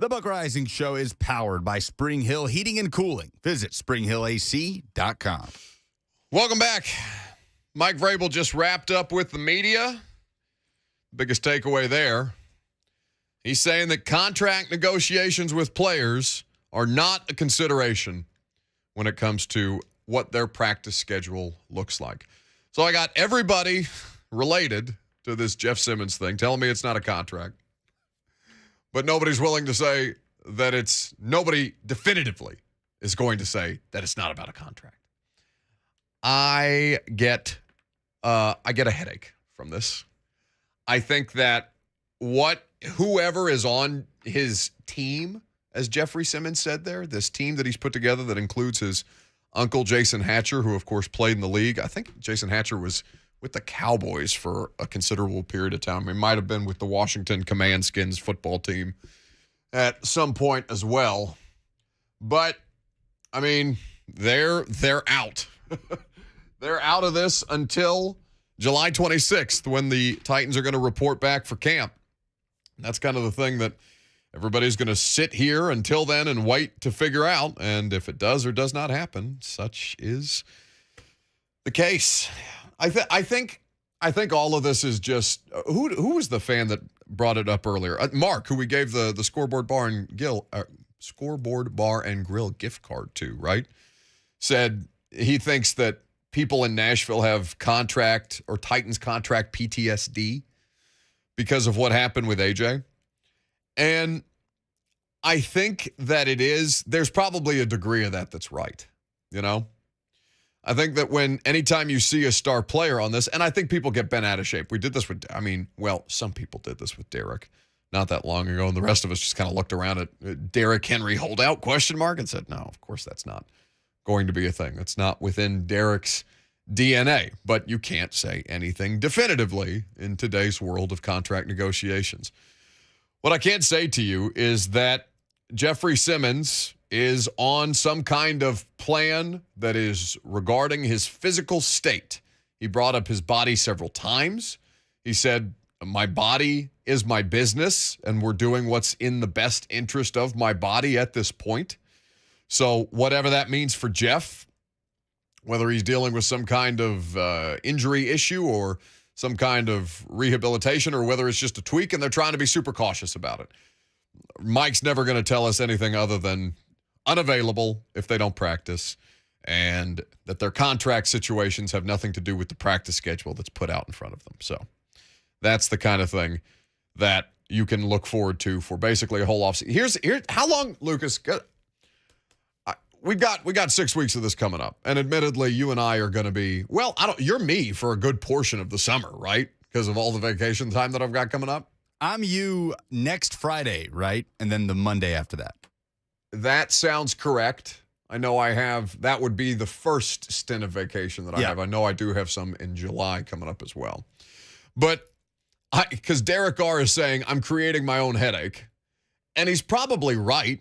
S1: The Buck Reising Show is powered by Spring Hill Heating and Cooling. Visit springhillac.com.
S3: Welcome back. Mike Vrabel just wrapped up with the media. Biggest takeaway there. He's saying that contract negotiations with players are not a consideration when it comes to what their practice schedule looks like. So I got everybody related to this Jeff Simmons thing telling me it's not a contract. But nobody's willing to say that nobody definitively is going to say that it's not about a contract. I get a headache from this. I think that whoever is on his team, as Jeffrey Simmons said there, this team that he's put together that includes his uncle Jason Hatcher, who of course played in the league. I think Jason Hatcher was with the Cowboys for a considerable period of time. He might have been with the Washington Commandskins football team at some point as well. But I mean, they're out. They're out of this until July 26th when the Titans are going to report back for camp. And that's kind of the thing that everybody's going to sit here until then and wait to figure out. And if it does or does not happen, such is the case. I think all of this is just who was the fan that brought it up earlier? Mark, who we gave the scoreboard bar and grill gift card to, right? Said he thinks that people in Nashville have Titans contract PTSD because of what happened with AJ. And I think that there's probably a degree of that that's right, you know? I think that anytime you see a star player on this, and I think people get bent out of shape. We did this some people did this with Derek not that long ago, and the rest of us just kind of looked around at Derrick Henry holdout ? And said, no, of course that's not going to be a thing. That's not within Derrick's DNA. But you can't say anything definitively in today's world of contract negotiations. What I can say to you is that Jeffrey Simmons is on some kind of plan that is regarding his physical state. He brought up his body several times. He said, my body is my business, and we're doing what's in the best interest of my body at this point. So whatever that means for Jeff, whether he's dealing with some kind of injury issue or some kind of rehabilitation, or whether it's just a tweak and they're trying to be super cautious about it, Mike's never going to tell us anything other than unavailable if they don't practice, and that their contract situations have nothing to do with the practice schedule that's put out in front of them. So that's the kind of thing that you can look forward to for basically a whole offseason. Here's how long, Lucas. We got 6 weeks of this coming up, and admittedly, you and I are going to be you're me for a good portion of the summer, right? Because of all the vacation time that I've got coming up.
S1: I'm you next Friday, right? And then the Monday after that.
S3: That sounds correct. I know that would be the first stint of vacation that I have. I know I do have some in July coming up as well. But because Derek Carr is saying I'm creating my own headache, and he's probably right,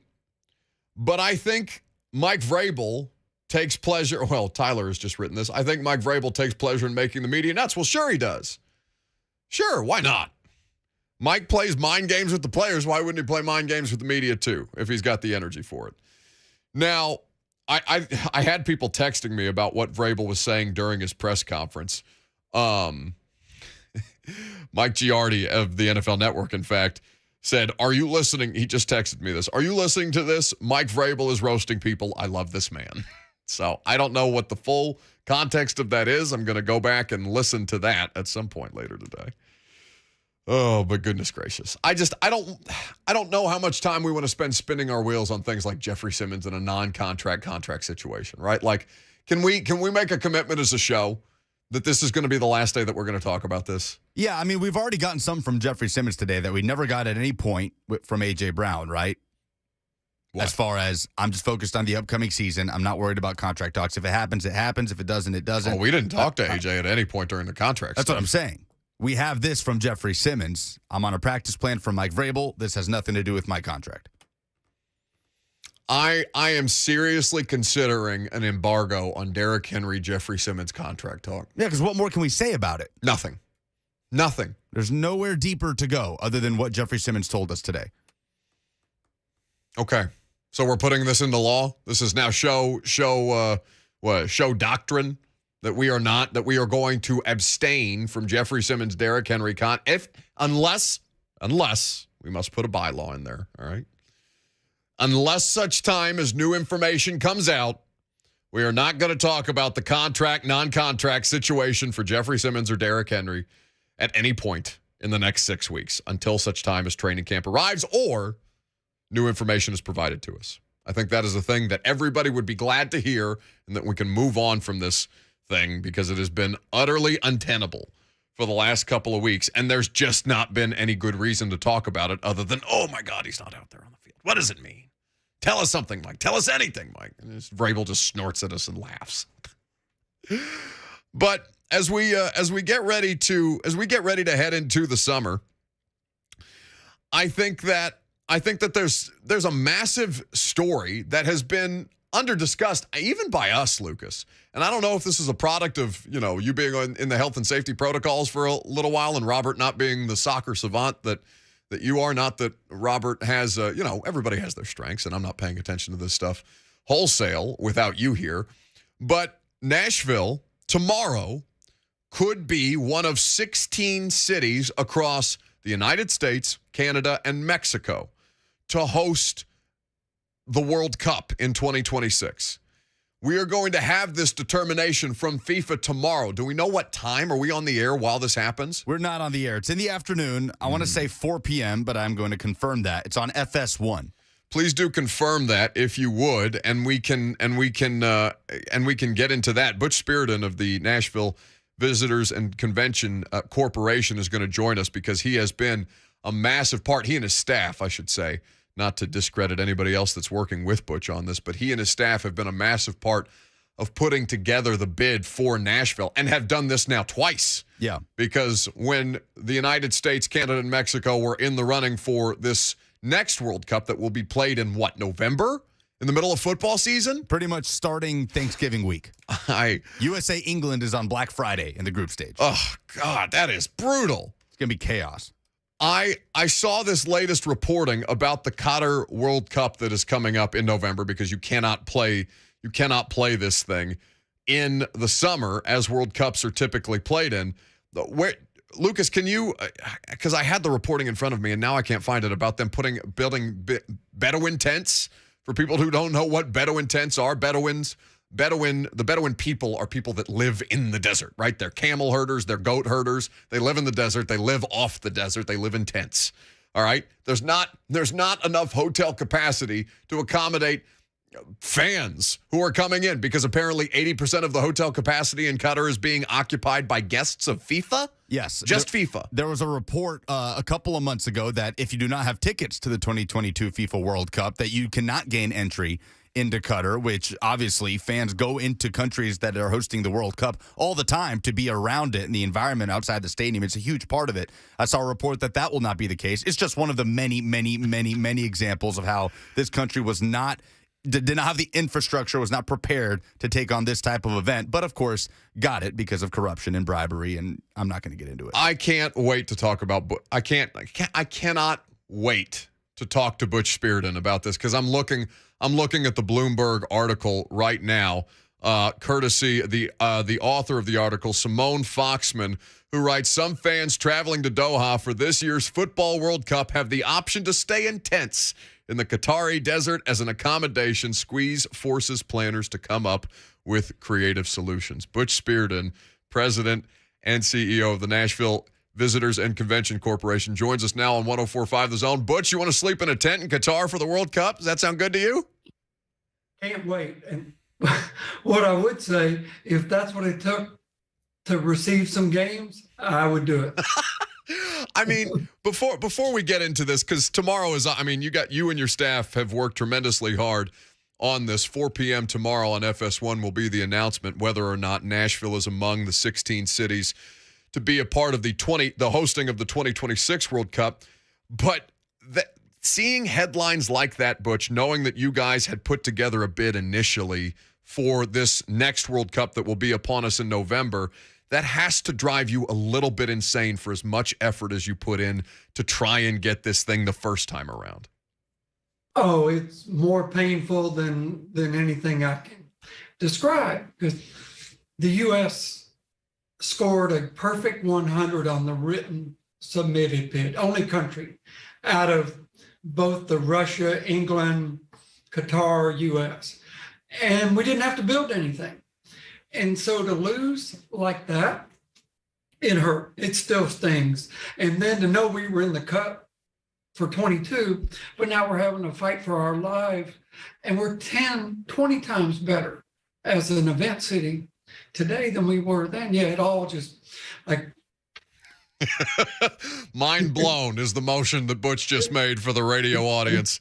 S3: but I think Mike Vrabel takes pleasure. Well, Tyler has just written this. I think Mike Vrabel takes pleasure in making the media nuts. Well, sure he does. Sure, why not? Mike plays mind games with the players. Why wouldn't he play mind games with the media too, if he's got the energy for it? Now, I had people texting me about what Vrabel was saying during his press conference. Mike Giardi of the NFL Network, in fact, said, are you listening? He just texted me this. Are you listening to this? Mike Vrabel is roasting people. I love this man. So I don't know what the full context of that is. I'm going to go back and listen to that at some point later today. Oh, but goodness gracious. I don't know how much time we want to spend spinning our wheels on things like Jeffrey Simmons in a non-contract situation, right? Like, can we make a commitment as a show that this is going to be the last day that we're going to talk about this?
S1: Yeah, I mean, we've already gotten some from Jeffrey Simmons today that we never got at any point from A.J. Brown, right? What? As far as I'm just focused on the upcoming season. I'm not worried about contract talks. If it happens, it happens. If it doesn't, it doesn't.
S3: Oh, we didn't talk to A.J. at any point during the contract
S1: That's what I'm saying. We have this from Jeffrey Simmons. I'm on a practice plan from Mike Vrabel. This has nothing to do with my contract.
S3: I am seriously considering an embargo on Derrick Henry, Jeffrey Simmons contract talk.
S1: Yeah, because what more can we say about it?
S3: Nothing.
S1: There's nowhere deeper to go other than what Jeffrey Simmons told us today.
S3: Okay. So we're putting this into law. This is now show doctrine that we are going to abstain from Jeffrey Simmons, Derrick Henry, unless we must put a bylaw in there. All right. Unless such time as new information comes out, we are not going to talk about the contract, non-contract situation for Jeffrey Simmons or Derrick Henry at any point in the next 6 weeks until such time as training camp arrives or new information is provided to us. I think that is a thing that everybody would be glad to hear and that we can move on from this thing because it has been utterly untenable for the last couple of weeks, and there's just not been any good reason to talk about it other than, oh, my God, he's not out there on the field. What does it mean? Tell us something, Mike. Tell us anything, Mike. And Vrabel just snorts at us and laughs. But as we get ready to head into the summer, I think that there's a massive story that has been under-discussed, even by us, Lucas. And I don't know if this is a product of, you being in the health and safety protocols for a little while and Robert not being the soccer savant that you are. Not that Robert has, everybody has their strengths, and I'm not paying attention to this stuff wholesale without you here. But Nashville tomorrow could be one of 16 cities across the United States, Canada, and Mexico to host the World Cup in 2026. We are going to have this determination from FIFA tomorrow. Do we know what time? Are we on the air while this happens?
S1: We're not on the air. It's in the afternoon. I want to say 4 p.m., but I'm going to confirm that. It's on FS1.
S3: Please do confirm that if you would, and we can get into that. Butch Spyridon of the Nashville Visitors and Convention Corporation is going to join us because he has been a massive part. He and his staff, I should say, not to discredit anybody else that's working with Butch on this, but he and his staff have been a massive part of putting together the bid for Nashville and have done this now twice.
S1: Yeah.
S3: Because when the United States, Canada, and Mexico were in the running for this next World Cup that will be played in November? In the middle of football season?
S1: Pretty much starting Thanksgiving week. USA England is on Black Friday in the group stage.
S3: Oh, God, that is brutal.
S1: It's going to be chaos.
S3: I saw this latest reporting about the Qatar World Cup that is coming up in November because you cannot play this thing in the summer as World Cups are typically played in. Lucas, can you, because I had the reporting in front of me and now I can't find it, about them building Bedouin tents. For people who don't know what Bedouin tents are, the Bedouin people are people that live in the desert, right? They're camel herders, they're goat herders. They live in the desert. They live off the desert. They live in tents. All right? There's not enough hotel capacity to accommodate fans who are coming in because apparently 80% of the hotel capacity in Qatar is being occupied by guests of FIFA.
S1: Yes.
S3: Just FIFA.
S1: There was a report a couple of months ago that if you do not have tickets to the 2022 FIFA World Cup, that you cannot gain entry into Qatar, which obviously fans go into countries that are hosting the World Cup all the time to be around it and the environment outside the stadium. It's a huge part of it. I saw a report that will not be the case. It's just one of the many, many, many, many examples of how this country did not have the infrastructure, was not prepared to take on this type of event, but of course got it because of corruption and bribery, and I'm not going to get into it.
S3: I can't wait to talk about I cannot wait to talk to Butch Spyridon about this because I'm looking at the Bloomberg article right now, courtesy the author of the article, Simone Foxman, who writes, some fans traveling to Doha for this year's Football World Cup have the option to stay in tents in the Qatari desert as an accommodation. Squeeze forces planners to come up with creative solutions. Butch Spyridon, president and CEO of the Nashville Visitors and Convention Corporation, joins us now on 104.5 The Zone. Butch, you want to sleep in a tent in Qatar for the World Cup? Does that sound good to you?
S9: Can't wait. And what I would say, if that's what it took to receive some games, I would do it.
S3: I mean, before we get into this, because tomorrow is, you and your staff have worked tremendously hard on this. 4 p.m. tomorrow on FS1 will be the announcement whether or not Nashville is among the 16 cities to be a part of the hosting of the 2026 World Cup. But seeing headlines like that, Butch, knowing that you guys had put together a bid initially for this next World Cup that will be upon us in November, that has to drive you a little bit insane for as much effort as you put in to try and get this thing the first time around.
S9: Oh, it's more painful than anything I can describe, because the U.S. scored a perfect 100 on the written submitted bid, only country out of both the Russia, England, Qatar, U.S. And we didn't have to build anything. And so to lose like that, it hurt. It still stings. And then to know we were in the cup for 22, but now we're having to fight for our lives, and we're 10, 20 times better as an event city today than we were then. Yeah, it all just like
S3: mind blown is the motion that Butch just made for the radio audience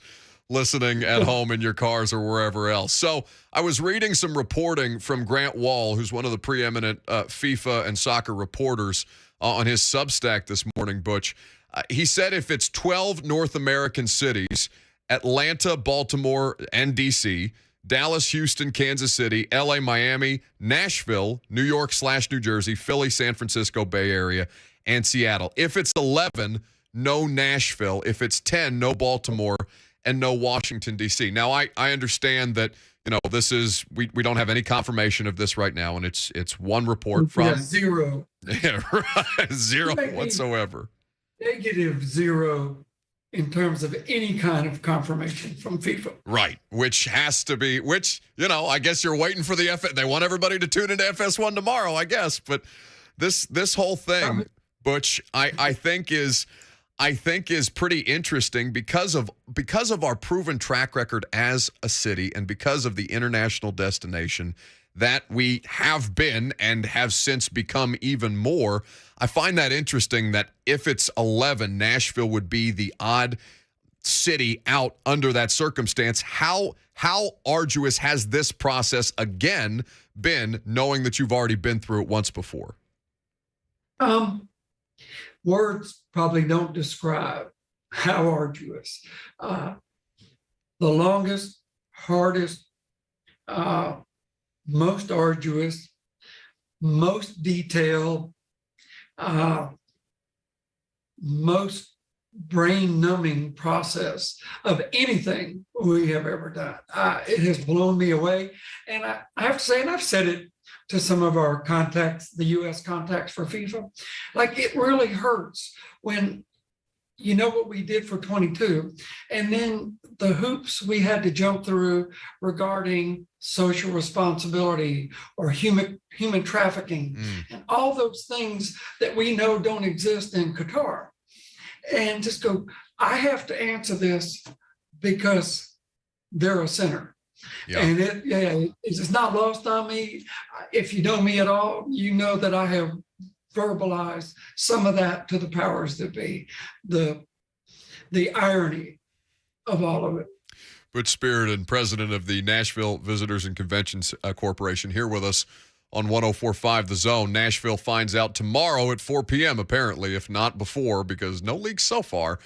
S3: listening at home in your cars or wherever else. So I was reading some reporting from Grant Wall, who's one of the preeminent FIFA and soccer reporters, on his Substack this morning, Butch. He said if it's 12 North American cities, Atlanta, Baltimore, and D.C., Dallas, Houston, Kansas City, L.A., Miami, Nashville, New York/New Jersey, Philly, San Francisco, Bay Area, and Seattle. If it's 11, no Nashville. If it's 10, no Baltimore, and no Washington, D.C. Now, I understand that, this is, we don't have any confirmation of this right now, and it's one report from...
S9: Yeah, zero.
S3: Yeah, right. Zero whatsoever.
S9: -0 in terms of any kind of confirmation from FIFA.
S3: Right, which has to be, I guess you're waiting for the they want everybody to tune into FS1 tomorrow, I guess, but this whole thing, Butch, I think is pretty interesting because of our proven track record as a city and because of the international destination that we have been and have since become even more. I find that interesting that if it's 11, Nashville would be the odd city out under that circumstance. How arduous has this process again been, knowing that you've already been through it once before?
S9: Words probably don't describe how arduous. The longest, hardest, most arduous, most detailed, most brain-numbing process of anything we have ever done. It has blown me away. And I have to say, and I've said it to some of our contacts, the U.S. contacts for FIFA, like it really hurts when you know what we did for 22, and then the hoops we had to jump through regarding social responsibility or human trafficking, and all those things that we know don't exist in Qatar. And just go, I have to answer this because they're a sinner. Yeah. And it's not lost on me. If you know me at all, you know that I have verbalized some of that to the powers that be, the irony of all of it.
S3: Butch Spyridon, president of the Nashville Visitors and Conventions Corporation, here with us on 104.5 The Zone. Nashville finds out tomorrow at 4 p.m., apparently, if not before, because no leaks so far,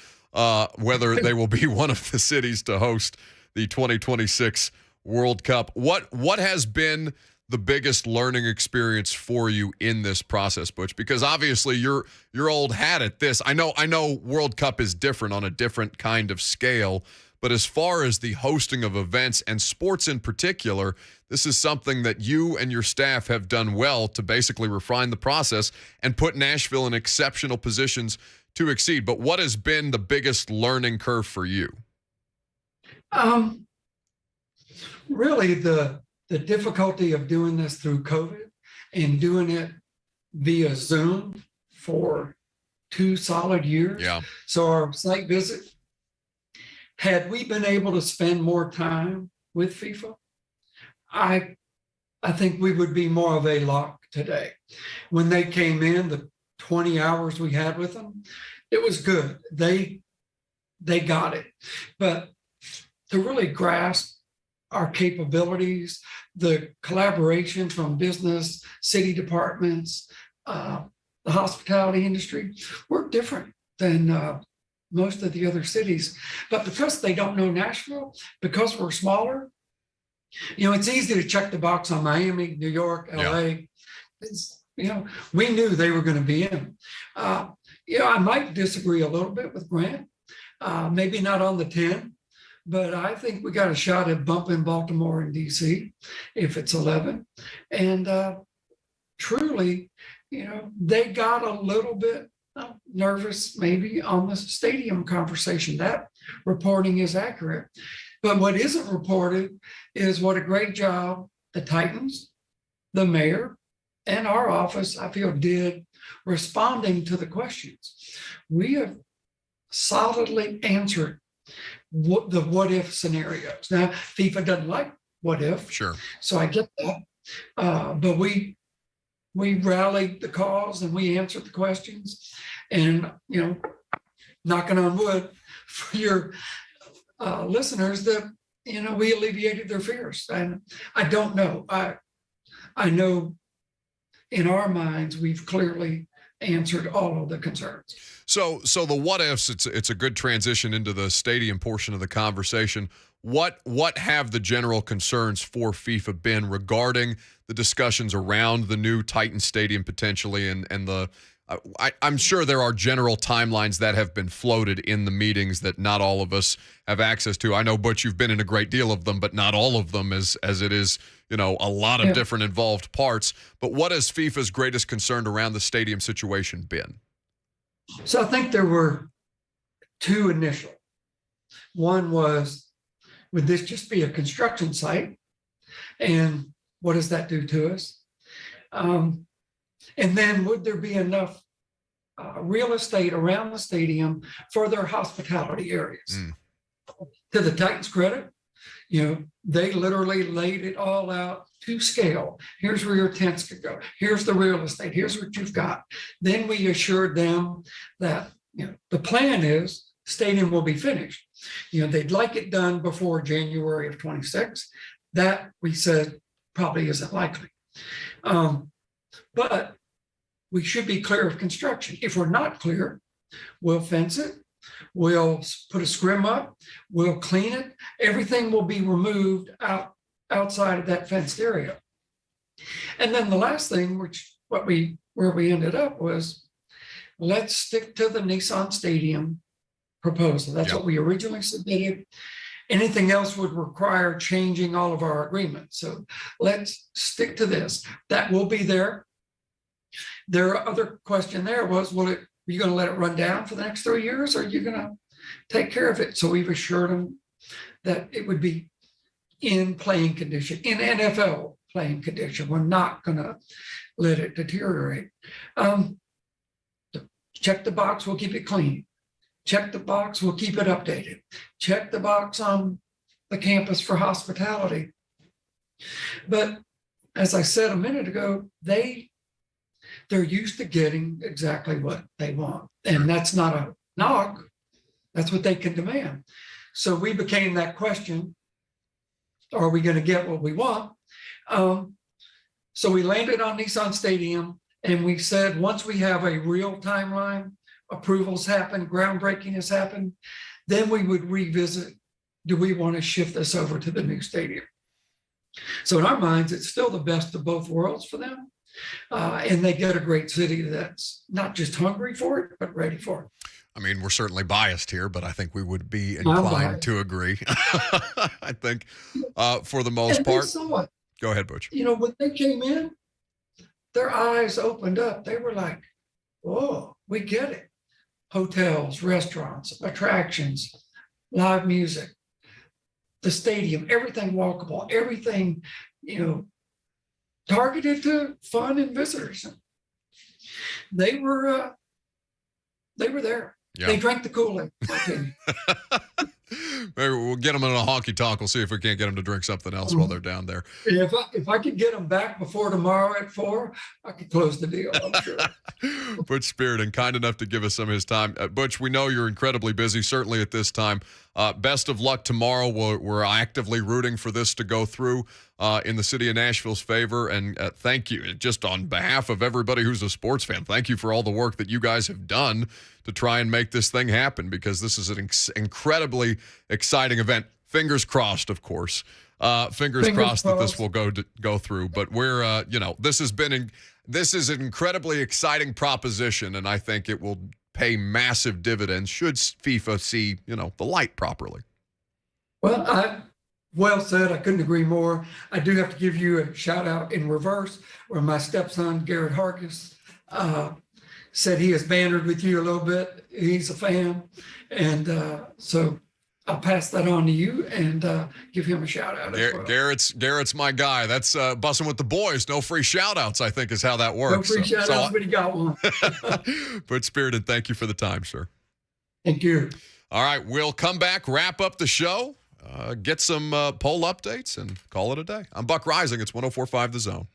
S3: whether they will be one of the cities to host the 2026 World Cup. What has been the biggest learning experience for you in this process, Butch? Because obviously you're old hat at this. I know World Cup is different on a different kind of scale, but as far as the hosting of events and sports in particular, this is something that you and your staff have done well to basically refine the process and put Nashville in exceptional positions to exceed. But what has been the biggest learning curve for you?
S9: Really the difficulty of doing this through COVID and doing it via Zoom for 2 solid years.
S3: Yeah.
S9: So our site visit, had we been able to spend more time with FIFA, I think we would be more of a lock today. When they came in, the 20 hours we had with them, it was good. They got it. But to really grasp our capabilities, the collaboration from business, city departments, the hospitality industry, we're different than most of the other cities. But because they don't know Nashville, because we're smaller, it's easy to check the box on Miami, New York, LA. Yeah. We knew they were going to be in. I might disagree a little bit with Grant, maybe not on the 10, but I think we got a shot at bumping Baltimore and DC if it's 11. And truly, they got a little bit nervous maybe on the stadium conversation. That reporting is accurate. But what isn't reported is what a great job the Titans, the mayor, and our office, I feel, did responding to the questions. We have solidly answered the what if scenarios. Now, FIFA doesn't like what if.
S3: Sure.
S9: So I get that. But we rallied the cause and we answered the questions. And, knocking on wood for your listeners, that, we alleviated their fears. And I don't know. I know in our minds, we've clearly answered all of the concerns.
S3: So the what ifs, it's a good transition into the stadium portion of the conversation. What have the general concerns for FIFA been regarding the discussions around the new Titan Stadium potentially, and the I'm sure there are general timelines that have been floated in the meetings that not all of us have access to. I know, Butch, you've been in a great deal of them, but not all of them as it is, a lot of different involved parts. But what has FIFA's greatest concern around the stadium situation been?
S9: So I think there were two initial. One was, would this just be a construction site? And what does that do to us? And then would there be enough real estate around the stadium for their hospitality areas? To the Titans' credit, they literally laid it all out to scale. Here's where your tents could go. Here's the real estate. Here's what you've got. Then we assured them that the plan is stadium will be finished. They'd like it done before January of 26. That we said probably isn't likely. But we should be clear of construction. If we're not clear, we'll fence it. We'll put a scrim up. We'll clean it. Everything will be removed outside of that fenced area. And then the last thing, where we ended up was, let's stick to the Nissan Stadium proposal. That's what we originally submitted. Anything else would require changing all of our agreements. So let's stick to this. That will be there. Their other question there was, are you going to let it run down for the next 3 years, or are you going to take care of it? So we've assured them that it would be in playing condition, in NFL playing condition. We're not going to let it deteriorate. Check the box, we'll keep it clean. Check the box, we'll keep it updated. Check the box on the campus for hospitality. But as I said a minute ago, they're used to getting exactly what they want. And that's not a knock. That's what they can demand. So we became that question, are we going to get what we want? So we landed on Nissan Stadium, and we said, once we have a real timeline, approvals happen, groundbreaking has happened, then we would revisit, do we want to shift this over to the new stadium? So in our minds, it's still the best of both worlds for them. And they get a great city that's not just hungry for it, but ready for it.
S3: I mean, we're certainly biased here, but I think we would be inclined to agree. I think for the most part. Go ahead, Butch.
S9: When they came in, their eyes opened up. They were like, whoa, we get it. Hotels, restaurants, attractions, live music, the stadium, everything walkable, everything, targeted to fun and visitors. They were there. Yeah. They drank the Kool-Aid.
S3: Maybe we'll get them in a honky tonk. We'll see if we can't get them to drink something else while they're down there.
S9: If I could get them back before tomorrow at 4, I could close the deal, I'm sure.
S3: Butch Spyridon, kind enough to give us some of his time. Butch, we know you're incredibly busy, certainly at this time. Best of luck tomorrow. We're actively rooting for this to go through in the city of Nashville's favor. And thank you, just on behalf of everybody who's a sports fan, thank you for all the work that you guys have done to try and make this thing happen, because this is an incredibly exciting event. Fingers crossed, of course. Fingers crossed that this will go through. But we're, this is an incredibly exciting proposition, and I think it will pay massive dividends should FIFA see, the light properly.
S9: Well said. I couldn't agree more. I do have to give you a shout out in reverse, where my stepson, Garrett Hargis, said he has bantered with you a little bit. He's a fan. And so I'll pass that on to you and give him a shout out as well.
S3: Garrett's my guy. That's Bussing with the Boys. No free shout outs, I think, is how that works.
S9: No free shout outs, but he got one.
S3: But Spyridon, thank you for the time, sir.
S9: Thank you.
S3: All right, we'll come back, wrap up the show, get some poll updates, and call it a day. I'm Buck Reising. It's 104.5 The Zone.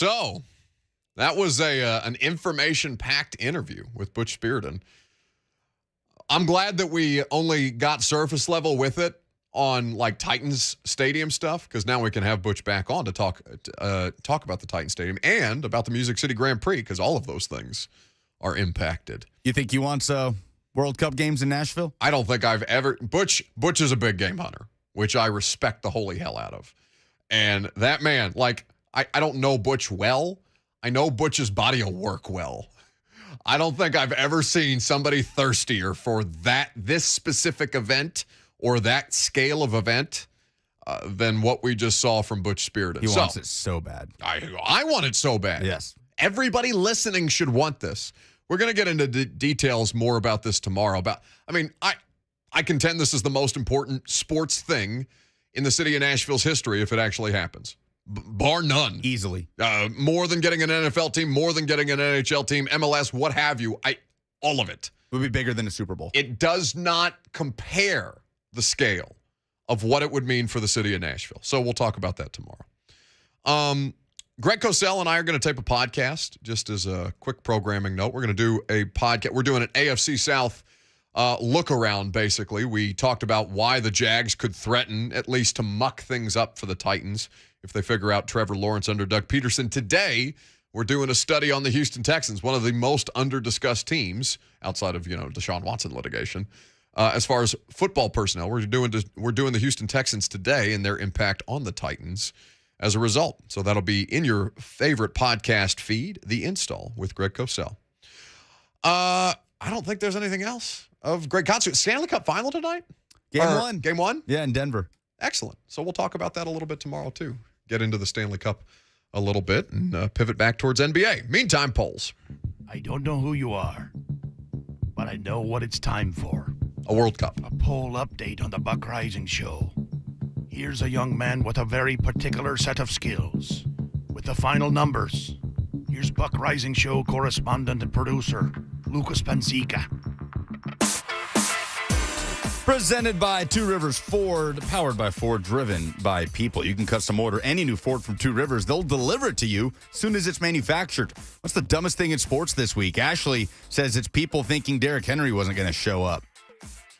S3: So that was an information-packed interview with Butch Spyridon. I'm glad that we only got surface level with it on like Titans Stadium stuff, because now we can have Butch back on to talk about the Titans Stadium and about the Music City Grand Prix, because all of those things are impacted.
S1: You think he wants World Cup games in Nashville?
S3: I don't think I've ever. Butch is a big game hunter, which I respect the holy hell out of. And that man, like, I don't know Butch well. I know Butch's body of work well. I don't think I've ever seen somebody thirstier for this specific event or that scale of event than what we just saw from Butch Spyridon.
S1: He wants it so bad.
S3: I want it so bad.
S1: Yes.
S3: Everybody listening should want this. We're going to get into details more about this tomorrow. I contend this is the most important sports thing in the city of Nashville's history if it actually happens. Bar none.
S1: Easily.
S3: More than getting an NFL team, more than getting an NHL team, MLS, what have you. All of it.
S1: It would be bigger than a Super Bowl.
S3: It does not compare the scale of what it would mean for the city of Nashville. So we'll talk about that tomorrow. Greg Cosell and I are going to tape a podcast, just as a quick programming note. We're going to do a podcast. We're doing an AFC South look around, basically. We talked about why the Jags could threaten at least to muck things up for the Titans if they figure out Trevor Lawrence under Doug Peterson. Today, we're doing a study on the Houston Texans, one of the most under-discussed teams outside of, Deshaun Watson litigation. As far as football personnel, we're doing the Houston Texans today and their impact on the Titans as a result. So that'll be in your favorite podcast feed, The Install with Greg Cosell. I don't think there's anything else of great concert. Stanley Cup Final tonight? Game one?
S1: Yeah, in Denver.
S3: Excellent. So we'll talk about that a little bit tomorrow, too. Get into the Stanley Cup a little bit and pivot back towards NBA. Meantime, polls.
S10: I don't know who you are, but I know what it's time for.
S3: A World Cup.
S10: A poll update on the Buck Reising Show. Here's a young man with a very particular set of skills. With the final numbers, here's Buck Reising Show correspondent and producer, Lucas Panzica.
S1: Presented by Two Rivers Ford, powered by Ford, driven by people. You can custom order any new Ford from Two Rivers. They'll deliver it to you as soon as it's manufactured. What's the dumbest thing in sports this week? Ashley says it's people thinking Derrick Henry wasn't going to show up.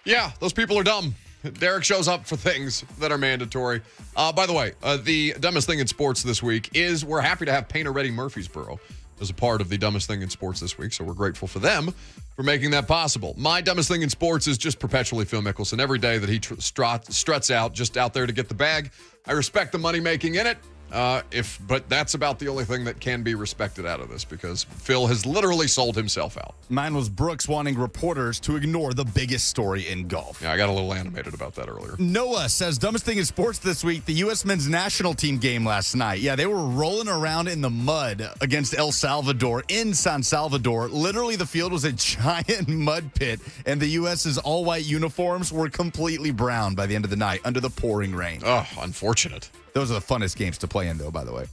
S3: Yeah, those people are dumb. Derek shows up for things that are mandatory. By the way, the dumbest thing in sports this week is we're happy to have Painter Ready Murfreesboro as a part of the dumbest thing in sports this week, so we're grateful for them for making that possible. My dumbest thing in sports is just perpetually Phil Mickelson. Every day that he struts out, just out there to get the bag, I respect the money making in it. But that's about the only thing that can be respected out of this, because Phil has literally sold himself out.
S1: Mine was Brooks wanting reporters to ignore the biggest story in golf.
S3: Yeah, I got a little animated about that earlier.
S1: Noah says, dumbest thing in sports this week, the U.S. men's national team game last night. Yeah, they were rolling around in the mud against El Salvador in San Salvador. Literally, the field was a giant mud pit, and the U.S.'s all-white uniforms were completely brown by the end of the night under the pouring rain.
S3: Oh, unfortunate.
S1: Those are the funnest games to play in, though, by the way.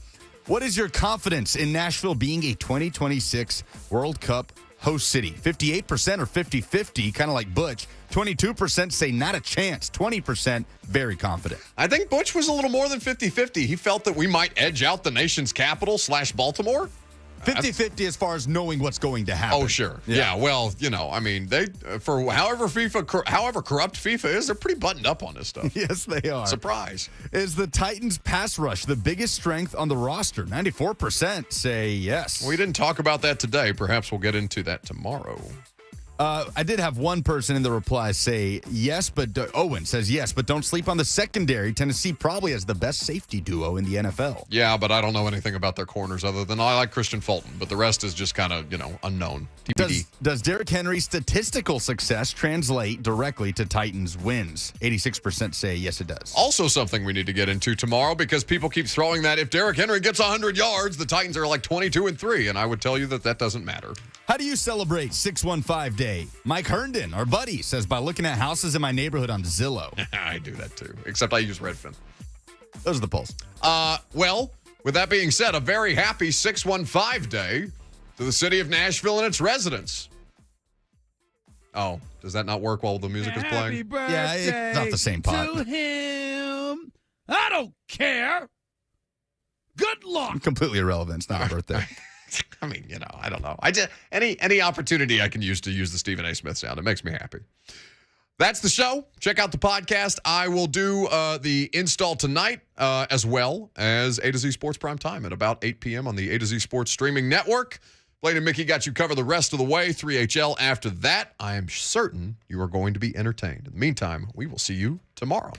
S1: What is your confidence in Nashville being a 2026 World Cup host city? 58% or 50-50, kind of like Butch. 22% say not a chance. 20% very confident.
S3: I think Butch was a little more than 50-50. He felt that we might edge out the nation's capital / Baltimore.
S1: 50-50 as far as knowing what's going to happen.
S3: Oh, sure. Yeah, well, I mean, they for however corrupt FIFA is, they're pretty buttoned up on this stuff.
S1: Yes, they are.
S3: Surprise.
S1: Is the Titans pass rush the biggest strength on the roster? 94% say yes.
S3: We didn't talk about that today. Perhaps we'll get into that tomorrow.
S1: I did have one person in the reply say yes, but Owen says yes, but don't sleep on the secondary. Tennessee probably has the best safety duo in the NFL.
S3: Yeah, but I don't know anything about their corners other than I like Christian Fulton, but the rest is just kind of, unknown. TBD.
S1: Does Derrick Henry's statistical success translate directly to Titans wins? 86% say yes, it does.
S3: Also something we need to get into tomorrow, because people keep throwing that if Derrick Henry gets 100 yards, the Titans are like 22-3, and I would tell you that doesn't matter.
S1: How do you celebrate 615 Day? Mike Herndon, our buddy, says by looking at houses in my neighborhood on Zillow.
S3: I do that too, except I use Redfin.
S1: Those are the polls.
S3: Well, with that being said, a very happy 615 Day to the city of Nashville and its residents. Oh, does that not work while the music is playing?
S10: Happy birthday
S1: Yeah, it's not the same pot.
S10: to him. I don't care. Good luck.
S1: Completely irrelevant. It's not a birthday.
S3: I mean, I don't know. I just any opportunity I can use to use the Stephen A. Smith sound, it makes me happy. That's the show. Check out the podcast. I will do the install tonight as well as A to Z Sports Prime Time at about 8 p.m. on the A to Z Sports Streaming Network. Blaine and Mickey got you covered the rest of the way. 3HL after that. I am certain you are going to be entertained. In the meantime, we will see you tomorrow.